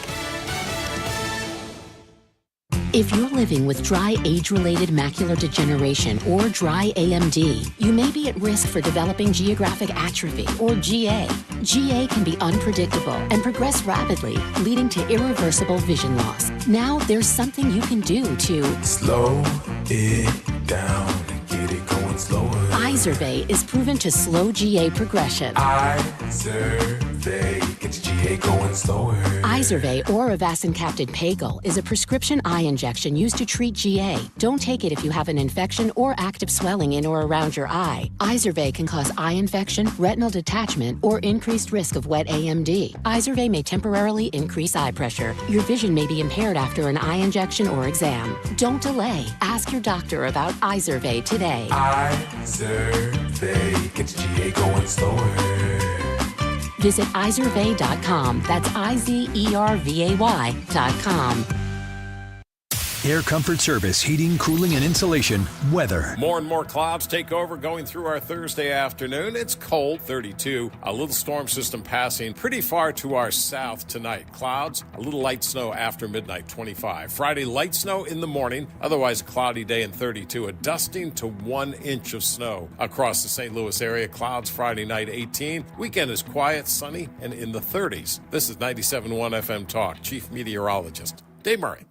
If you're living with dry age-related macular degeneration or dry AMD, you may be at risk for developing geographic atrophy or GA. GA can be unpredictable and progress rapidly, leading to irreversible vision loss. Now there's something you can do to slow it down and get it going slower. iZurvey is proven to slow GA progression. iZurvey gets GA going slower. Izervay or avacin-capted Pagel is a prescription eye injection used to treat GA. Don't take it if you have an infection or active swelling in or around your eye. Izervay can cause eye infection, retinal detachment, or increased risk of wet AMD. Izervay may temporarily increase eye pressure. Your vision may be impaired after an eye injection or exam. Don't delay. Ask your doctor about Izervay today. Izervay gets GA going slower. Visit Izervay.com. That's IZERVAY.com. Air Comfort Service, heating, cooling, and insulation, weather. More and more clouds take over going through our Thursday afternoon. It's cold, 32. A little storm system passing pretty far to our south tonight. Clouds, a little light snow after midnight, 25. Friday, light snow in the morning. Otherwise, a cloudy day and 32. A dusting to 1 inch of snow across the St. Louis area. Clouds Friday night, 18. Weekend is quiet, sunny, and in the 30s. This is 97.1 FM Talk. Chief Meteorologist Dave Murray.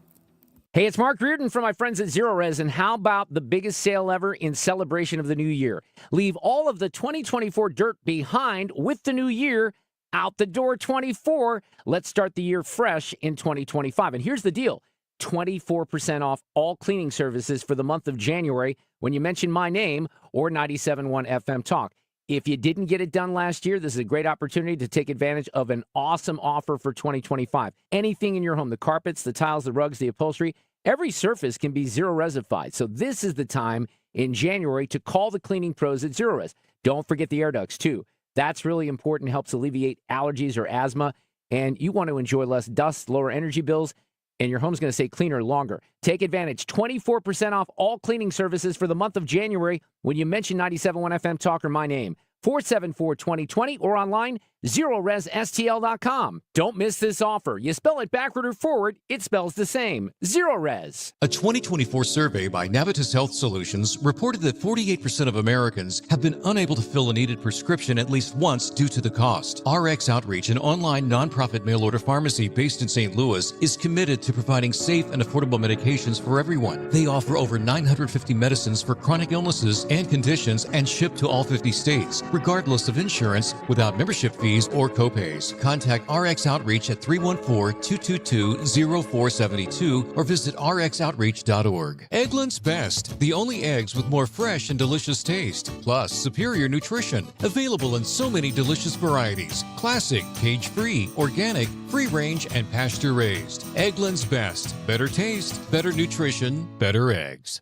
Hey, it's Mark Reardon from my friends at Zero Res, and how about the biggest sale ever in celebration of the new year? Leave all of the 2024 dirt behind with the new year. Out the door 24. Let's start the year fresh in 2025. And here's the deal. 24% off all cleaning services for the month of January when you mention my name or 97.1 FM Talk. If you didn't get it done last year, this is a great opportunity to take advantage of an awesome offer for 2025. Anything in your home, the carpets, the tiles, the rugs, the upholstery, every surface can be Zero Resified. So this is the time in January to call the cleaning pros at Zero Res. Don't forget the air ducts, too. That's really important, helps alleviate allergies or asthma, and you want to enjoy less dust, lower energy bills, and your home's going to stay cleaner longer. Take advantage. 24% off all cleaning services for the month of January when you mention 97.1 FM Talk or my name. 474-2020 or online, ZeroResSTL.com. Don't miss this offer. You spell it backward or forward, it spells the same. Zero Res. A 2024 survey by Navitus Health Solutions reported that 48% of Americans have been unable to fill a needed prescription at least once due to the cost. RX Outreach, an online nonprofit mail-order pharmacy based in St. Louis, is committed to providing safe and affordable medications for everyone. They offer over 950 medicines for chronic illnesses and conditions and ship to all 50 states, regardless of insurance, without membership fees or copays. Contact RX Outreach at 314-222-0472 or visit rxoutreach.org. Eggland's Best, the only eggs with more fresh and delicious taste, plus superior nutrition. Available in so many delicious varieties. Classic, cage-free, organic, free-range, and pasture-raised. Eggland's Best. Better taste, better nutrition, better eggs.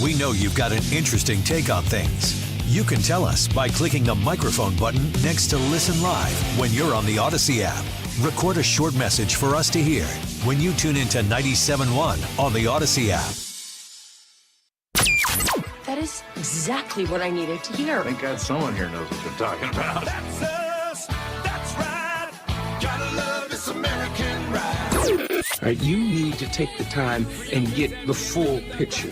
We know you've got an interesting take on things. You can tell us by clicking the microphone button next to Listen Live when you're on the Odyssey app. Record a short message for us to hear when you tune into 97.1 on the Odyssey app. That is exactly what I needed to hear. Thank God someone here knows what they're talking about. That's us. That's right. Gotta love this American ride. All right, you need to take the time and get the full picture.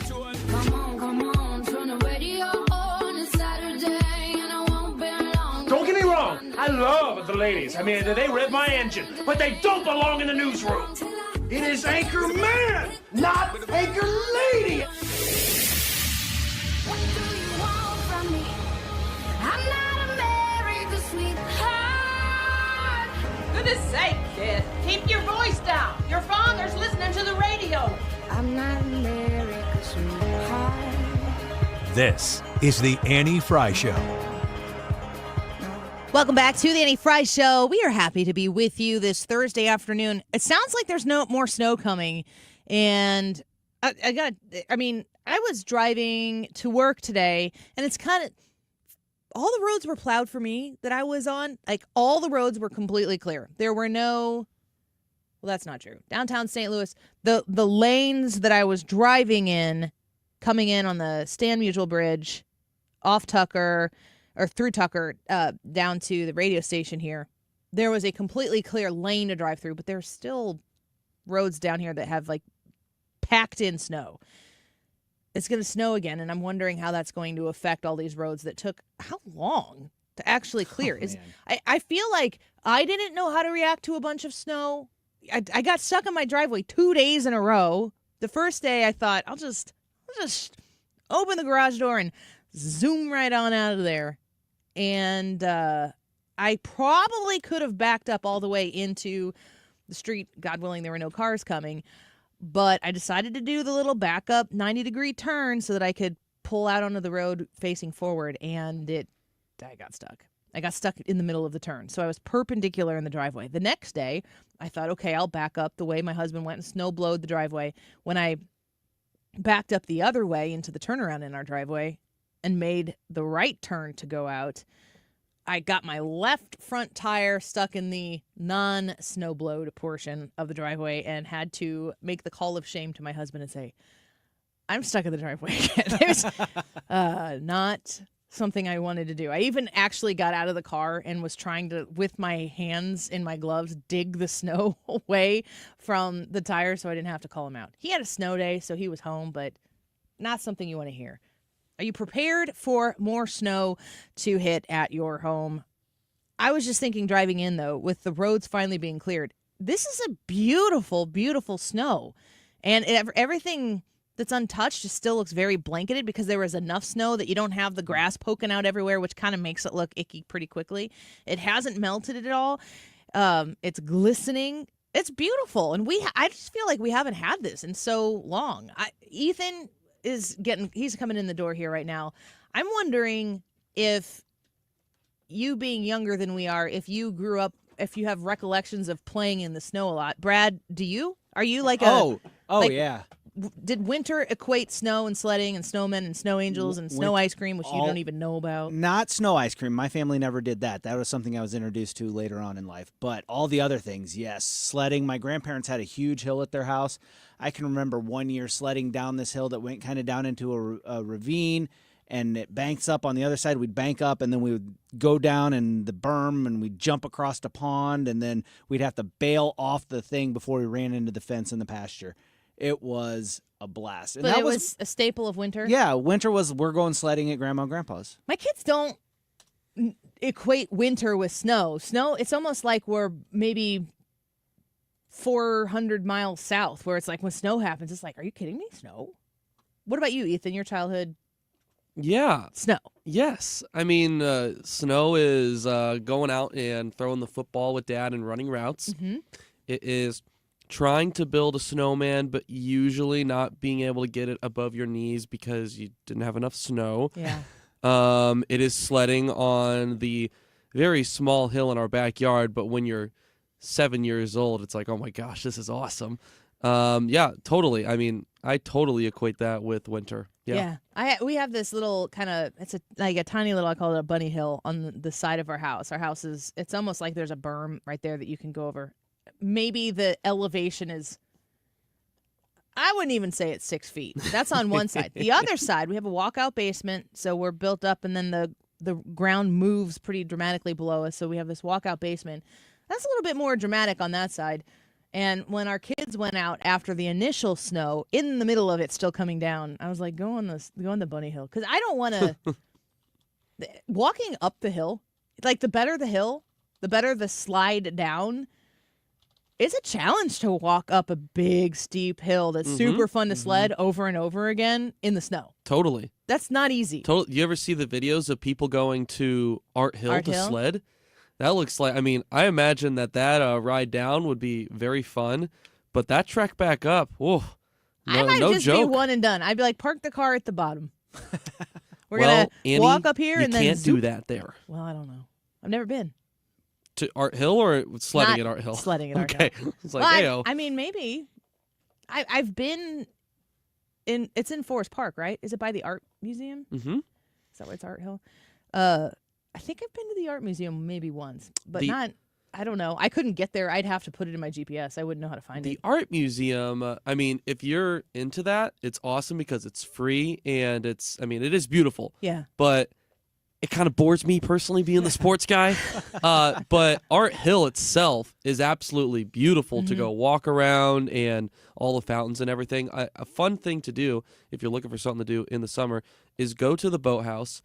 Don't get me wrong, I love the ladies. I mean, they rev my engine, but they don't belong in the newsroom. It is Anchor Man, not Anchor Lady. What do you want from me? I'm not America's sweetheart. Goodness sake, kid. Keep your voice down. Your father's listening to the radio. I'm not America's sweetheart. This is the Annie Fry Show. Welcome back to the Annie Fry Show. We are happy to be with you this Thursday afternoon. It sounds like there's no more snow coming. And I was driving to work today, and it's kind of, all the roads were plowed for me that I was on. Like, all the roads were completely clear. There were no, well, that's not true. Downtown St. Louis, the lanes that I was driving in, coming in on the Stan Musial Bridge, off Tucker, or through Tucker, down to the radio station here, there was a completely clear lane to drive through, but there's still roads down here that have, like, packed in snow. It's going to snow again, and I'm wondering how that's going to affect all these roads that took how long to actually clear. I feel like I didn't know how to react to a bunch of snow. I got stuck in my driveway 2 days in a row. The first day I thought, I'll just open the garage door and zoom right on out of there. And I probably could have backed up all the way into the street. God willing, there were no cars coming. But I decided to do the little backup 90-degree turn so that I could pull out onto the road facing forward, and I got stuck. I got stuck in the middle of the turn. So I was perpendicular in the driveway. The next day, I thought, okay, I'll back up the way my husband went and snow-blowed the driveway. When I backed up the other way into the turnaround in our driveway and made the right turn to go out, I got my left front tire stuck in the non-snow-blowed portion of the driveway and had to make the call of shame to my husband and say, I'm stuck in the driveway again. It was not something I wanted to do. I even actually got out of the car and was trying to, with my hands in my gloves, dig the snow away from the tire so I didn't have to call him out. He had a snow day, so he was home, but not something you want to hear. Are you prepared for more snow to hit at your home? I was just thinking driving in, though, with the roads finally being cleared, this is a beautiful, beautiful snow. And everything that's untouched just still looks very blanketed because there was enough snow that you don't have the grass poking out everywhere, which kind of makes it look icky pretty quickly. It hasn't melted at all. It's glistening. It's beautiful. And I just feel like we haven't had this in so long. Ethan he's coming in the door here right now. I'm wondering if you being younger than we are, if you grew up, if you have recollections of playing in the snow a lot. Brad, do you? Are you like yeah. Did winter equate snow and sledding and snowmen and snow angels and snow ice cream, which you don't even know about? Not snow ice cream. My family never did that. That was something I was introduced to later on in life. But all the other things, yes. Sledding. My grandparents had a huge hill at their house. I can remember one year sledding down this hill that went kind of down into a ravine, and it banks up on the other side. We'd bank up, and then we would go down in the berm, and we'd jump across the pond, and then we'd have to bail off the thing before we ran into the fence in the pasture. It was a blast. And but that it was a staple of winter? Yeah, winter was we're going sledding at Grandma and Grandpa's. My kids don't equate winter with snow. Snow, it's almost like we're maybe 400 miles south, where it's like when snow happens, it's like, are you kidding me? Snow? What about you, Ethan? Your childhood? Yeah. Snow. Yes. I mean, snow is going out and throwing the football with Dad and running routes. Mm-hmm. It is trying to build a snowman, but usually not being able to get it above your knees because you didn't have enough snow. Yeah. It is sledding on the very small hill in our backyard, but when you're 7 years old, it's like, oh my gosh, this is awesome. Yeah, totally. I mean, I totally equate that with winter. Yeah. We have this little kind of, it's like a tiny little, I call it a bunny hill on the side of our house. Our house it's almost like there's a berm right there that you can go over. Maybe the elevation is, I wouldn't even say it's 6 feet. That's on one side. The other side, we have a walkout basement, so we're built up, and then the ground moves pretty dramatically below us, so we have this walkout basement. That's a little bit more dramatic on that side. And when our kids went out after the initial snow, in the middle of it still coming down, I was like, go on the bunny hill. Because I don't want to, walking up the hill, like the better the hill, the better the slide down. It's a challenge to walk up a big, steep hill that's super fun to sled over and over again in the snow. Totally. That's not easy. You ever see the videos of people going to Art Hill to sled? That looks like, I mean, I imagine that ride down would be very fun, but that trek back up, whoa, I might just be one and done. I'd be like, park the car at the bottom. We're going to walk up here and then you can't do that there. Well, I don't know. I've never been. To Art Hill or sledding at Art Hill? Sledding at Art Hill. Okay. It's like, well, I mean, maybe. I've been it's in Forest Park, right? Is it by the Art Museum? Mm-hmm. Is that where it's Art Hill? I think I've been to the Art Museum maybe once, but I don't know. I couldn't get there. I'd have to put it in my GPS. I wouldn't know how to find it. The Art Museum, I mean, if you're into that, it's awesome because it's free and it is beautiful. Yeah. But it kind of bores me personally being the sports guy. But Art Hill itself is absolutely beautiful to go walk around and all the fountains and everything. A fun thing to do if you're looking for something to do in the summer is go to the boathouse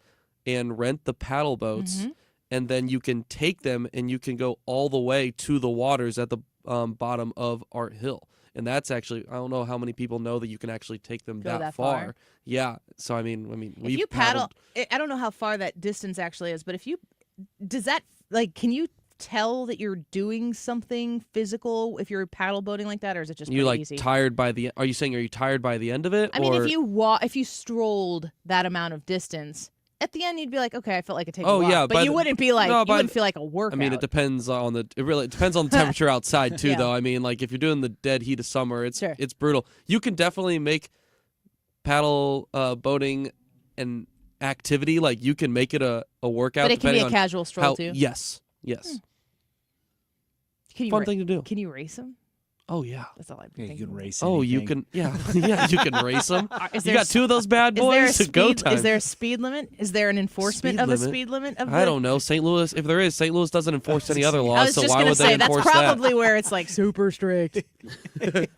and rent the paddle boats, and then you can take them and you can go all the way to the waters at the bottom of Art Hill. And that's actually, I don't know how many people know that you can actually take them that far. Yeah. So, I mean, if you paddle, I don't know how far that distance actually is, but can you tell that you're doing something physical if you're paddle boating like that, or is it just You pretty easy? tired by the? Are you saying are you tired by the end of it? I mean, if you strolled that amount of distance, at the end you'd be like, okay, I felt like I take a walk. yeah, but you wouldn't be like, no, you wouldn't feel like a workout. I mean, it depends on the temperature outside too, Yeah. though. I mean, like if you're doing the dead heat of summer, it's Sure. it's brutal. You can definitely make paddle boating an activity. Like you can make it a workout. But it can be depending a on casual stroll how- too. Yes. Can you Fun thing to do. Can you race them? Oh yeah. That's all I'm Yeah, thinking. you can race. Oh, you anything. can. Yeah, you can race them. Is You there got two of those bad boys. Go time. Is there a speed limit? Is there an enforcement Speed of limit? a speed limit? I don't know. St. Louis, if there is, St. Louis doesn't enforce any other I laws, was so just why gonna would say they that's enforce probably where it's like super strict. No, like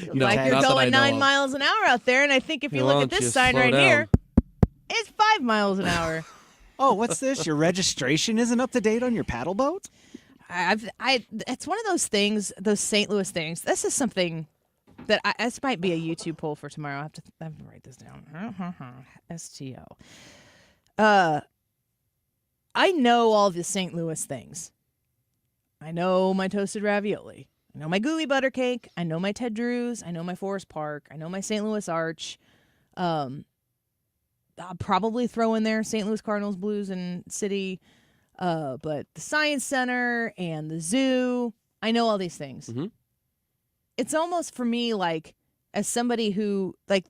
you're not that I going know 9 of. miles an hour out there, and I think if you Why look at don't you this sign slow right down? here, it's 5 miles an hour. Oh, what's this? Your registration isn't up to date on your paddle boat? It's one of those things, those St. Louis things. This is something that this might be a YouTube poll for tomorrow. I have to write this down. STO. I know all the St. Louis things. I know my toasted ravioli. I know my gooey butter cake. I know my Ted Drews. I know my Forest Park. I know my St. Louis Arch. I'll probably throw in there St. Louis Cardinals, Blues, and City. But the Science Center and the zoo, I know all these things. Mm-hmm. It's almost for me like, as somebody who, like,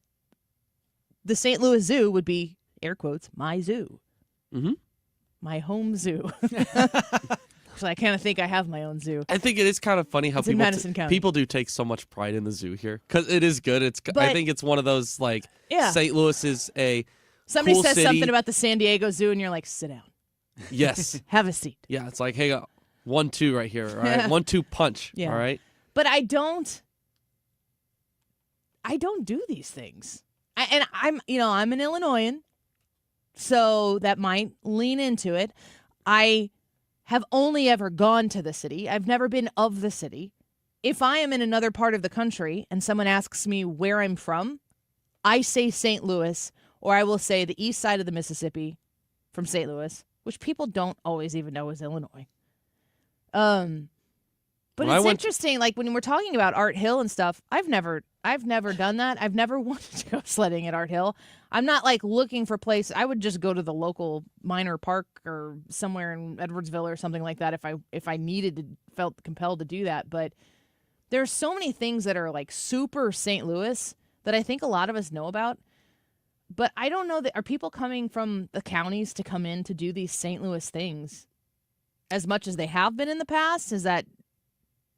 the St. Louis Zoo would be, air quotes, my zoo. Mm-hmm. My home zoo. So I kind of think I have my own zoo. I think it is kind of funny how It's in Madison County. people do take so much pride in the zoo here because it is good. I But- think it's one of those like Yeah. St. Louis is a Somebody cool says city. something about the San Diego Zoo, and you're like, sit down. Yes. Have a seat. Yeah, it's like, hey, 1-2 right here. All right, 1-2 punch. Yeah. All right. But I don't do these things. I'm an Illinoisan, so that might lean into it. I have only ever gone to the city. I've never been of the city. If I am in another part of the country and someone asks me where I'm from, I say St. Louis, or I will say the east side of the Mississippi from St. Louis, which people don't always even know is Illinois. But When I it's went- interesting, like when we're talking about Art Hill and stuff, I've never done that. I've never wanted to go sledding at Art Hill. I'm not like looking for place. I would just go to the local minor park or somewhere in Edwardsville or something like that if I needed to, felt compelled to do that. But there's so many things that are like super St. Louis that I think a lot of us know about. But I don't know that are people coming from the counties to come in to do these St. Louis things as much as they have been in the past? Is that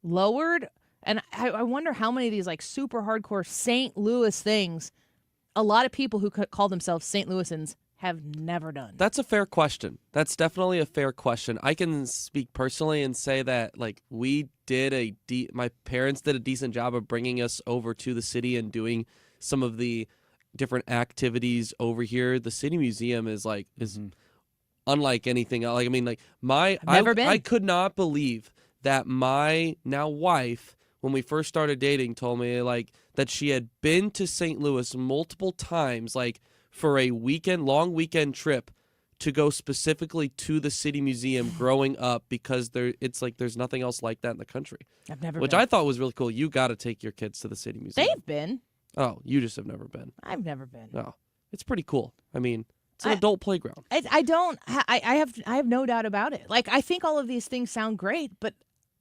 lowered? And I wonder how many of these like super hardcore St. Louis things a lot of people who call themselves St. Louisans have never done. That's a fair question. That's definitely a fair question. I can speak personally and say that like we did my parents did a decent job of bringing us over to the city and doing some of the different activities over here. The City Museum is unlike anything else. Like I mean, like I've never been. I could not believe that my now wife, when we first started dating, told me like that she had been to St. Louis multiple times, like for a long weekend trip to go specifically to the City Museum growing up because it's like there's nothing else like that in the country. I've never Which been. I thought was really cool. You got to take your kids to the City Museum. They've been. Oh, you just have never been. I've never been. No, it's pretty cool. I mean, it's an adult playground. I have no doubt about it. Like I think all of these things sound great, but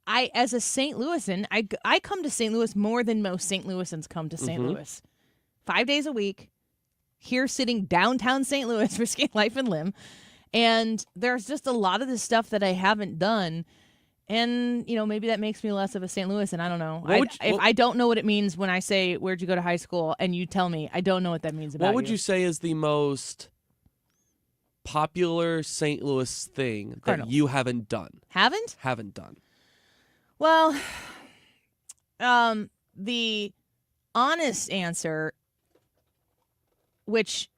I, as a St. Louisan, I come to St. Louis more than most St. Louisans come to St. Louis. 5 days a week, here sitting downtown St. Louis, risking life and limb. And there's just a lot of this stuff that I haven't done. And, maybe that makes me less of a St. Louisan. I don't know. I don't know what it means when I say, where'd you go to high school? And you tell me, I don't know what that means about you. What would you say is the most popular St. Louis thing that you haven't done? Haven't? Haven't done. Well, the honest answer, which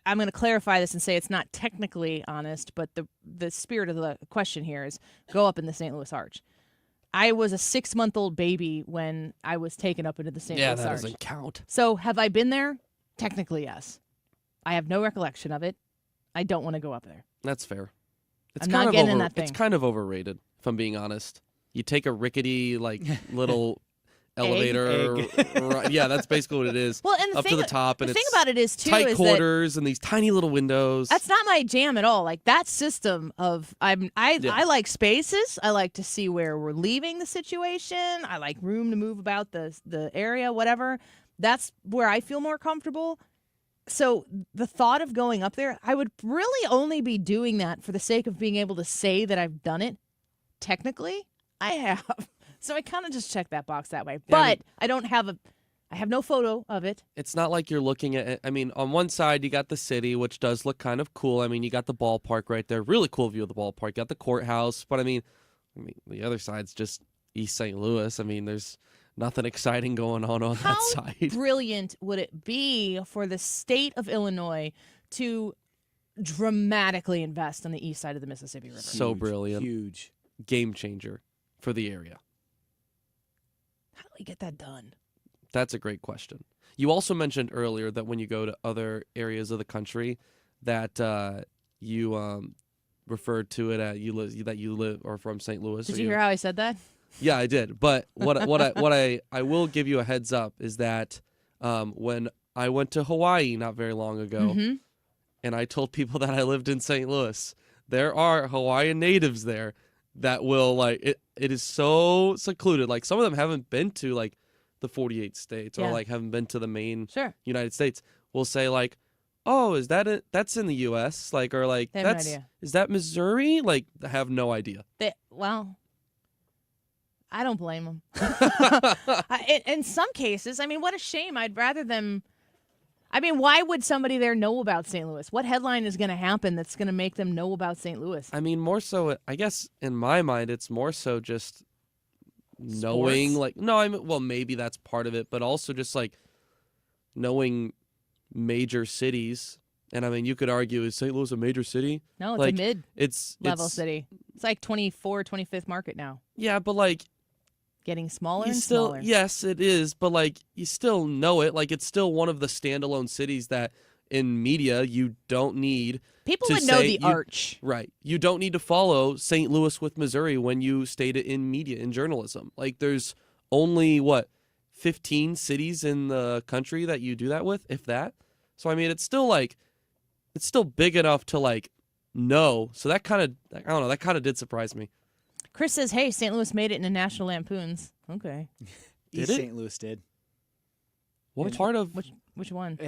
I'm going to clarify this and say it's not technically honest, but the spirit of the question here is go up in the St. Louis Arch. I was a 6-month-old baby when I was taken up into the St. Louis Arch. Yeah, that doesn't count. So have I been there? Technically, yes. I have no recollection of it. I don't want to go up there. That's fair. I'm not getting in that thing. It's kind of overrated, if I'm being honest. You take a rickety, like, little elevator. Right, yeah, that's basically what it is. Well, and up to the top, and the thing it's about it is too tight is quarters and these tiny little windows. that's not my jam at all. Like that system of I like spaces. I like to see where we're leaving the situation. I like room to move about the area, whatever. That's where I feel more comfortable. So the thought of going up there, I would really only be doing that for the sake of being able to say that I've done it. Technically, I have. So I kind of just check that box that way. But I have no photo of it. It's not like you're looking at it. I mean, on one side, you got the city, which does look kind of cool. I mean, you got the ballpark right there. Really cool view of the ballpark. You got the courthouse. But, I mean, the other side's just East St. Louis. I mean, there's nothing exciting going on that side. How brilliant would it be for the state of Illinois to dramatically invest on the east side of the Mississippi River? So brilliant. Huge. Game changer for the area. How do we get that done? That's a great question. You also mentioned earlier that when you go to other areas of the country, that you referred to it that you live or from St. Louis. Did you hear how I said that? Yeah, I did. But what I will give you a heads up is that when I went to Hawaii not very long ago, and I told people that I lived in St. Louis, there are Hawaiian natives there that will like it. It is so secluded. Like some of them haven't been to like the 48 states or like haven't been to the main United States. Will say like, "Oh, is that that's in the U.S.?" Like or like They have no that's idea. is that Missouri? Like I have no idea. I don't blame them. In some cases, I mean, what a shame. I'd rather them. I mean, why would somebody there know about St. Louis? What headline is going to happen that's going to make them know about St. Louis? I mean, more so, I guess in my mind, it's more so just knowing, like, no, I mean, well, maybe that's part of it, but also just like knowing major cities. And I mean, you could argue, is St. Louis a major city? No, it's like, a mid-level it's city. It's like 25th market now. Yeah, but like, getting smaller you and still, smaller. yes, it is, but like, you still know it. Like, it's still one of the standalone cities that in media you don't need. People to would know say the arch. Right. You don't need to follow St. Louis with Missouri when you state it in media, in journalism. Like, there's only, 15 cities in the country that you do that with, if that. So, I mean, it's still, it's still big enough to, know. So that kind of, I don't know, that kind of did surprise me. Chris says, hey, St. Louis made it into National Lampoons. Okay. East St. Louis did. What part of? Which one?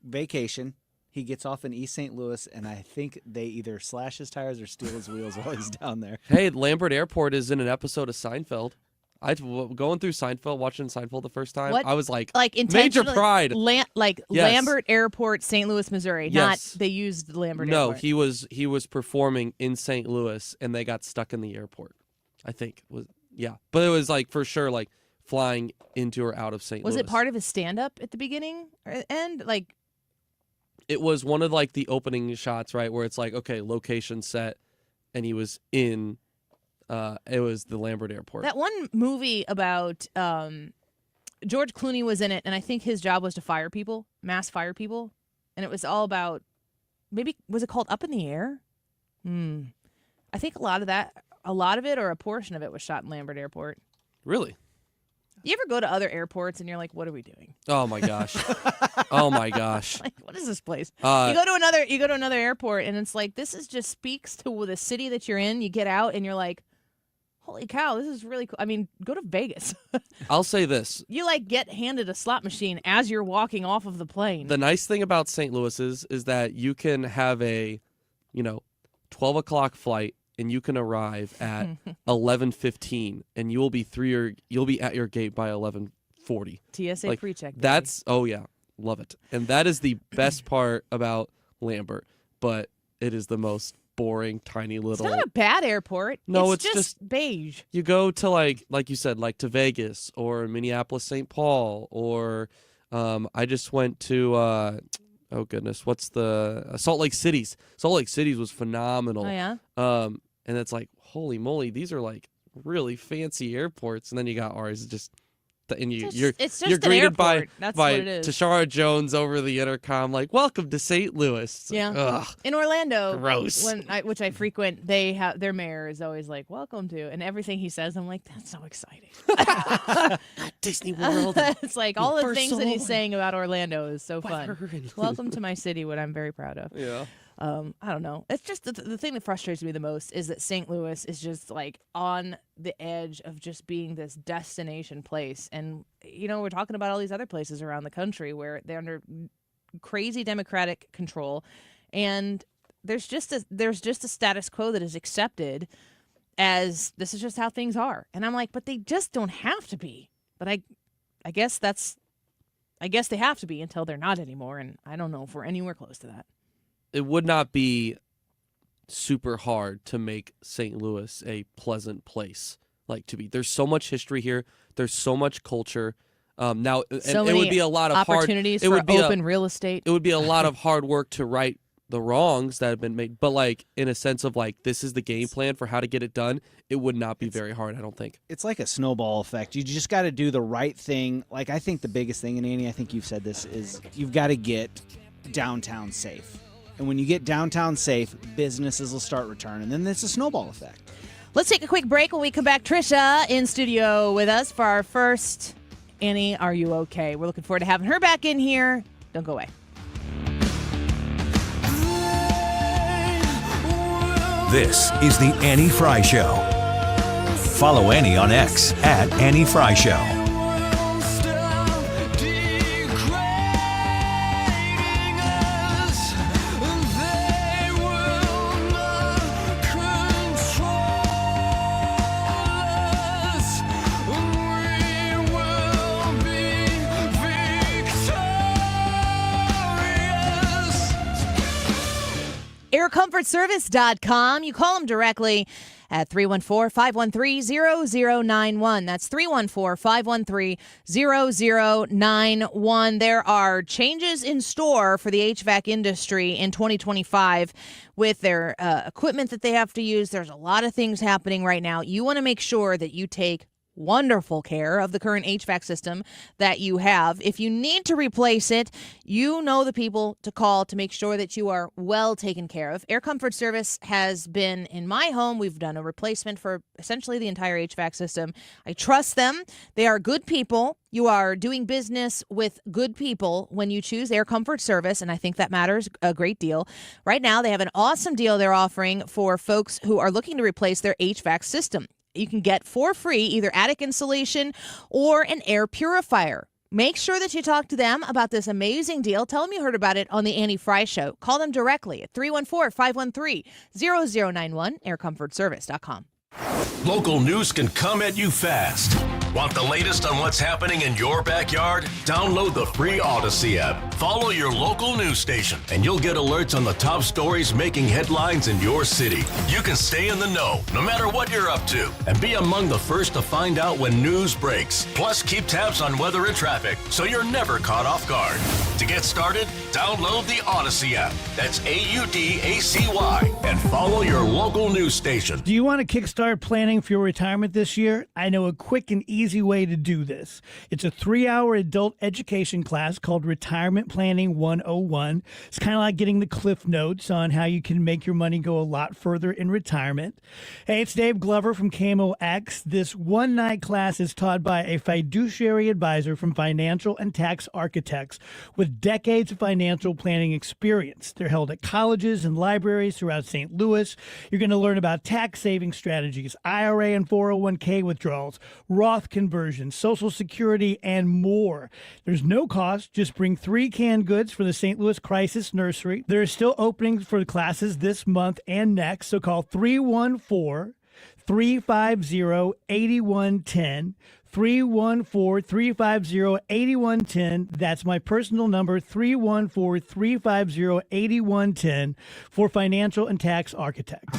Vacation. He gets off in East St. Louis, and I think they either slash his tires or steal his wheels while he's down there. Hey, Lambert Airport is in an episode of Seinfeld. Going through Seinfeld, watching Seinfeld the first time, I was like major pride. Yes. Lambert Airport, St. Louis, Missouri. Yes. Not they used Lambert No, Airport. he was performing in St. Louis, and they got stuck in the airport. I think but it was for sure flying into or out of St. Louis. Was it part of his stand-up at the beginning or end? It was one of the opening shots, right, where it's okay, location set, and he was in. It was the Lambert Airport. That one movie about George Clooney was in it, and I think his job was to mass fire people, and it was all about was it called Up in the Air? I think a lot of it or a portion of it was shot in Lambert Airport. Really? You ever go to other airports and you're like, what are we doing? Oh my gosh. Oh my gosh. What is this place? You go to another airport and it's this is just speaks to the city that you're in. You get out and you're like, holy cow, this is really cool. I mean, go to Vegas. I'll say this. You get handed a slot machine as you're walking off of the plane. The nice thing about St. Louis is that you can have a, 12 o'clock flight and you can arrive at 11:15 and you'll be at your gate by 11:40. TSA pre-check. That's love it. And that is the best part about Lambert, but it is the most boring tiny little. It's not a bad airport. No, it's just beige. You go to like you said, to Vegas or Minneapolis, St. Paul, or I just went to oh goodness, what's the Salt Lake Cities? Salt Lake Cities was phenomenal. Oh yeah. And it's holy moly, these are really fancy airports, and then you got ours, just And It's you're just an greeted by airport. That's what it is. Tashara Jones over the intercom, like, "Welcome to St. Louis." It's like, Yeah. ugh. In Orlando, Gross. which I frequent, they have their mayor is always like, "Welcome to," and everything he says, I'm like, "That's so exciting." Disney World. It's like all the First things that he's Soul. saying about Orlando is so fun. Weather and- Welcome to my city, what I'm very proud of. Yeah. I don't know. It's just the thing that frustrates me the most is that St. Louis is just like on the edge of just being this destination place. And, we're talking about all these other places around the country where they're under crazy Democratic control. And there's just a status quo that is accepted as this is just how things are. And I'm like, but they just don't have to be. But I guess they have to be until they're not anymore. And I don't know if we're anywhere close to that. It would not be super hard to make St. Louis a pleasant place to be. There's so much history here. There's so much culture. Now, So it many would be a lot of opportunities hard. It for would be open real estate. It would be a lot of hard work to right the wrongs that have been made. But in a sense of this is the game plan for how to get it done. It would not be very hard, I don't think. It's like a snowball effect. You just got to do the right thing. I think the biggest thing, and Annie, I think you've said this, is you've got to get downtown safe. And when you get downtown safe, businesses will start returning. Then it's a snowball effect. Let's take a quick break. When we come back, Trisha in studio with us for our first Annie, Are You Okay? We're looking forward to having her back in here. Don't go away. This is the Annie Fry Show. Follow Annie on X at Annie Fry Show. AirComfortService.com. You call them directly at 314-513-0091. That's 314-513-0091. There are changes in store for the HVAC industry in 2025 with their equipment that they have to use. There's a lot of things happening right now. You want to make sure that you take wonderful care of the current HVAC system that you have. If you need to replace it, you know the people to call to make sure that you are well taken care of. Air Comfort Service has been in my home. We've done a replacement for essentially the entire HVAC system. I trust them. They are good people. You are doing business with good people when you choose Air Comfort Service, and I think that matters a great deal. Right now, they have an awesome deal they're offering for folks who are looking to replace their HVAC system. You can get for free either attic insulation or an air purifier. Make sure that you talk to them about this amazing deal. Tell them you heard about it on the Annie Fry Show. Call them directly at 314-513-0091, aircomfortservice.com. Local news can come at you fast. Want the latest on what's happening in your backyard? Download the free Odyssey app. Follow your local news station, and you'll get alerts on the top stories making headlines in your city. You can stay in the know, no matter what you're up to, and be among the first to find out when news breaks. Plus, keep tabs on weather and traffic, so you're never caught off guard. To get started, download the Odyssey app. That's AUDACY, and follow your local news station. Do you want to kickstart planning for your retirement this year? I know a quick and easy way to do this. It's a 3-hour adult education class called Retirement Planning 101. It's kind of like getting the Cliff Notes on how you can make your money go a lot further in retirement. Hey, it's Dave Glover from KMOX. This one-night class is taught by a fiduciary advisor from Financial and Tax Architects with decades of financial planning experience. They're held at colleges and libraries throughout St. Louis. You're going to learn about tax saving strategies, IRA and 401k withdrawals, Roth conversions, Social Security, and more. There's no cost. Just bring 3 canned goods for the St. Louis Crisis Nursery. There are still openings for the classes this month and next, so call 314-350-8110. 314-350-8110. That's my personal number, 314-350-8110 for Financial and Tax Architects.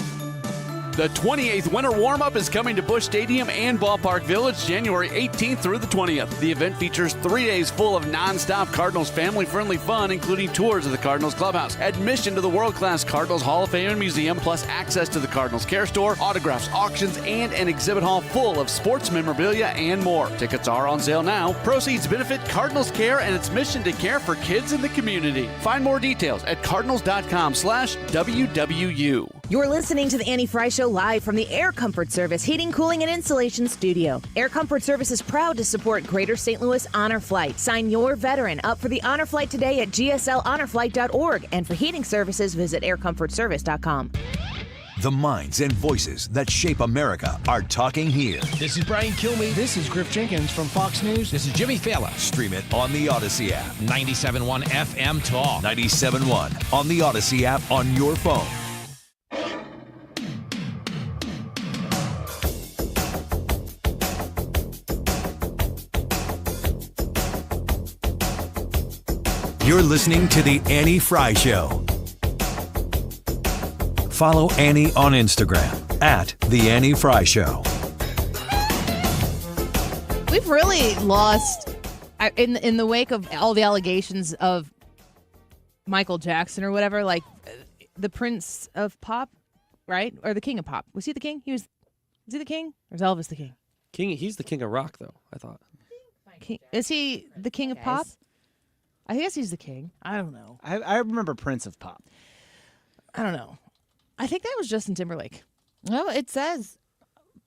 The 28th Winter Warm-Up is coming to Busch Stadium and Ballpark Village January 18th through the 20th. The event features 3 days full of non-stop Cardinals family-friendly fun, including tours of the Cardinals clubhouse, admission to the world-class Cardinals Hall of Fame and Museum, plus access to the Cardinals Care Store, autographs, auctions, and an exhibit hall full of sports memorabilia and more. Tickets are on sale now. Proceeds benefit Cardinals Care and its mission to care for kids in the community. Find more details at cardinals.com/WWU. You're listening to the Annie Fry Show live from the Air Comfort Service Heating, Cooling, and Insulation Studio. Air Comfort Service is proud to support Greater St. Louis Honor Flight. Sign your veteran up for the Honor Flight today at gsLHonorFlight.org. And for heating services, visit aircomfortservice.com. The minds and voices that shape America are talking here. This is Brian Kilmeade. This is Griff Jenkins from Fox News. This is Jimmy Fallon. Stream it on the Odyssey app. 97.1 FM Talk. 97.1 on the Odyssey app on your phone. You're listening to The Annie Fry Show. Follow Annie on Instagram at The Annie Fry Show. We've really lost, in the wake of all the allegations of Michael Jackson or whatever, like the Prince of Pop, right? Or the King of Pop. Was he the king? Was he the king? Or is Elvis the king? He's the king of rock, though, I thought. Is he the king of pop? I guess he's the king. I don't know. I remember Prince of Pop. I don't know. I think that was Justin Timberlake. No, it says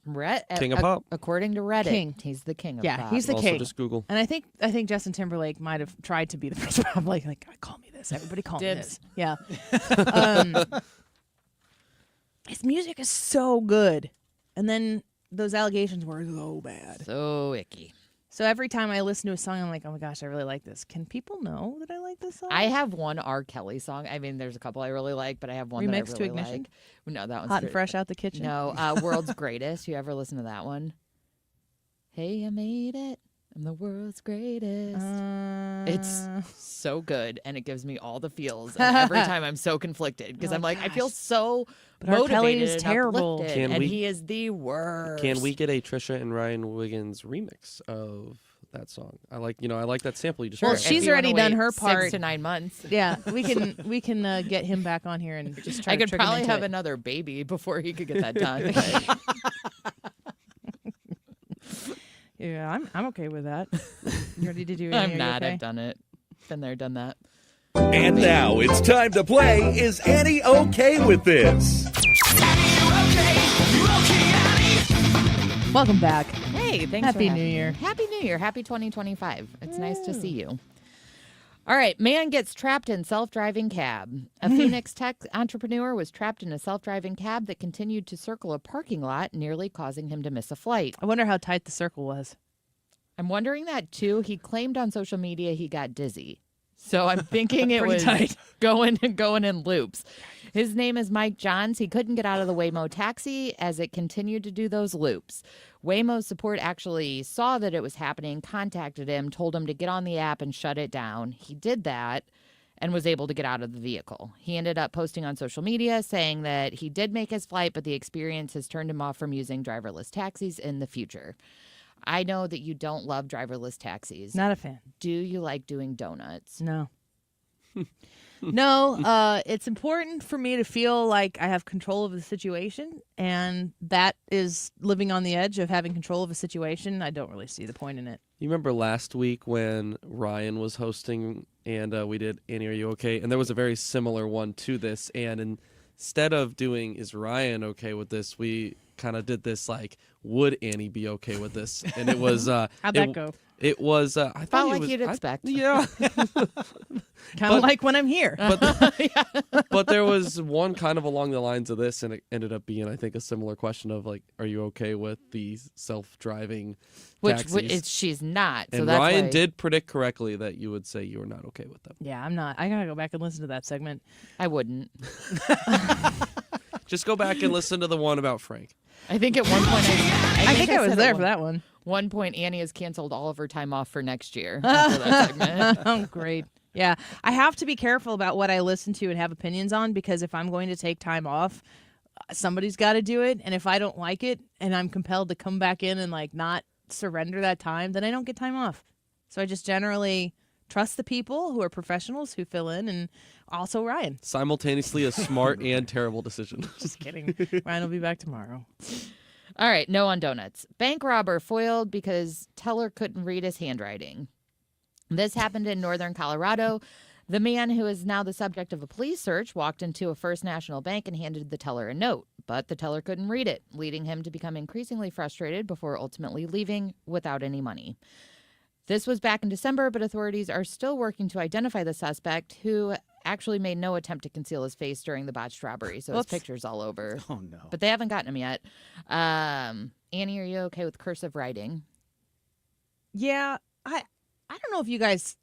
King of Pop. According to Reddit, King. He's the king of Yeah, pop. he's the Also king. just Google. And I think Justin Timberlake might have tried to be the Prince of Pop. Like, call me this. Everybody call me Dibs. this. Yeah. His music is so good. And then those allegations were so bad. So icky. So every time I listen to a song, I'm like, oh my gosh, I really like this. Can people know that I like this song? I have one R. Kelly song. I mean, there's a couple I really like, but I have one that I Remix to really Ignition? like. No, that one's Hot and fresh out the kitchen. No, World's Greatest. You ever listen to that one? Hey, I made it. I'm the world's greatest. It's so good, and it gives me all the feels. And every time I'm so conflicted because I'm like, I feel so But R. motivated Kelly is and terrible. uplifted, and he is the worst. Can we get a Trisha and Ryan Wiggins remix of that song? I like that sample you just Well, heard. she's already done her part. 6 to 9 months. Yeah, we can get him back on here and just try I to could trick him probably into have it. another baby before he could get that done. Yeah, I'm okay with that. You ready to do it? I'm not. Okay? I've done it. Been there, done that. And now it's time to play Is Annie Okay With This? Welcome back. Hey, thanks Happy for New Year. Happy New Year. Happy 2025. It's nice to see you. All right. Man gets trapped in self-driving cab. A Phoenix tech entrepreneur was trapped in a self-driving cab that continued to circle a parking lot, nearly causing him to miss a flight. I wonder how tight the circle was. I'm wondering that, too. He claimed on social media he got dizzy. So I'm thinking it was tight. going in loops. His name is Mike Johns. He couldn't get out of the Waymo taxi as it continued to do those loops. Waymo's support actually saw that it was happening, contacted him, told him to get on the app and shut it down. He did that and was able to get out of the vehicle. He ended up posting on social media saying that he did make his flight, but the experience has turned him off from using driverless taxis in the future. I know that you don't love driverless taxis. Not a fan. Do you like doing donuts? No. No, it's important for me to feel like I have control of the situation, and that is living on the edge of having control of a situation. I don't really see the point in it. You remember last week when Ryan was hosting and we did Annie, Are You Okay? And there was a very similar one to this. And instead of doing Is Ryan okay with this, we kind of did this like, would Annie be okay with this? And it was How'd that go? It was I thought like you'd expect. Yeah. Kind of like when I'm here. But there was one kind of along the lines of this, and it ended up being, I think, a similar question of like, are you okay with the self-driving taxis? She's not. So And that's Ryan why... did predict correctly that you would say you were not okay with them. Yeah, I'm not. I gotta go back and listen to that segment. I wouldn't. Just go back and listen to the one about Frank. I think at one point I think I was said there at for that one. One point, Annie has canceled all of her time off for next year after that segment. Oh, great. Yeah, I have to be careful about what I listen to and have opinions on, because if I'm going to take time off, somebody's got to do it. And if I don't like it and I'm compelled to come back in and like not surrender that time, then I don't get time off. So I just generally trust the people who are professionals who fill in, and also Ryan. Simultaneously a smart and terrible decision. Just kidding. Ryan will be back tomorrow. All right, no on donuts. Bank robber foiled because teller couldn't read his handwriting. This happened in northern Colorado. The man, who is now the subject of a police search, walked into a First National Bank and handed the teller a note, but the teller couldn't read it, leading him to become increasingly frustrated before ultimately leaving without any money. This was back in December, but authorities are still working to identify the suspect, who actually made no attempt to conceal his face during the botched robbery, so his picture's all over. Oh, no. But they haven't gotten him yet. Annie, are you okay with cursive writing? Yeah, I don't know if you guys,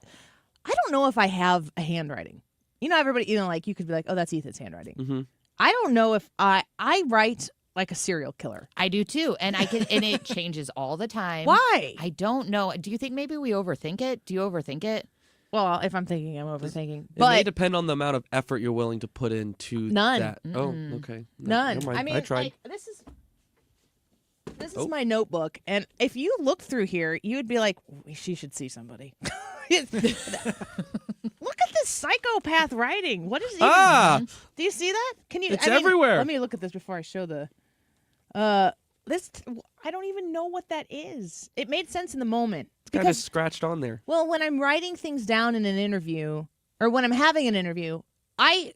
I don't know if I have a handwriting. You know, everybody, like you could be like, oh, that's Ethan's handwriting. Mm-hmm. I don't know if I write like a serial killer. I do too, and it changes all the time. Why? I don't know. Do you think maybe we overthink it? Do you overthink it? Well, if I'm thinking, I'm overthinking. It may depend on the amount of effort you're willing to put into None. that. Oh, okay. None. Never mind. I mean, I tried. like, this is my notebook, and if you look through here, you would be like, she should see somebody. Look at this psychopath writing. What is even? Do you see that? Can you? It's everywhere. Let me look at this before I show the. This I don't even know what that is. It made sense in the moment. It's kind of scratched on there. Well, when I'm writing things down in an interview, or when I'm having an interview, I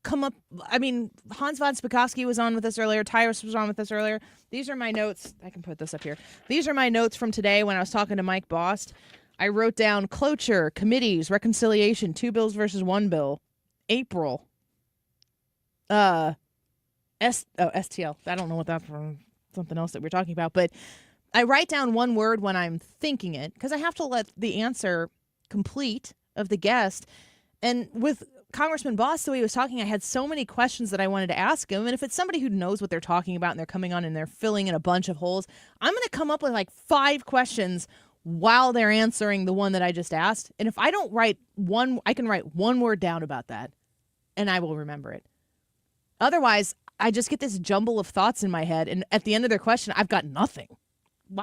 come up. I mean, Hans von Spakovsky was on with us earlier. Tyrus was on with us earlier. These are my notes. I can put this up here. These are my notes from today when I was talking to Mike Bost. I wrote down cloture, committees, reconciliation, 2 bills versus 1 bill, April. STL. I don't know what that's from. Something else that we're talking about, but I write down one word when I'm thinking it because I have to let the answer complete of the guest. And with Congressman Bost, the way he was talking, I had so many questions that I wanted to ask him. And if it's somebody who knows what they're talking about and they're coming on and they're filling in a bunch of holes, I'm going to come up with like 5 questions while they're answering the one that I just asked. And if I don't write one, I can write one word down about that and I will remember it. Otherwise, I just get this jumble of thoughts in my head, and at the end of their question, I've got nothing.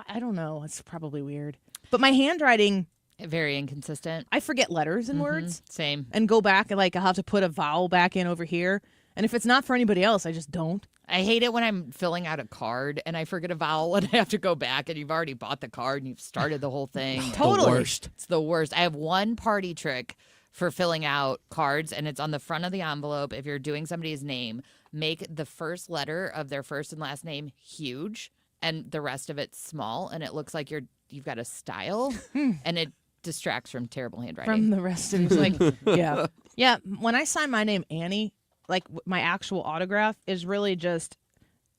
I don't know. It's probably weird. But my handwriting... Very inconsistent. I forget letters and words. Same. And go back, and like I'll have to put a vowel back in over here. And if it's not for anybody else, I just don't. I hate it when I'm filling out a card, and I forget a vowel, and I have to go back, and you've already bought the card, and you've started the whole thing. Totally. The worst. It's the worst. I have one party trick for filling out cards, and it's on the front of the envelope. If you're doing somebody's name, make the first letter of their first and last name huge and the rest of it small, and it looks like you've got a style, and it distracts from terrible handwriting. From the rest of it. Like, yeah. Yeah, when I sign my name Annie, like my actual autograph is really just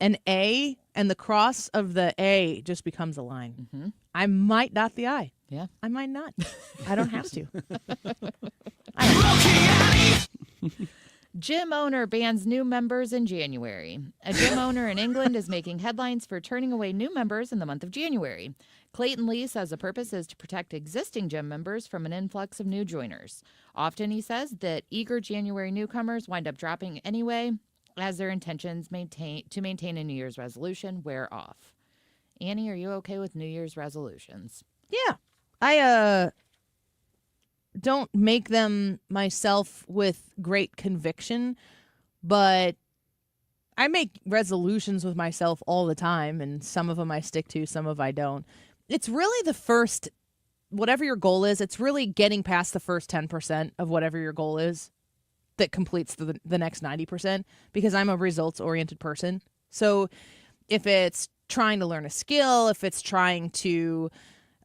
an A, and the cross of the A just becomes a line. Mm-hmm. I might dot the I. Yeah. I might not. I don't have to. Gym owner bans new members in January. A gym owner in England is making headlines for turning away new members in the month of January. Clayton Lee says the purpose is to protect existing gym members from an influx of new joiners. Often, he says, that eager January newcomers wind up dropping anyway, as their intentions to maintain a New Year's resolution wear off. Annie, are you okay with New Year's resolutions? Yeah. I don't make them myself with great conviction, but I make resolutions with myself all the time, and some of them I stick to, some of I don't. It's really the first, whatever your goal is, it's really getting past the first 10% of whatever your goal is that completes the next 90%, because I'm a results-oriented person. So if it's trying to learn a skill, if it's trying to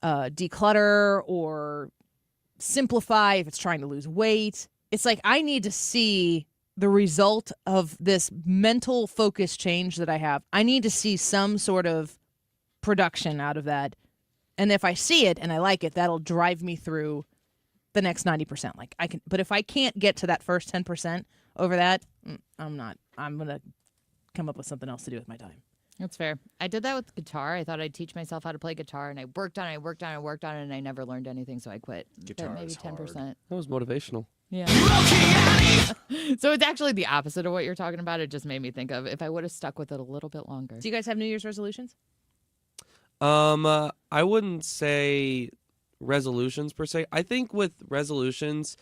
declutter or simplify, if it's trying to lose weight, it's like I need to see the result of this mental focus change that I have. I need to see some sort of production out of that. And if I see it and I like it, that'll drive me through the next 90%. Like I can, but if I can't get to that first 10% over that, I'm going to come up with something else to do with my time. That's fair. I did that with guitar. I thought I'd teach myself how to play guitar, and I worked on it, and I never learned anything, so I quit. Guitar maybe is 10%. hard. That was motivational. Yeah. So it's actually the opposite of what you're talking about. It just made me think of if I would have stuck with it a little bit longer. Do you guys have New Year's resolutions? I wouldn't say resolutions per se. I think with resolutions,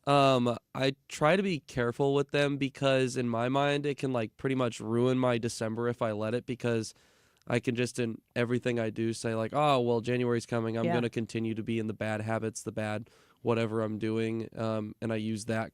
I try to be careful with them because in my mind it can like pretty much ruin my December if I let it, because I can just in everything I do say like, oh well, January's coming. I'm gonna continue to be in the bad habits, the bad whatever I'm doing, and I use that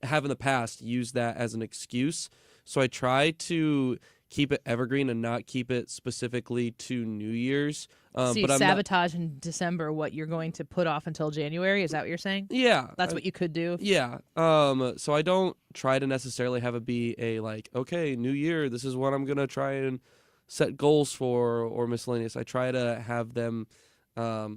have in the past used that as an excuse. So I try to keep it evergreen and not keep it specifically to New Year's. So you but sabotage in December what you're going to put off until January? Is that what you're saying? Yeah. That's what you could do? Yeah. So I don't try to necessarily have it be a like, okay, New Year, this is what I'm going to try and set goals for or miscellaneous. I try to have them, I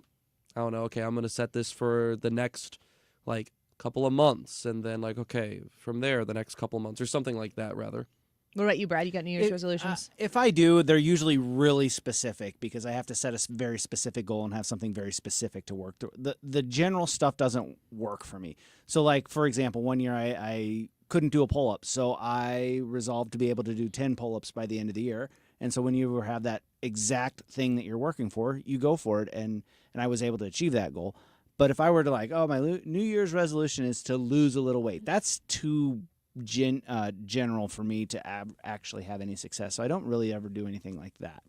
don't know, okay, I'm going to set this for the next like couple of months, and then like, okay, from there, the next couple of months or something like that rather. What about you, Brad? You got New Year's resolutions? If I do, they're usually really specific because I have to set a very specific goal and have something very specific to work through. The general stuff doesn't work for me. So, like, for example, one year I couldn't do a pull-up, so I resolved to be able to do 10 pull-ups by the end of the year. And so when you have that exact thing that you're working for, you go for it, and I was able to achieve that goal. But if I were to like, oh, my New Year's resolution is to lose a little weight, that's too general for me to actually have any success. So I don't really ever do anything like that.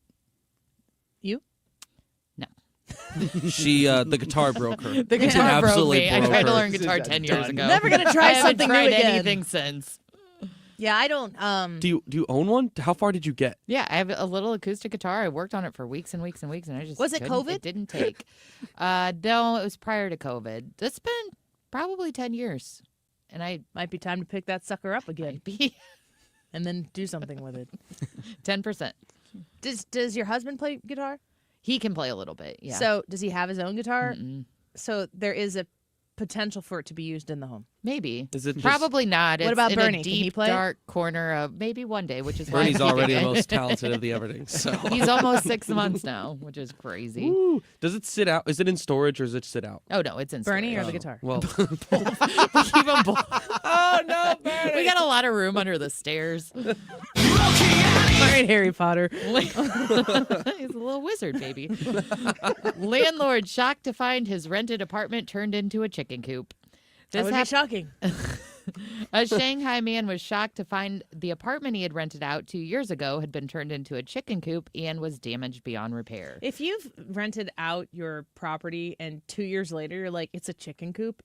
You? No. She, the guitar broke her. The guitar broke me. I tried to her. learn guitar 10 years ago. Never going to try something I haven't new tried again. anything since. Yeah, I don't. Do you own one? How far did you get? Yeah, I have a little acoustic guitar. I worked on it for weeks and weeks and weeks, and I just Was it couldn't- COVID? It didn't take. No, it was prior to COVID. It's been probably 10 years, and I might be time to pick that sucker up again. Be and then do something with it. 10%. Does your husband play guitar? He can play a little bit. Yeah. So does he have his own guitar? Mm-mm. So there is a potential for it to be used in the home. Maybe. Is it just- Probably not. What It's about in Bernie? a Can deep, he play? dark corner of maybe one day, which is why I'm Bernie's already the keeping it. most talented of the everything. So He's almost 6 months now, which is crazy. Woo. Does it sit out? Is it in storage or does it sit out? Oh no, it's in Bernie storage. or the guitar? Well, We keep them both. oh no, Bernie! We got a lot of room under the stairs. All right, Harry Potter. He's a little wizard, baby. Landlord shocked to find his rented apartment turned into a chicken coop. That would be shocking. A Shanghai man was shocked to find the apartment he had rented out 2 years ago had been turned into a chicken coop and was damaged beyond repair. If you've rented out your property and 2 years later you're like, it's a chicken coop,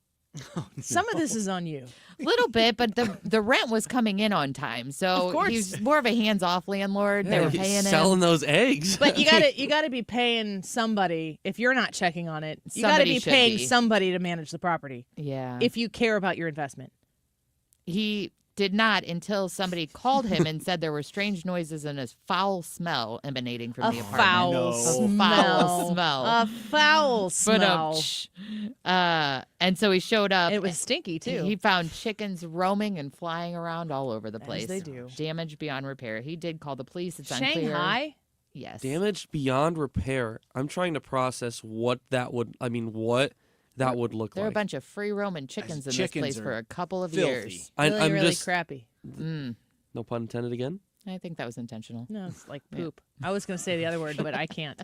some of this is on you. Little bit, but the rent was coming in on time, so Of course. he's more of a hands-off landlord. They were he's paying selling him. those eggs. But you gotta be paying somebody if you're not checking on it. You gotta Somebody be should paying be. somebody to manage the property Yeah. if you care about your investment. He did not until somebody called him and said there were strange noises and a foul smell emanating from the apartment. Foul A smell. foul smell. A foul smell. And so he showed up. It was stinky too. He found chickens roaming and flying around all over the place. they do. Damage beyond repair. He did call the police. It's unclear. Shanghai? Yes. Damage beyond repair. I'm trying to process what that would look There are a like. bunch of free roaming chickens in this chickens place are for a couple of filthy. years. Really, really just crappy. no pun intended again. I think that was intentional. No, it's like poop. I was going to say the other word, but I can't.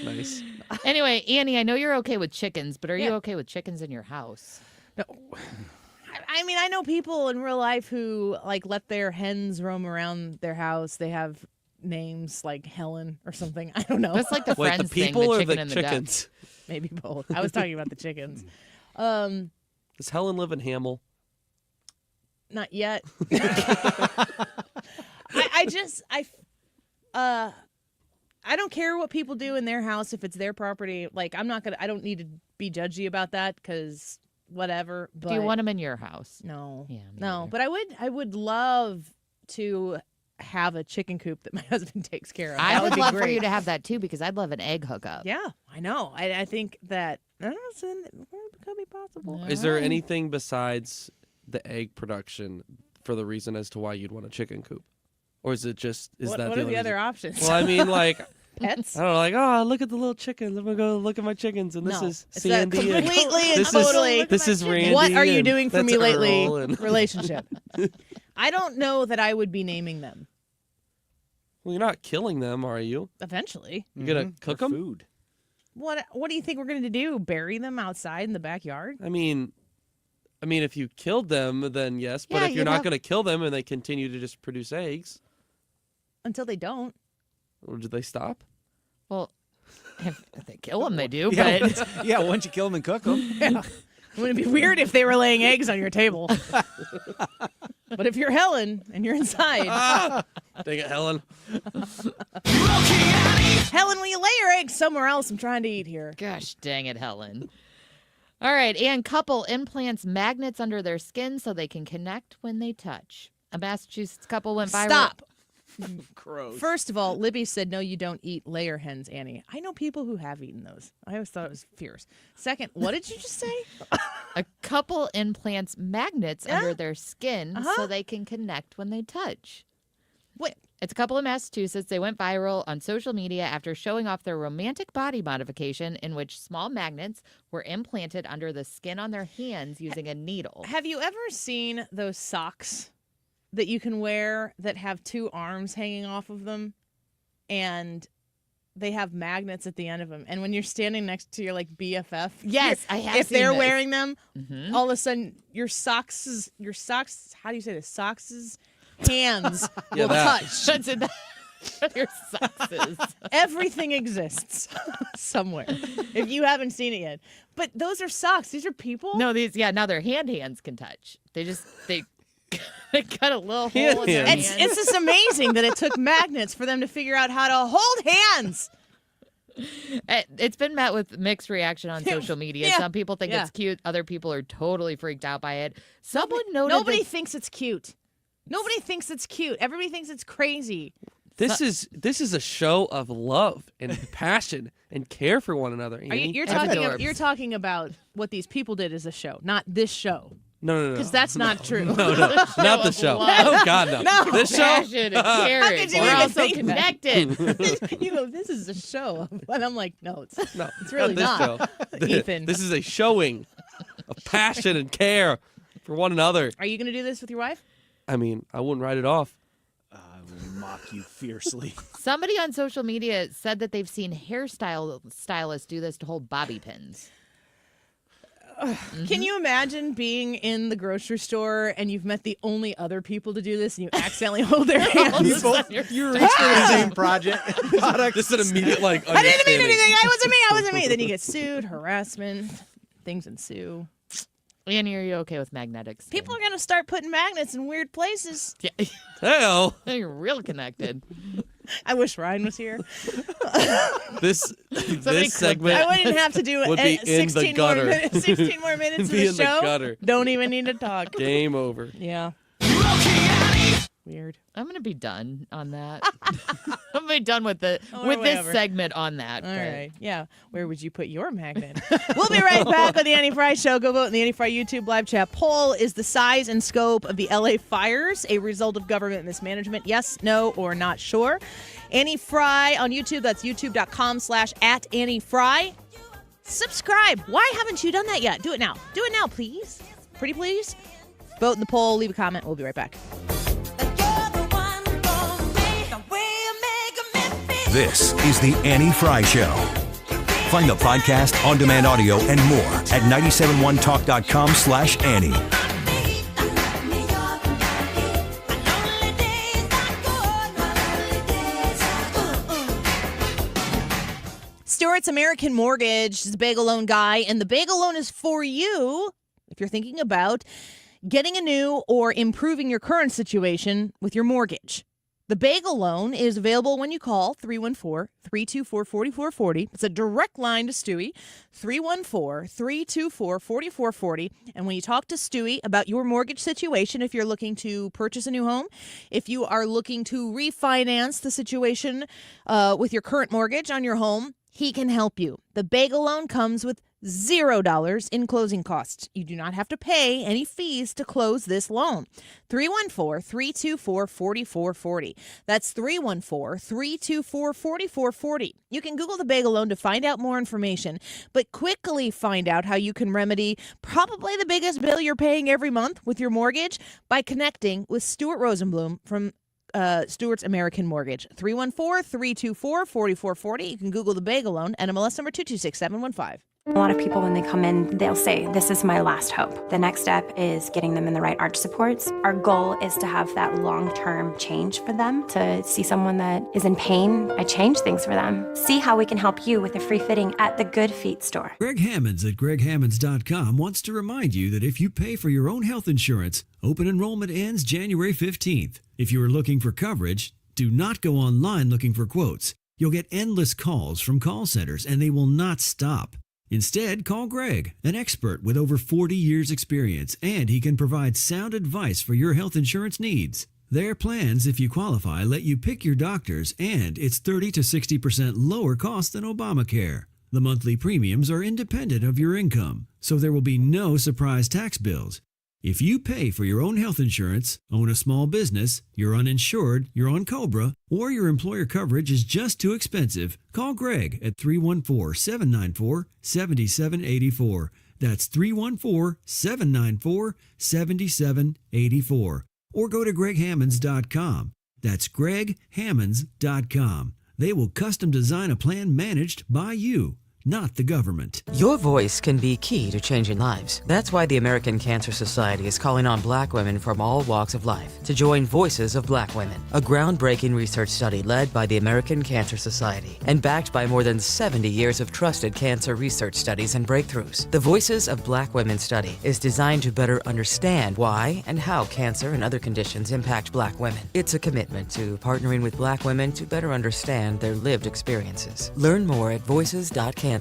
Nice. Anyway, Annie, I know you're okay with chickens, but are you Yeah. okay with chickens in your house? No. I mean, I know people in real life who like let their hens roam around their house. They have names like Helen or something. I don't know. That's like the Wait, Friends the people thing, the or chicken the and the duck. chickens? Maybe both. I was talking about the chickens. Does Helen live in Hamel? Not yet. I don't care what people do in their house if it's their property. Like I don't need to be judgy about that because whatever. But Do you want them in your house? No. Yeah, me No, neither. but I would love to have a chicken coop that my husband takes care of. I That would be love for great. you to have that too because I'd love an egg hookup. Yeah, I know. I think that it could be possible. Is there anything besides the egg production for the reason as to why you'd want a chicken coop? Or is it just What that are the the only other reason? options? Well, I mean, like Pets? I don't know, like, oh, look at the little chickens. I'm gonna go look at my chickens, and this No, is it's that Sandy. And completely and this totally. Is, this is Randy. What are you and doing for that's me lately? Earl, and Relationship. I don't know that I would be naming them. Well, you're not killing them, are you? Eventually. You're gonna cook them? Food. What do you think we're going to do? Bury them outside in the backyard? I mean, if you killed them, then yes. But Yeah, if you're you'd not have- going to kill them and they continue to just produce eggs, Until they don't. or do they stop? Well, if they kill them, they do. Yeah, But yeah, once you kill them and cook them. Yeah. Wouldn't it be weird if they were laying eggs on your table? But if you're Helen and you're inside. Dang it, Helen. Helen, will you lay your eggs somewhere else? I'm trying to eat here. gosh dang it, Helen. All right, and couple implants magnets under their skin so they can connect when they touch. A Massachusetts couple went viral. Stop. Gross. First of all, Libby said, no, you don't eat layer hens, Annie. I know people who have eaten those. I always thought it was fierce. Second, what did you just say? A couple implants magnets under their skin so they can connect when they touch. What? It's a couple in Massachusetts. They went viral on social media after showing off their romantic body modification in which small magnets were implanted under the skin on their hands using a needle. Have you ever seen those socks that you can wear that have two arms hanging off of them? And they have magnets at the end of them. And when you're standing next to your like BFF, Yes, I have if seen they're this. wearing them, Mhm. all of a sudden your socks, how do you say this? Socks' hands Yeah, will that. touch. That's it. Your socks. Everything exists somewhere if you haven't seen it yet. But those are socks. These are people. No, now their hands can touch. They cut a little hole in their Hand hands. It's just amazing that it took magnets for them to figure out how to hold hands. It's been met with mixed reaction on social media. Yeah. Some people think Yeah. it's cute. Other people are totally freaked out by it. Someone noted Nobody that- thinks it's cute. Nobody thinks it's cute. Everybody thinks it's crazy. This is a show of love and passion and care for one another. Are you, Annie. you're talking about what these people did as a show, not this show. No. Because that's not true. No, not the show. love. Oh God, no. No. This show. Passion and caring. could you We're even also think that? connected. You go, this is a show. And I'm like, no, it's No, It's really this not. show. Ethan. This is a showing of passion and care for one another. Are you going to do this with your wife? I mean, I wouldn't write it off. I will mock you fiercely. Somebody on social media said that they've seen stylists do this to hold bobby pins. Can you imagine being in the grocery store and you've met the only other people to do this and you accidentally hold their hands? You reach for the same project. Just an immediate like. I didn't mean understanding. anything. I wasn't me. Then you get sued, harassment, things ensue. Annie, are you okay with magnetics? People are going to start putting magnets in weird places. Yeah. Hell, You're real connected. I wish Ryan was here. this clip segment. I wouldn't have to do would be in the 16 gutter. more minutes. 16 more minutes of Be the in the show. gutter. Don't even need to talk. Game over. Yeah. Weird. I'm gonna be done on that. I'm gonna be done with this whatever. segment on that. All but- right. Yeah. Where would you put your magnet? We'll be right back with the Annie Fry Show. Go vote in the Annie Fry YouTube live chat poll. Is the size and scope of the LA fires a result of government mismanagement? Yes, no, or not sure. Annie Fry on YouTube. That's youtube.com/@AnnieFry. Subscribe. Why haven't you done that yet? Do it now. Do it now, please. Pretty please. Vote in the poll. Leave a comment. We'll be right back. This is the Annie Fry Show. Find the podcast, on-demand audio, and more at 971talk.com/Annie. Stewart's American Mortgage is a bagel loan guy, and the bagel loan is for you if you're thinking about getting a new or improving your current situation with your mortgage. The bagel loan is available when you call 314-324-4440. It's a direct line to Stewie, 314-324-4440. And when you talk to Stewie about your mortgage situation, if you're looking to purchase a new home, if you are looking to refinance the situation with your current mortgage on your home, He can help you. The bagel loan comes with $0 in closing costs. You do not have to pay any fees to close this loan. 314-324-4440. That's 314-324-4440. You can Google the bagel loan to find out more information, but quickly find out how you can remedy probably the biggest bill you're paying every month with your mortgage by connecting with Stuart Rosenblum from Stewart's American Mortgage. 314-324-4440. You can Google the bagel loan, NMLS number 226715. A lot of people, when they come in, they'll say, this is my last hope. The next step is getting them in the right arch supports. Our goal is to have that long-term change for them, to see someone that is in pain. I change things for them. See how we can help you with a free fitting at the Good Feet store. Greg Hammonds at greghammonds.com wants to remind you that if you pay for your own health insurance, open enrollment ends January 15th. If you are looking for coverage, do not go online looking for quotes. You'll get endless calls from call centers, and they will not stop. Instead, call Greg, an expert with over 40 years' experience, and he can provide sound advice for your health insurance needs. Their plans, if you qualify, let you pick your doctors, and it's 30 to 60% lower cost than Obamacare. The monthly premiums are independent of your income, so there will be no surprise tax bills. If you pay for your own health insurance, own a small business, you're uninsured, you're on COBRA, or your employer coverage is just too expensive, call Greg at 314-794-7784. That's 314-794-7784. Or go to greghammonds.com. That's greghammonds.com. They will custom design a plan managed by you, not the government. Your voice can be key to changing lives. That's why the American Cancer Society is calling on Black women from all walks of life to join Voices of Black Women, a groundbreaking research study led by the American Cancer Society and backed by more than 70 years of trusted cancer research studies and breakthroughs. The Voices of Black Women study is designed to better understand why and how cancer and other conditions impact Black women. It's a commitment to partnering with Black women to better understand their lived experiences. Learn more at voices.cancer.org.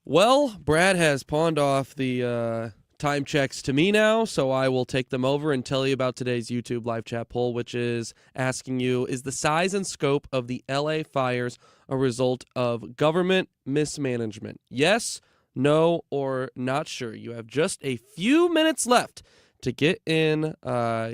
Well, Brad has pawned off the time checks to me now, so I will take them over and tell you about today's YouTube live chat poll, which is asking you, is the size and scope of the LA fires a result of government mismanagement? Yes, no, or not sure. You have just a few minutes left to get in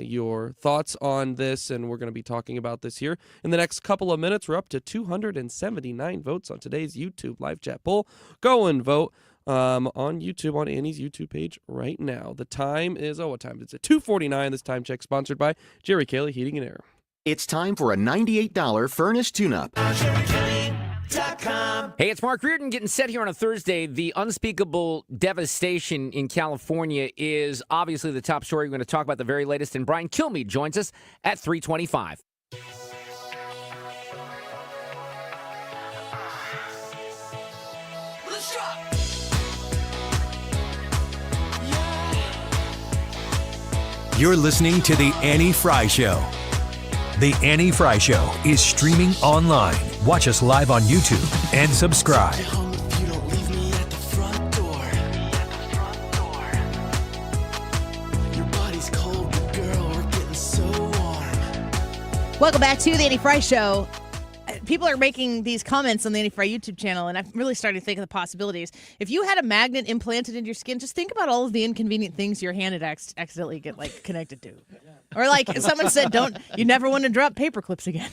your thoughts on this, and we're going to be talking about this here in the next couple of minutes. We're up to 279 votes on today's YouTube live chat poll. Go and vote on YouTube, on Annie's YouTube page right now. The time is, what time is it? 2:49. This time check sponsored by Jerry Kelly Heating and Air. It's time for a $98 furnace tune-up. Hey, it's Mark Reardon getting set here on a Thursday. The unspeakable devastation in California is obviously the top story. We're going to talk about the very latest, and Brian Kilmeade joins us at 3:25. You're listening to The Annie Fry Show. The Annie Fry Show is streaming online. Watch us live on YouTube and subscribe. Welcome back to the Annie Fry Show. People are making these comments on the Annie Fry YouTube channel, and I'm really starting to think of the possibilities. If you had a magnet implanted into your skin, just think about all of the inconvenient things your hand had accidentally get connected to. Or someone said, you never want to drop paper clips again.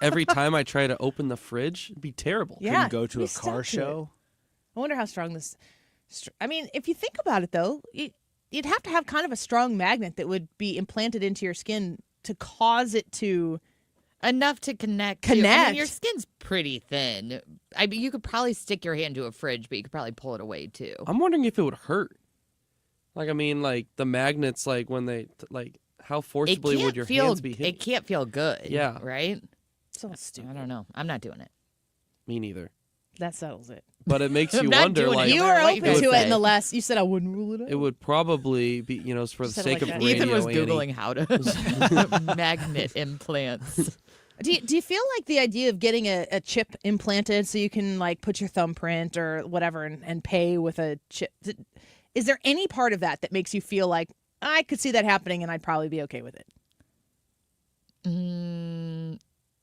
Every time I try to open the fridge, it'd be terrible. Yeah, couldn't go to a car show. I wonder how strong this. I mean, if you think about it, though, you'd have to have kind of a strong magnet that would be implanted into your skin to cause it to. Enough to connect. I mean, your skin's pretty thin. I mean, you could probably stick your hand to a fridge, but you could probably pull it away too. I'm wondering if it would hurt. The magnets, when they, how forcibly would your hands be hit? It can't feel good. Yeah. Right? So stupid. I don't know. I'm not doing it. Me neither. That settles it. But it makes you wonder, you were open to it in the last. You said I wouldn't rule it out. It would probably be, for the sake of radio. Ethan was Annie. Googling how to magnet implants. Do you feel like the idea of getting a chip implanted so you can put your thumbprint or whatever and pay with a chip? Is there any part of that makes you feel like I could see that happening and I'd probably be okay with it?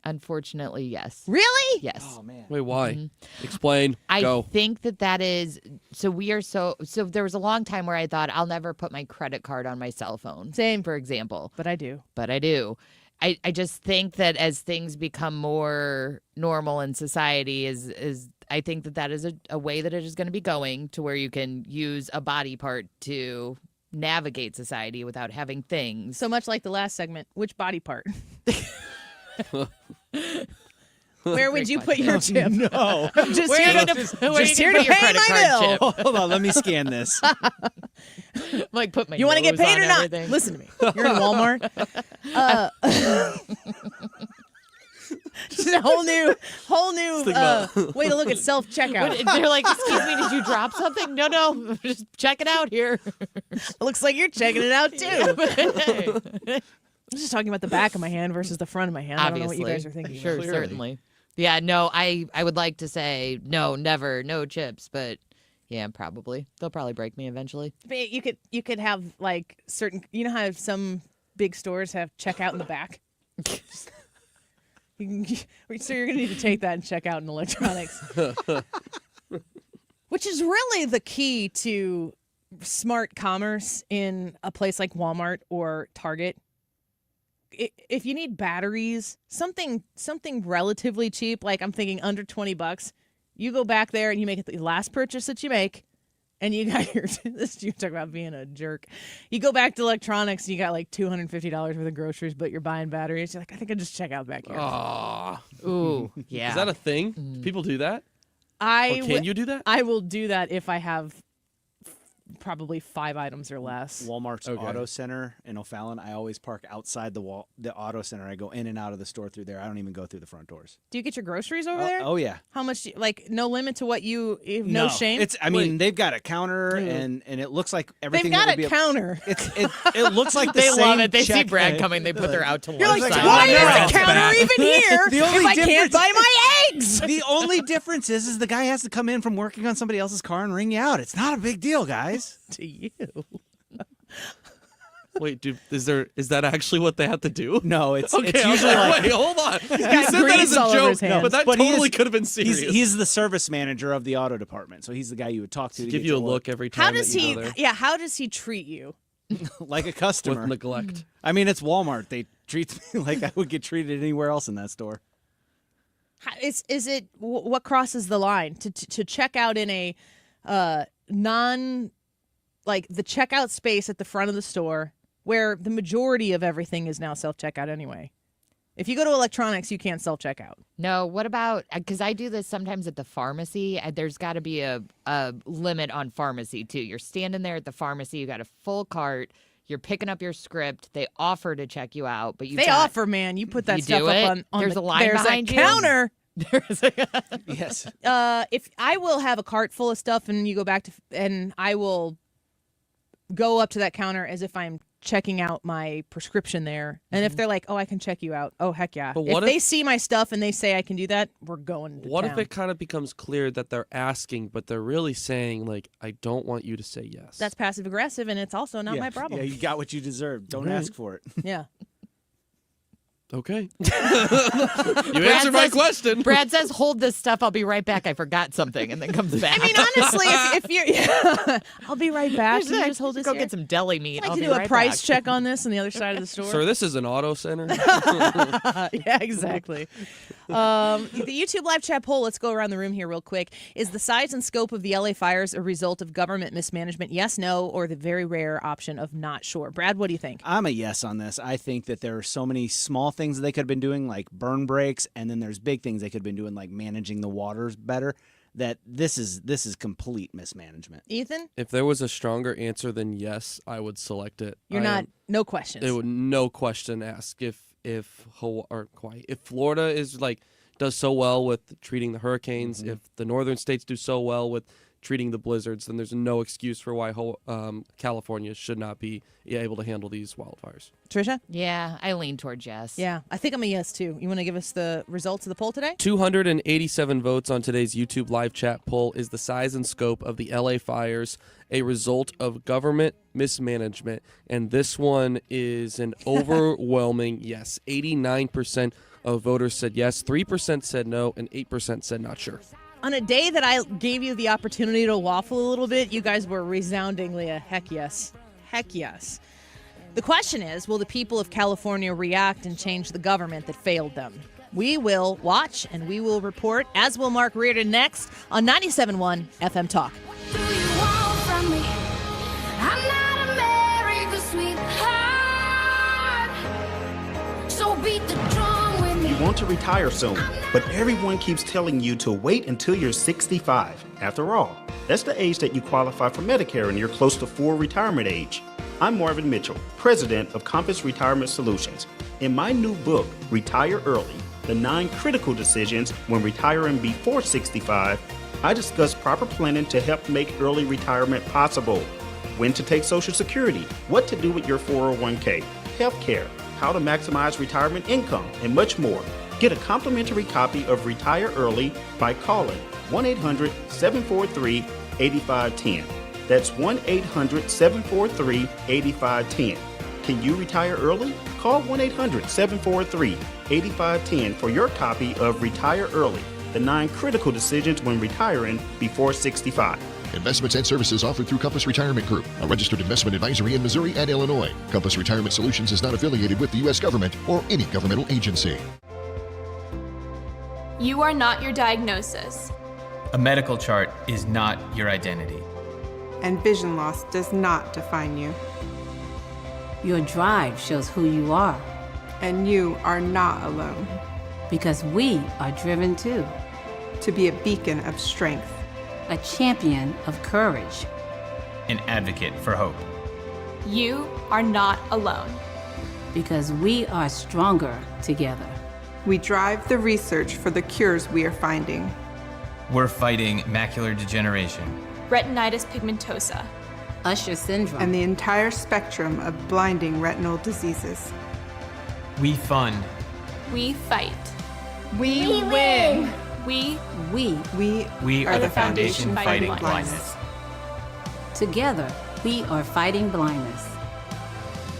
Unfortunately, yes. Really? Yes. Oh man. Wait, why? Explain. Go. I think that is so there was a long time where I thought I'll never put my credit card on my cell phone. Same. For example. But I do. I just think that as things become more normal in society is I think that is a way that it is going to be going to where you can use a body part to navigate society without having things. So much like the last segment, which body part? Where would you put your chip? No. I'm just here to pay my bill. Hold on, let me scan this. Like put my You want to get nose paid on or not? everything. Listen to me. You're in Walmart. Just a whole new way to look at self checkout. They're like, excuse me, did you drop something? No, just check it out here. Looks like you're checking it out too. I'm just talking about the back of my hand versus the front of my hand. Obviously. I don't know what you guys are thinking. Sure, about. certainly. Yeah, no, I would like to say no, never, no chips, but yeah, probably. They'll probably break me eventually. But you could have like certain, you know how some big stores have checkout in the back? So you're going to need to take that and check out in electronics. Which is really the key to smart commerce in a place like Walmart or Target. If you need batteries, something relatively cheap, like I'm thinking under $20, you go back there and you make it the last purchase that you make, and you got your this. You talk about being a jerk. You go back to electronics, and you got like $250 worth of groceries, but you're buying batteries. You're like, I think I just check out back here. Ooh, yeah. Is that a thing? People do that? Can you do that? I will do that if I have probably 5 items or less. Walmart's Auto Center in O'Fallon, I always park outside the Auto Center. I go in and out of the store through there. I don't even go through the front doors. Do you get your groceries over there? Oh yeah. How much? Like no limit to what you? No shame. I mean, they've got a counter, and it looks like everything. They've got that would a be counter. It looks like the They same love it. They see check Brad bag. coming. They put their out to You're lunch like, sign. why is the counter even here The if only I can't difference- buy my eggs? The only difference is the guy has to come in from working on somebody else's car and ring you out. It's not a big deal, guys. To you. Wait, is that actually what they have to do? No, it's okay. it's usually like, wait, hold on. You got said that grease as a all over joke, his hands. but that But he totally is- could have been serious. he's the service manager of the auto department, so he's the guy you would talk to. Give get you a your look every time. How does that you he? go there. Yeah. How does he treat you? like a customer. With neglect. I mean, it's Walmart. They treat me like I would get treated anywhere else in that store. Is it what crosses the line to check out in a like the checkout space at the front of the store where the majority of everything is now self-checkout anyway? If you go to electronics, you can't self-checkout. No, what about, because I do this sometimes at the pharmacy. There's got to be a limit on pharmacy, too. You're standing there at the pharmacy. You got a full cart. You're picking up your script. They offer to check you out, but They offer, man. You put that You stuff do up it? on There's the, a line there's behind a you? counter. Yes. If I will have a cart full of stuff and you go back to, and I will go up to that counter as if I'm checking out my prescription there. And if they're like, oh, I can check you out. Oh, heck yeah. But If what they if- see my stuff and they say I can do that, we're going to What town. if it kind of becomes clear that they're asking, but they're really saying, like, I don't want you to say yes? That's passive aggressive, and it's also not my problem. Yeah, you got what you deserve. Don't Right. ask for it. Yeah. Okay. You answered my question. Brad says, hold this stuff. I'll be right back. I forgot something, and then comes back. I mean, honestly, if you're, I'll be right back. Can you just hold this Go here? get some deli meat. I'd I'll like to be do a right price back. check on this on the other side of the store. Sir, this is an auto center. Yeah, exactly. The YouTube live chat poll, let's go around the room here real quick. Is the size and scope of the LA fires a result of government mismanagement? Yes, no, or the very rare option of not sure? Brad, what do you think? I'm a yes on this. I think that there are so many small things that they could have been doing, like burn breaks, and then there's big things they could have been doing, like managing the waters better. That this is complete mismanagement. Ethan? If there was a stronger answer than yes, I would select it. No questions. It would no question ask if Hawaii, if Florida is does so well with treating the hurricanes, if the northern states do so well with treating the blizzards, then there's no excuse for why California should not be able to handle these wildfires. Trisha? Yeah, I lean towards yes. Yeah, I think I'm a yes, too. You want to give us the results of the poll today? 287 votes on today's YouTube live chat poll. Is the size and scope of the LA fires a result of government mismanagement? And this one is an overwhelming yes. 89% of voters said yes, 3% said no, and 8% said not sure. On a day that I gave you the opportunity to waffle a little bit, you guys were resoundingly a heck yes. Heck yes. The question is, will the people of California react and change the government that failed them? We will watch and we will report, as will Mark Reardon next on 97.1 FM Talk. Do you want from me? I'm not America's sweetheart. So beat the drum with me. You want to retire soon, but everyone keeps telling you to wait until you're 65. After all, that's the age that you qualify for Medicare and you're close to full retirement age. I'm Marvin Mitchell, president of Compass Retirement Solutions. In my new book, Retire Early, the 9 critical decisions when retiring before 65, I discuss proper planning to help make early retirement possible. When to take Social Security, what to do with your 401k, health care, how to maximize retirement income, and much more. Get a complimentary copy of Retire Early by calling 1-800-743-8510. That's 1-800-743-8510. Can you retire early? Call 1-800-743-8510 for your copy of Retire Early, the 9 critical decisions when retiring before 65. Investments and services offered through Compass Retirement Group, a registered investment advisory in Missouri and Illinois. Compass Retirement Solutions is not affiliated with the U.S. government or any governmental agency. You are not your diagnosis. A medical chart is not your identity. And vision loss does not define you. Your drive shows who you are. And you are not alone. Because we are driven too. To be a beacon of strength. A champion of courage. An advocate for hope. You are not alone. Because we are stronger together. We drive the research for the cures we are finding. We're fighting macular degeneration, retinitis pigmentosa, Usher syndrome, and the entire spectrum of blinding retinal diseases. We fund. We fight. We win. We are the foundation fighting blindness. Together, we are fighting blindness.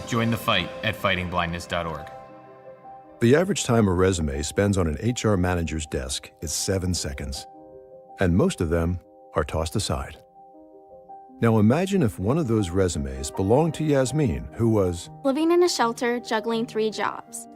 Join the fight at fightingblindness.org. The average time a resume spends on an HR manager's desk is 7 seconds, and most of them are tossed aside. Now imagine if one of those resumes belonged to Yasmin, who was living in a shelter, juggling 3 jobs.